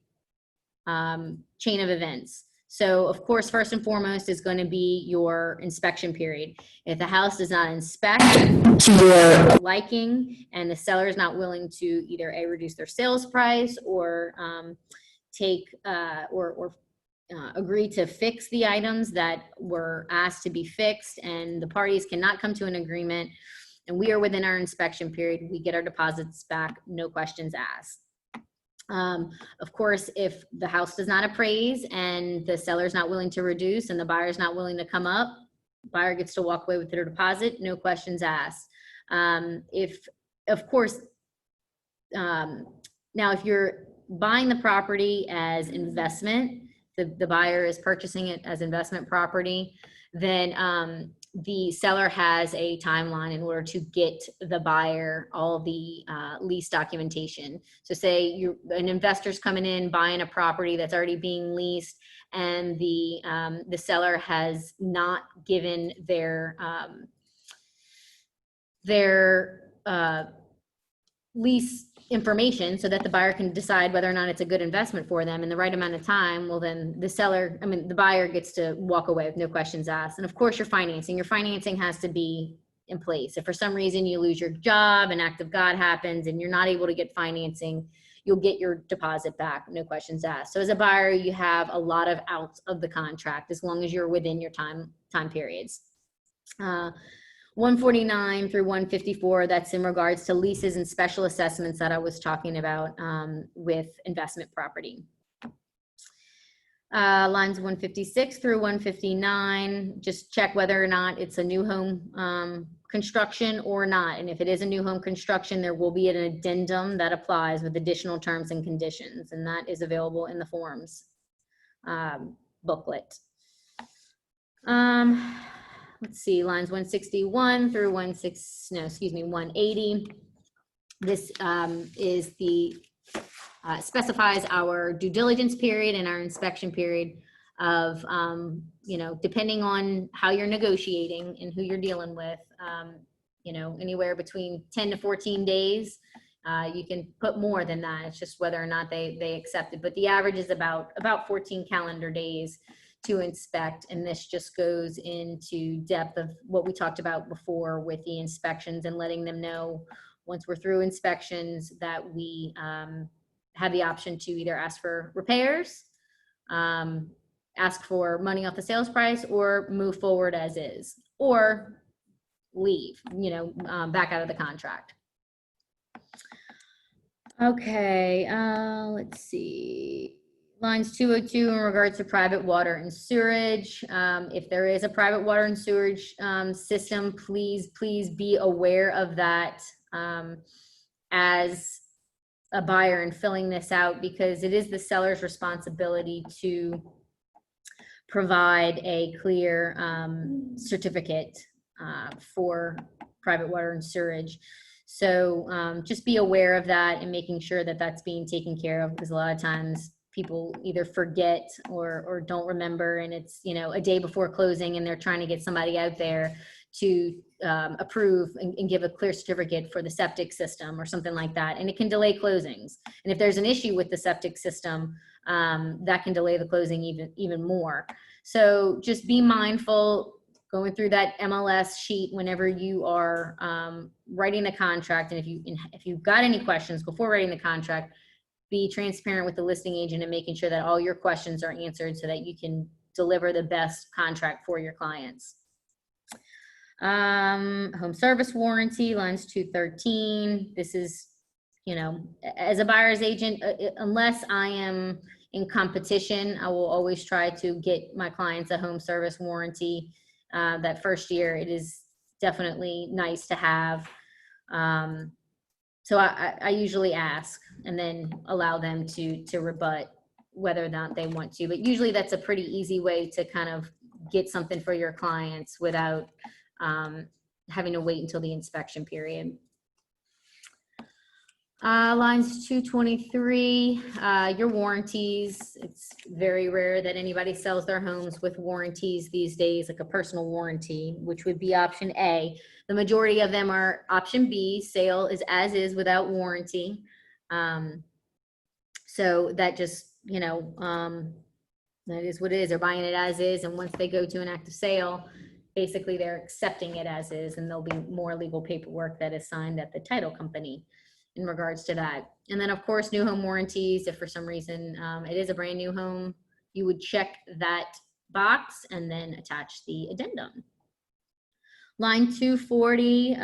chain of events. So of course, first and foremost is going to be your inspection period. If the house does not inspect to your liking and the seller is not willing to either reduce their sales price or agree to fix the items that were asked to be fixed, and the parties cannot come to an agreement, and we are within our inspection period, we get our deposits back, no questions asked. Of course, if the house does not appraise and the seller is not willing to reduce and the buyer is not willing to come up, buyer gets to walk away with their deposit, no questions asked. Now if you're buying the property as investment, the buyer is purchasing it as investment property, then the seller has a timeline in order to get the buyer all the lease documentation. So say an investor's coming in, buying a property that's already being leased, and the seller has not given their lease information so that the buyer can decide whether or not it's a good investment for them in the right amount of time, well then the buyer gets to walk away with no questions asked. And of course your financing has to be in place. If for some reason you lose your job, an act of God happens and you're not able to get financing, you'll get your deposit back, no questions asked. So as a buyer, you have a lot of outs of the contract as long as you're within your time periods. 149 through 154, that's in regards to leases and special assessments that I was talking about with investment property. Lines 156 through 159, just check whether or not it's a new home construction or not. And if it is a new home construction, there will be an addendum that applies with additional terms and conditions, and that is available in the forms booklet. Let's see, lines 161 through 180. This is specifies our due diligence period and our inspection period of, depending on how you're negotiating and who you're dealing with, anywhere between 10 to 14 days. You can put more than that. It's just whether or not they accept it. But the average is about 14 calendar days to inspect, and this just goes into depth of what we talked about before with the inspections and letting them know once we're through inspections, that we have the option to either ask for repairs, ask for money off the sales price, or move forward as is, or leave, back out of the contract. Okay, let's see. Lines 202 in regards to private water and sewerage. If there is a private water and sewage system, please be aware of that as a buyer and filling this out, because it is the seller's responsibility to provide a clear certificate for private water and sewage. So just be aware of that and making sure that that's being taken care of, because a lot of times people either forget or don't remember, and it's, a day before closing and they're trying to get somebody out there to approve and give a clear certificate for the septic system or something like that. And it can delay closings. And if there's an issue with the septic system, that can delay the closing even more. So just be mindful going through that MLS sheet whenever you are writing the contract. And if you've got any questions before writing the contract, be transparent with the listing agent and making sure that all your questions are answered so that you can deliver the best contract for your clients. Home service warranty, lines 213. This is, as a buyer's agent, unless I am in competition, I will always try to get my clients a home service warranty. That first year, it is definitely nice to have. So I usually ask and then allow them to rebut whether or not they want to. But usually that's a pretty easy way to kind of get something for your clients without having to wait until the inspection period. Lines 223, your warranties. It's very rare that anybody sells their homes with warranties these days, like a personal warranty, which would be option A. The majority of them are option B, sale is as is without warranty. So that just, that is what it is. They're buying it as is, and once they go to an active sale, basically they're accepting it as is, and there'll be more legal paperwork that is signed at the title company in regards to that. And then of course, new home warranties, if for some reason it is a brand new home, you would check that box and then attach the addendum. Line 240,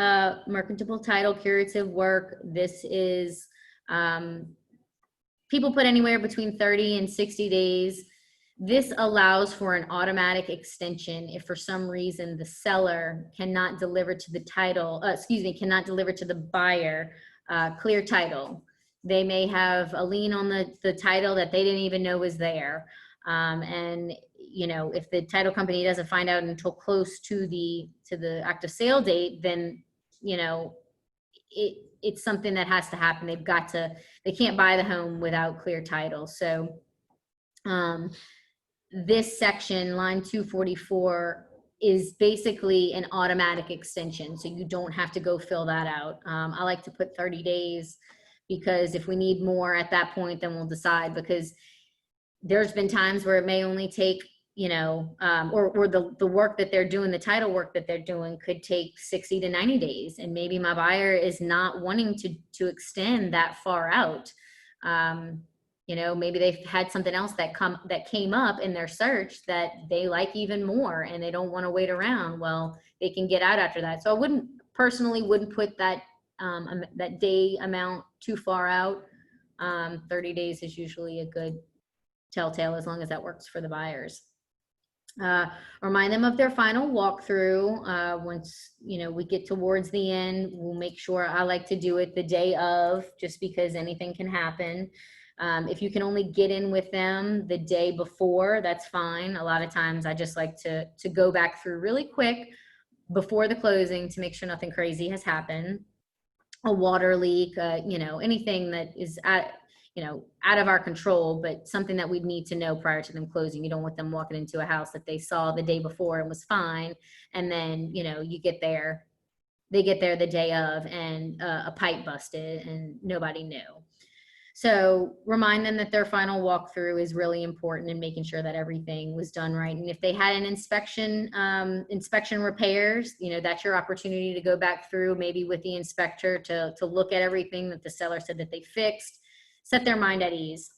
mercantile title curative work. This is, people put anywhere between 30 and 60 days. This allows for an automatic extension if for some reason the seller cannot deliver to the title, cannot deliver to the buyer clear title. They may have a lien on the title that they didn't even know was there. And if the title company doesn't find out until close to the active sale date, then it's something that has to happen. They can't buy the home without clear title. So this section, line 244, is basically an automatic extension. So you don't have to go fill that out. I like to put 30 days because if we need more at that point, then we'll decide, because there's been times where it may only take, or the work that they're doing, the title work that they're doing could take 60 to 90 days. And maybe my buyer is not wanting to extend that far out. Maybe they've had something else that came up in their search that they like even more, and they don't want to wait around. Well, they can get out after that. So I personally wouldn't put that that day amount too far out. 30 days is usually a good telltale, as long as that works for the buyers. Remind them of their final walkthrough. Once we get towards the end, we'll make sure, I like to do it the day of, just because anything can happen. If you can only get in with them the day before, that's fine. A lot of times I just like to go back through really quick before the closing to make sure nothing crazy has happened. A water leak, anything that is out of our control, but something that we'd need to know prior to them closing. You don't want them walking into a house that they saw the day before and was fine, and then they get there the day of, and a pipe busted and nobody knew. So remind them that their final walkthrough is really important in making sure that everything was done right. And if they had an inspection, inspection repairs, you know, that's your opportunity to go back through maybe with the inspector to look at everything that the seller said that they fixed, set their mind at ease.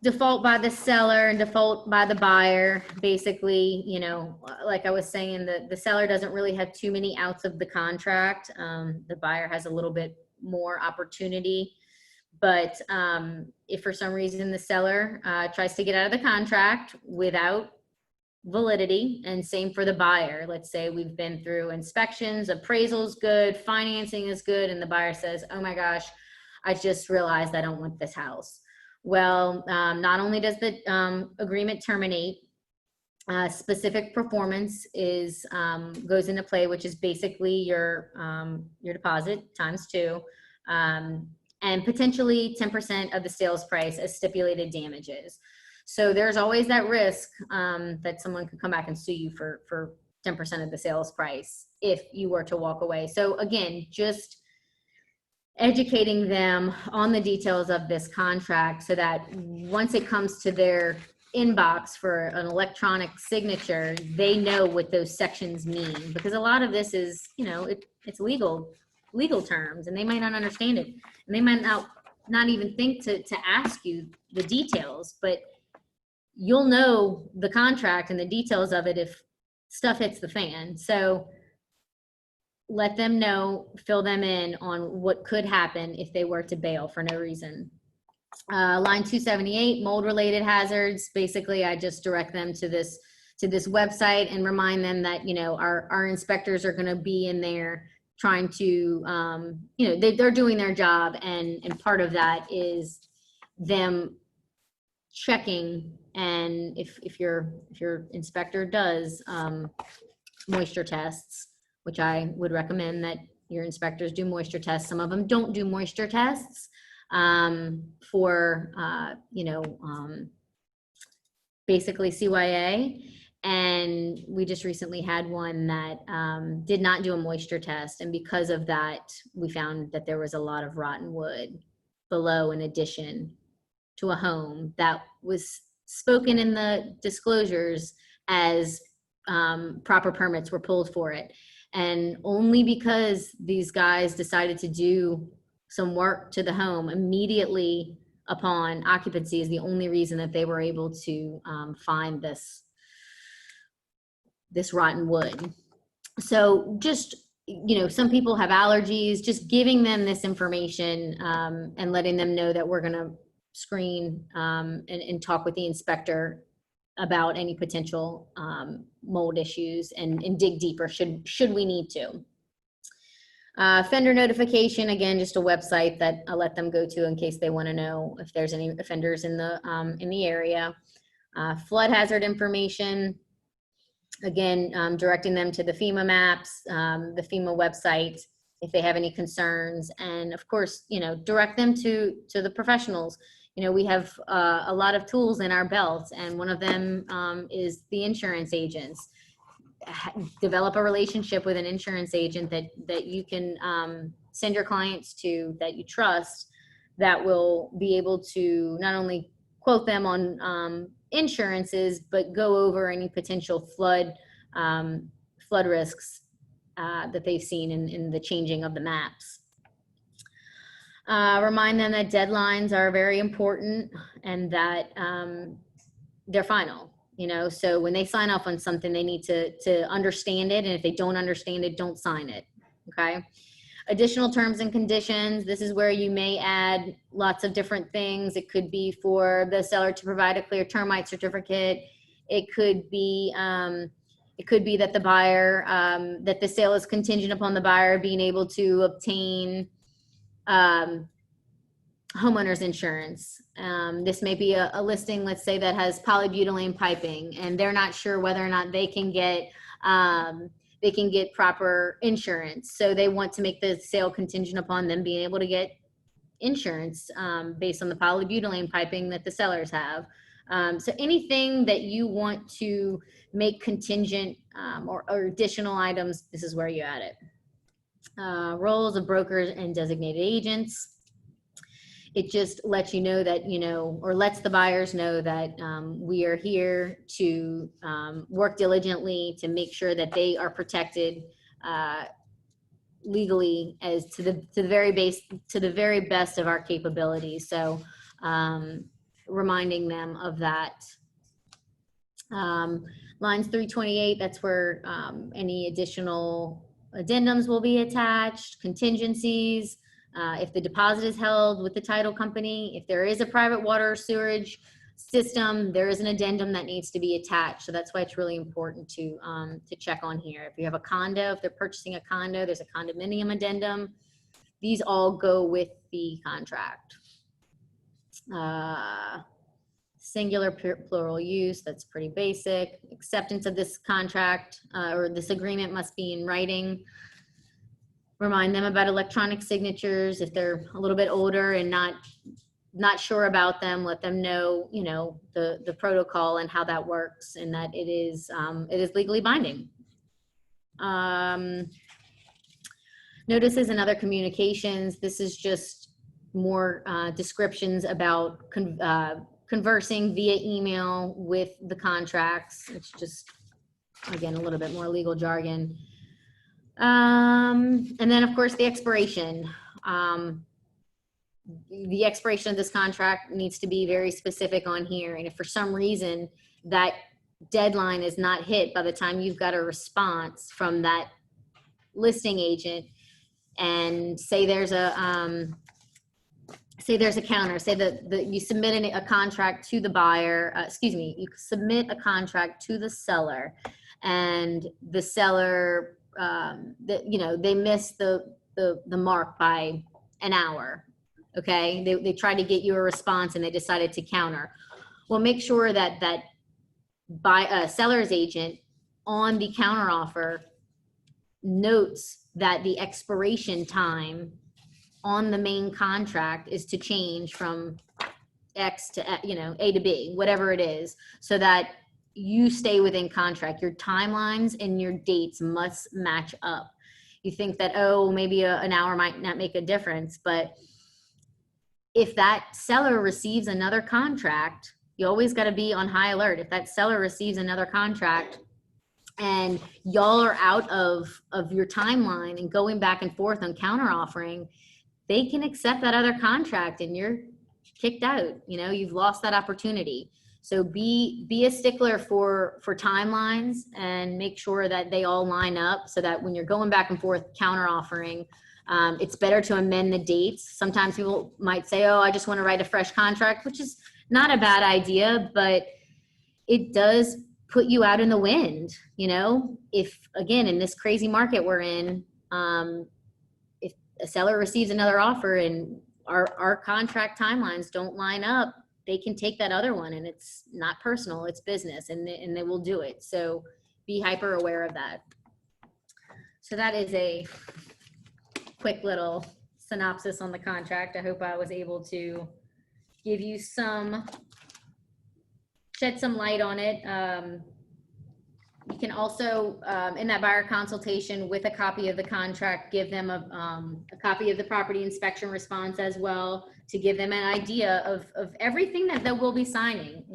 Default by the seller and default by the buyer. Basically, you know, like I was saying, the seller doesn't really have too many outs of the contract. The buyer has a little bit more opportunity, but if for some reason the seller tries to get out of the contract without validity, and same for the buyer, let's say we've been through inspections, appraisals good, financing is good, and the buyer says, oh my gosh, I just realized I don't want this house. Well, not only does the agreement terminate, specific performance is goes into play, which is basically your deposit times 2, and potentially 10% of the sales price as stipulated damages. So there's always that risk that someone could come back and sue you for 10% of the sales price if you were to walk away. So again, just educating them on the details of this contract so that once it comes to their inbox for an electronic signature, they know what those sections mean, because a lot of this is, you know, it's legal terms, and they might not understand it, and they might not even think to ask you the details, but you'll know the contract and the details of it if stuff hits the fan. So let them know, fill them in on what could happen if they were to bail for no reason. Line 278, mold related hazards. Basically, I just direct them to this website and remind them that, you know, our inspectors are going to be in there trying to, you know, they're doing their job, and part of that is them checking, and if your inspector does moisture tests, which I would recommend that your inspectors do moisture tests. Some of them don't do moisture tests for, you know, basically CYA. And we just recently had one that did not do a moisture test. And because of that, we found that there was a lot of rotten wood below in addition to a home that was spoken in the disclosures as proper permits were pulled for it. And only because these guys decided to do some work to the home immediately upon occupancy is the only reason that they were able to find this rotten wood. So just, you know, some people have allergies, just giving them this information and letting them know that we're going to screen and talk with the inspector about any potential mold issues and dig deeper should we need to. Offender notification, again, just a website that I'll let them go to in case they want to know if there's any offenders in the area. Flood hazard information, again, directing them to the FEMA maps, the FEMA website if they have any concerns, and of course, you know, direct them to the professionals. You know, we have a lot of tools in our belt, and one of them is the insurance agents. Develop a relationship with an insurance agent that you can send your clients to, that you trust, that will be able to not only quote them on insurances, but go over any potential flood risks that they've seen in the changing of the maps. Remind them that deadlines are very important and that they're final, you know, so when they sign off on something, they need to understand it. And if they don't understand it, don't sign it. Okay. Additional terms and conditions. This is where you may add lots of different things. It could be for the seller to provide a clear termite certificate. It could be that the buyer, that the sale is contingent upon the buyer being able to obtain homeowner's insurance. This may be a listing, let's say, that has polybutylene piping, and they're not sure whether or not they can get proper insurance. So they want to make the sale contingent upon them being able to get insurance based on the polybutylene piping that the sellers have. So anything that you want to make contingent or additional items, this is where you add it. Roles of brokers and designated agents. It just lets you know that, you know, or lets the buyers know that we are here to work diligently to make sure that they are protected legally as to the very best of our capabilities. So reminding them of that. Lines 328, that's where any additional addendums will be attached, contingencies. If the deposit is held with the title company, if there is a private water or sewage system, there is an addendum that needs to be attached. So that's why it's really important to check on here. If you have a condo, if they're purchasing a condo, there's a condominium addendum. These all go with the contract. Singular plural use, that's pretty basic. Acceptance of this contract or this agreement must be in writing. Remind them about electronic signatures. If they're a little bit older and not sure about them, let them know, you know, the protocol and how that works, and that it is legally binding. Notices and other communications. This is just more descriptions about conversing via email with the contracts. It's just, again, a little bit more legal jargon. And then of course the expiration. The expiration of this contract needs to be very specific on here. And if for some reason that deadline is not hit by the time you've got a response from that listing agent, and say there's a counter, say that you submit a contract to the buyer, you submit a contract to the seller, and the seller, they miss the mark by an hour. Okay, they tried to get you a response and they decided to counter. Well, make sure that by a seller's agent on the counter offer notes that the expiration time on the main contract is to change from X to, A to B, whatever it is, so that you stay within contract. Your timelines and your dates must match up. You think that, oh, maybe an hour might not make a difference, but if that seller receives another contract, you always got to be on high alert. If that seller receives another contract and y'all are out of your timeline and going back and forth on counter offering, they can accept that other contract and you're kicked out. You've lost that opportunity. So be a stickler for timelines and make sure that they all line up so that when you're going back and forth counter offering, it's better to amend the dates. Sometimes people might say, oh, I just want to write a fresh contract, which is not a bad idea, but it does put you out in the wind. If, again, in this crazy market we're in, if a seller receives another offer and our contract timelines don't line up, they can take that other one, and it's not personal, it's business, and they will do it. So be hyper aware of that. So that is a quick little synopsis on the contract. I hope I was able to give you shed some light on it. You can also, in that buyer consultation with a copy of the contract, give them a copy of the property inspection response as well, to give them an idea of everything that they will be signing.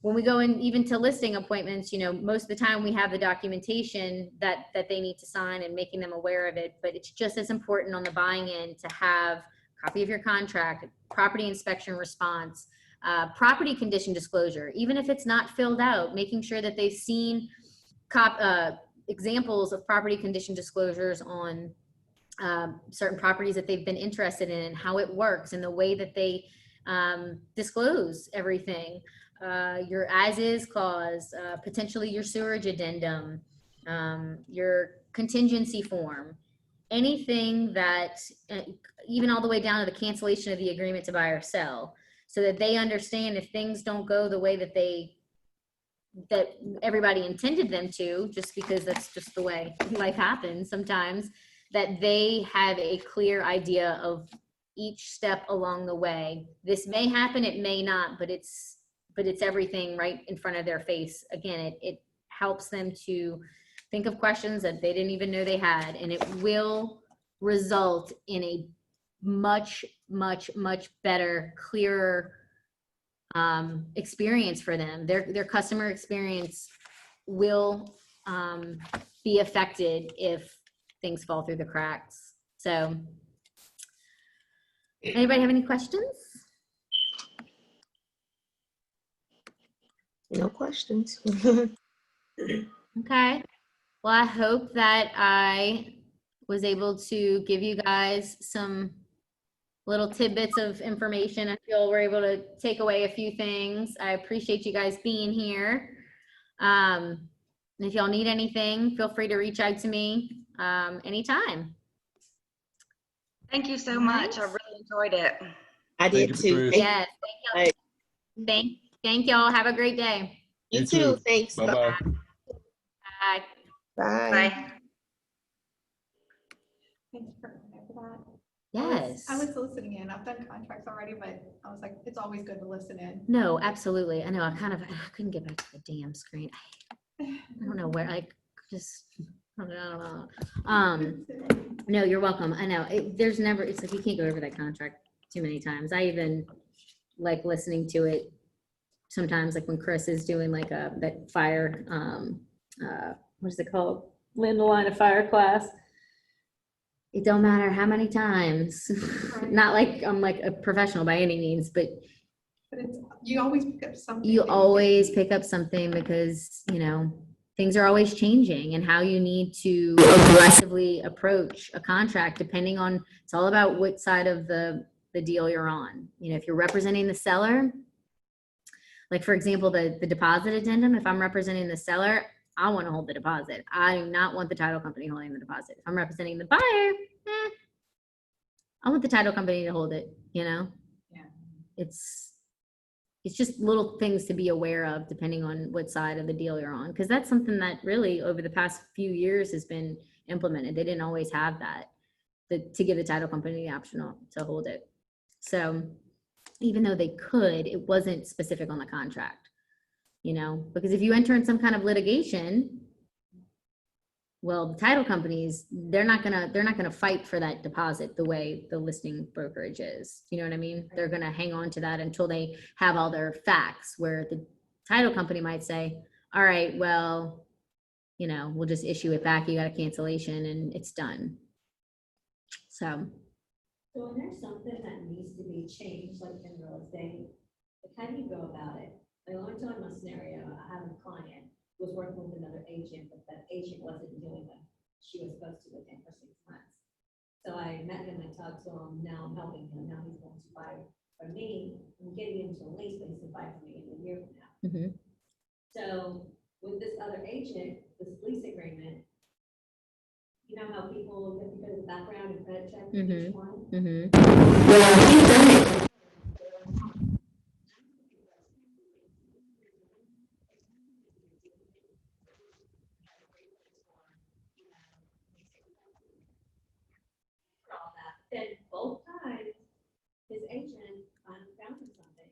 When we go in even to listing appointments, most of the time we have the documentation that they need to sign and making them aware of it, but it's just as important on the buying end to have a copy of your contract, property inspection response, property condition disclosure, even if it's not filled out, making sure that they've seen examples of property condition disclosures on certain properties that they've been interested in, and how it works and the way that they disclose everything. Your as-is clause, potentially your sewerage addendum, your contingency form, anything that, even all the way down to the cancellation of the agreement to buy or sell, so that they understand if things don't go the way that everybody intended them to, just because that's just the way life happens sometimes, that they have a clear idea of each step along the way. This may happen, it may not, but it's everything right in front of their face. Again, it helps them to think of questions that they didn't even know they had, and it will result in a much, much, much better, clearer experience for them. Their customer experience will be affected if things fall through the cracks. So, anybody have any questions? No questions. Okay. Well, I hope that I was able to give you guys some little tidbits of information. I feel we're able to take away a few things. I appreciate you guys being here. And if y'all need anything, feel free to reach out to me anytime. Thank you so much. I really enjoyed it. I did you, too. Patrice. Yes. Thank y'all. Have a great day. You too. Thanks. Bye-bye. Bye. Bye. Bye. Thanks for that. Yes. I was listening in. I've done contracts already, but I was like, it's always good to listen in. No, absolutely. I know. I couldn't get back to the damn screen. I don't know where. I just. I don't know. No, you're welcome. I know. There's never. It's like you can't go over that contract too many times. I even like listening to it sometimes, like when Chris is doing like that fire. What is it called? Land the line of fire class. It don't matter how many times. Not like I'm like a professional by any means, but it's, you always pick up something. you always pick up something because, you know, things are always changing and how you need to aggressively approach a contract depending on, it's all about what side of the deal you're on. You know, if you're representing the seller, like for example, the deposit addendum, if I'm representing the seller, I want to hold the deposit. I do not want the title company holding the deposit. If I'm representing the buyer, I want the title company to hold it, you know? Yeah. It's just little things to be aware of depending on what side of the deal you're on. Because that's something that really over the past few years has been implemented. They didn't always have that, to give the title company the option to hold it. So even though they could, it wasn't specific on the contract, you know, because if you enter in some kind of litigation, well, the title companies, they're not gonna fight for that deposit the way the listing brokerage is. You know what I mean? They're gonna hang on to that until they have all their facts, where the title company might say, all right, well, you know, we'll just issue it back. You got a cancellation and it's done. So. So when there's something that needs to be changed, like in real estate, like how do you go about it? Like, let me tell you my scenario. I have a client who was working with another agent, but that agent wasn't doing what she was supposed to with him for 6 months. So I met him, I talked to him, now I'm helping him, now he's going to buy from me, I'm getting him to a lease, but he's gonna buy from me in a year from now. Mhm. So with this other agent, this lease agreement, you know how people get to go to the background and credit check each one? All that. Then both times, his agent finally found him something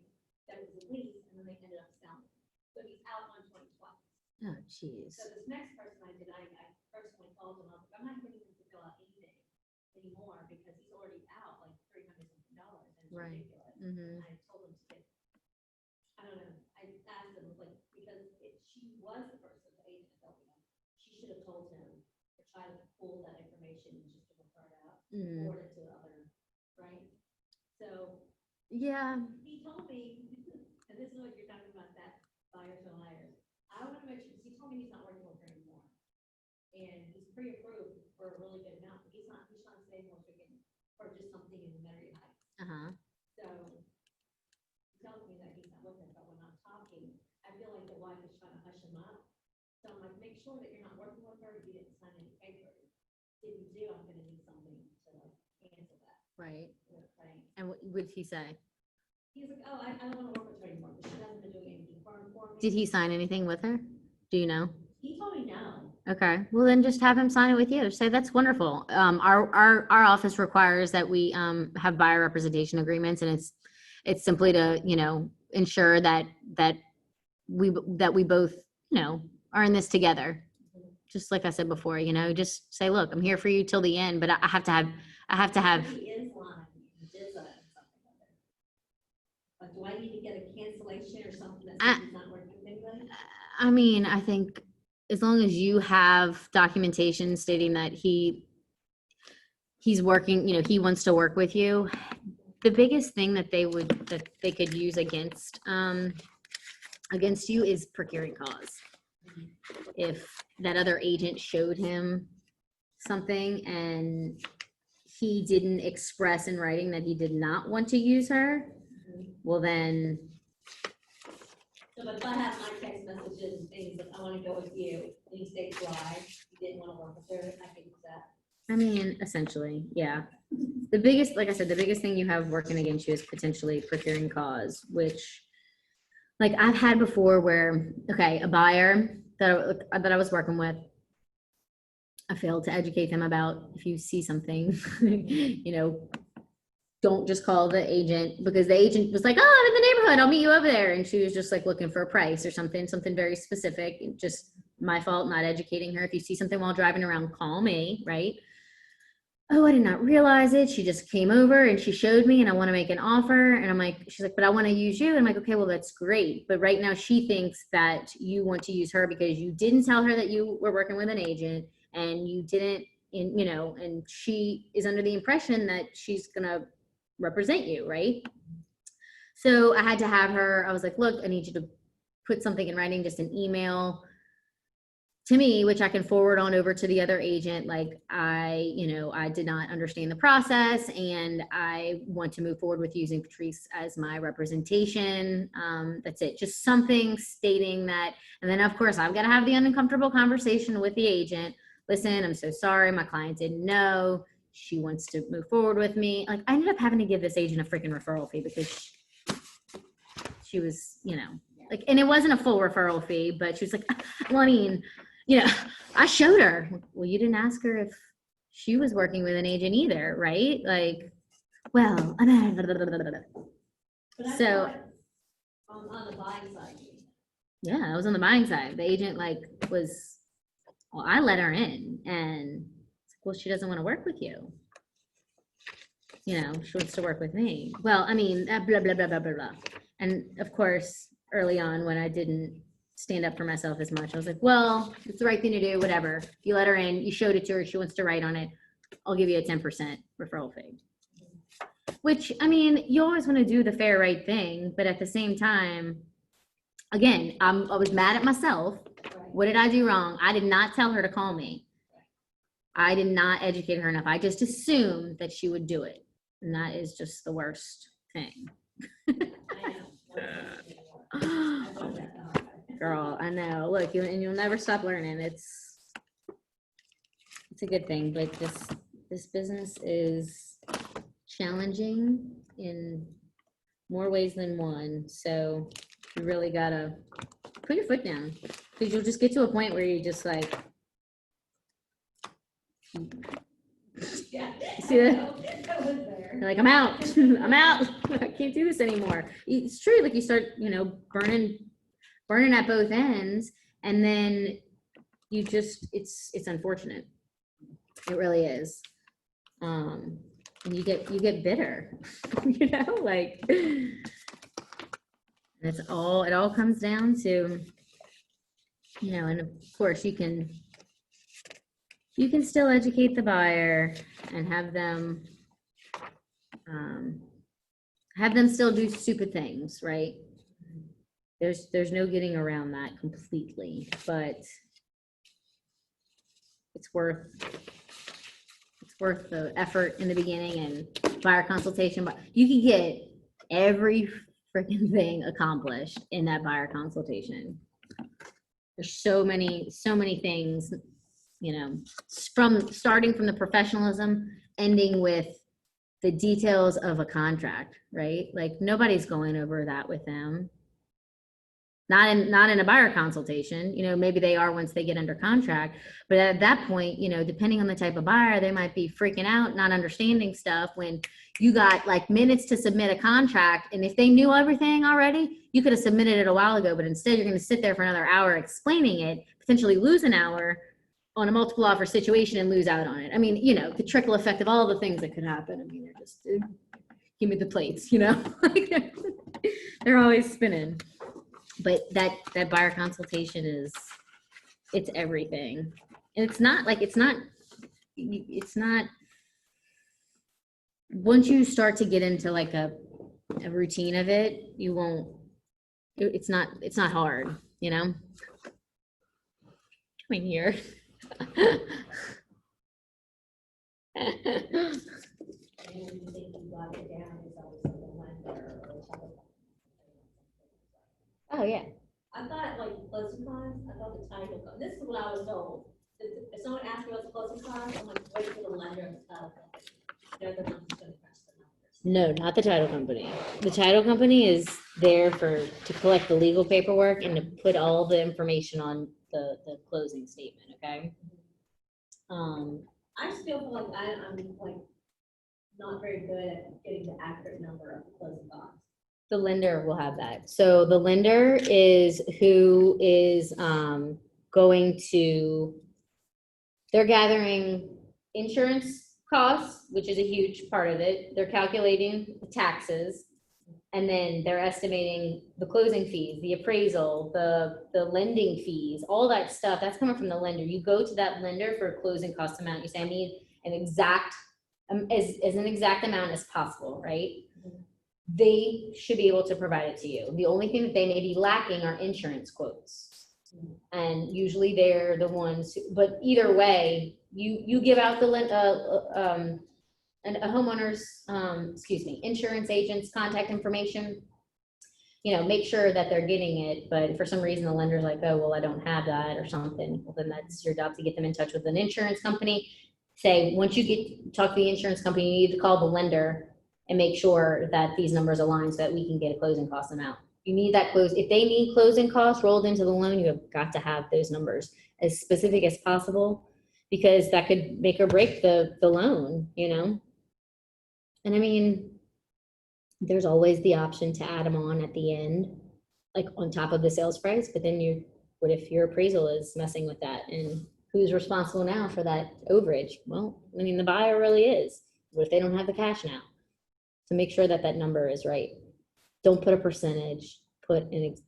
that was a lease, and then they ended up selling. So he's out on 2020. Oh, jeez. So this next person I personally called him, I was like, I'm not getting him to fill out anything anymore because he's already out like $300 something, and it's Right. ridiculous. Mhm. I told him to get, I don't know, I asked him, like, because if she was the person, the agent helping him, she should have told him to try to pull that information and just to refer it out, Mhm. forward it to other, right? So Yeah. he told me, and this is what you're talking about, that buyers are liars. I want to make sure, he told me he's not working with her anymore. And he's pre-approved for a really good amount, but he's trying to save more for just something in Metairie Heights. Uh-huh. So he tells me that he's not with her, but when I'm talking, I feel like the wife is trying to hush him up. So I'm like, make sure that you're not working with her, you didn't sign any papers. If you do, I'm gonna need something to like cancel that. Right. Right? And what would he say? He's like, oh, I don't wanna work with her anymore, but she hasn't been doing anything for me. Did he sign anything with her? Do you know? He told me no. Okay, well then just have him sign it with you. Say that's wonderful. Our office requires that we have buyer representation agreements, and it's simply to, you know, ensure that we both, you know, are in this together. Just like I said before, you know, just say, look, I'm here for you till the end, but I have to have He is lying. he's not working with anybody? I mean, I think as long as you have documentation stating that he's working, he wants to work with you. The biggest thing that they could use against you is procuring cause. If that other agent showed him something and he didn't express in writing that he did not want to use her, well then. So if I have my text messages and things that I want to go with you, and you stay dry, you didn't want to work with her, I can use that. I mean, essentially, yeah. The biggest, like I said, the biggest thing you have working against you is potentially procuring cause, which, like I've had before where, okay, a buyer that I was working with, I failed to educate them about if you see something, don't just call the agent, because the agent was like, oh, I'm in the neighborhood, I'll meet you over there. And she was just like looking for a price or something very specific. Just my fault not educating her. If you see something while driving around, call me, right? Oh, I did not realize it. She just came over and she showed me and I want to make an offer. And I'm like, she's like, but I want to use you. And I'm like, okay, well, that's great. But right now she thinks that you want to use her because you didn't tell her that you were working with an agent and you didn't, and she is under the impression that she's going to represent you, right? So I had to have her, I was like, look, I need you to put something in writing, just an email to me, which I can forward on over to the other agent. Like I did not understand the process and I want to move forward with using Patrice as my representation. That's it. Just something stating that. And then of course I've got to have the uncomfortable conversation with the agent. Listen, I'm so sorry. My client didn't know. She wants to move forward with me. Like I ended up having to give this agent a freaking referral fee because she was, like, and it wasn't a full referral fee, but she was like, well, I mean, I showed her. Well, you didn't ask her if she was working with an agent either, right? Like, well, But I so thought, on the buying side. yeah, I was on the buying side. The agent well, I let her in and well, she doesn't want to work with you. She wants to work with me. Well, I mean, blah, blah, blah, blah, blah, blah. And of course, early on when I didn't stand up for myself as much, I was like, well, it's the right thing to do, whatever. You let her in, you showed it to her, she wants to write on it, I'll give you a 10% referral fee. Which, I mean, you always want to do the fair, right thing, but at the same time, again, I was mad at myself. What did I do wrong? I did not tell her to call me. I did not educate her enough. I just assumed that she would do it. And that is just the worst thing. Girl, I know. Look, you'll never stop learning. It's a good thing, but this business is challenging in more ways than one. So you really gotta put your foot down, because you'll just get to a point where you just like, Yeah. see that? You're like, I'm out. I'm out. I can't do this anymore. It's true. Like you start, burning at both ends, and then you just, it's unfortunate. It really is. And you get bitter, like that's all, it all comes down to, and of course you can still educate the buyer and have them still do stupid things, right? There's no getting around that completely, but it's worth the effort in the beginning and buyer consultation. But you can get every freaking thing accomplished in that buyer consultation. There's so many things, starting from the professionalism, ending with the details of a contract, right? Like nobody's going over that with them. Not in a buyer consultation, maybe they are once they get under contract, but at that point, depending on the type of buyer, they might be freaking out, not understanding stuff when you got like minutes to submit a contract. And if they knew everything already, you could have submitted it a while ago, but instead you're going to sit there for another hour explaining it, potentially lose an hour on a multiple offer situation and lose out on it. I mean, the trickle effect of all the things that could happen. I mean, they're just, give me the plates, like they're always spinning. But that buyer consultation it's everything. And it's not, once you start to get into like a routine of it, you won't, it's not hard, you know? Come in here. And when you think you got it down, it's always like a lender or a title company. Oh, yeah. I thought like closing costs, I thought the title, this is what I was told. If someone asked me what's closing costs, I'm like, wait for the lender and the title company. They're the ones who's gonna press the numbers. No, not the title company. The title company is there to collect the legal paperwork and to put all the information on the closing statement, okay? I still feel like I'm like not very good at getting the accurate number of closing costs. The lender will have that. So the lender is who is going to, they're gathering insurance costs, which is a huge part of it. They're calculating the taxes, and then they're estimating the closing fees, the appraisal, the lending fees, all that stuff. That's coming from the lender. You go to that lender for a closing cost amount. You say, I need an exact, as an exact amount as possible, right? They should be able to provide it to you. The only thing that they may be lacking are insurance quotes. And usually they're the ones, but either way, you give out the, and a homeowner's, insurance agent's contact information, make sure that they're getting it. But if for some reason the lender's like, oh, well, I don't have that or something, well, then that's your job to get them in touch with an insurance company. Say, once you talk to the insurance company, you need to call the lender and make sure that these numbers align so that we can get a closing cost amount. You need that if they need closing costs rolled into the loan, you have got to have those numbers as specific as possible, because that could make or break the loan, And I mean, there's always the option to add them on at the end, like on top of the sales price, but then what if your appraisal is messing with that? And who's responsible now for that overage? Well, I mean, the buyer really is. What if they don't have the cash now? So make sure that number is right. Don't put a percentage, put it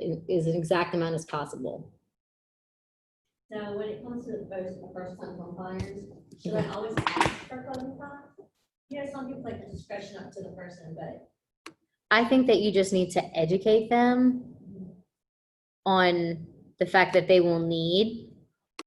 in as an exact amount as possible. So when it comes to the first time home buyers, should I always ask for closing costs? Some people like the discretion up to the person, but. I think that you just need to educate them on the fact that they will need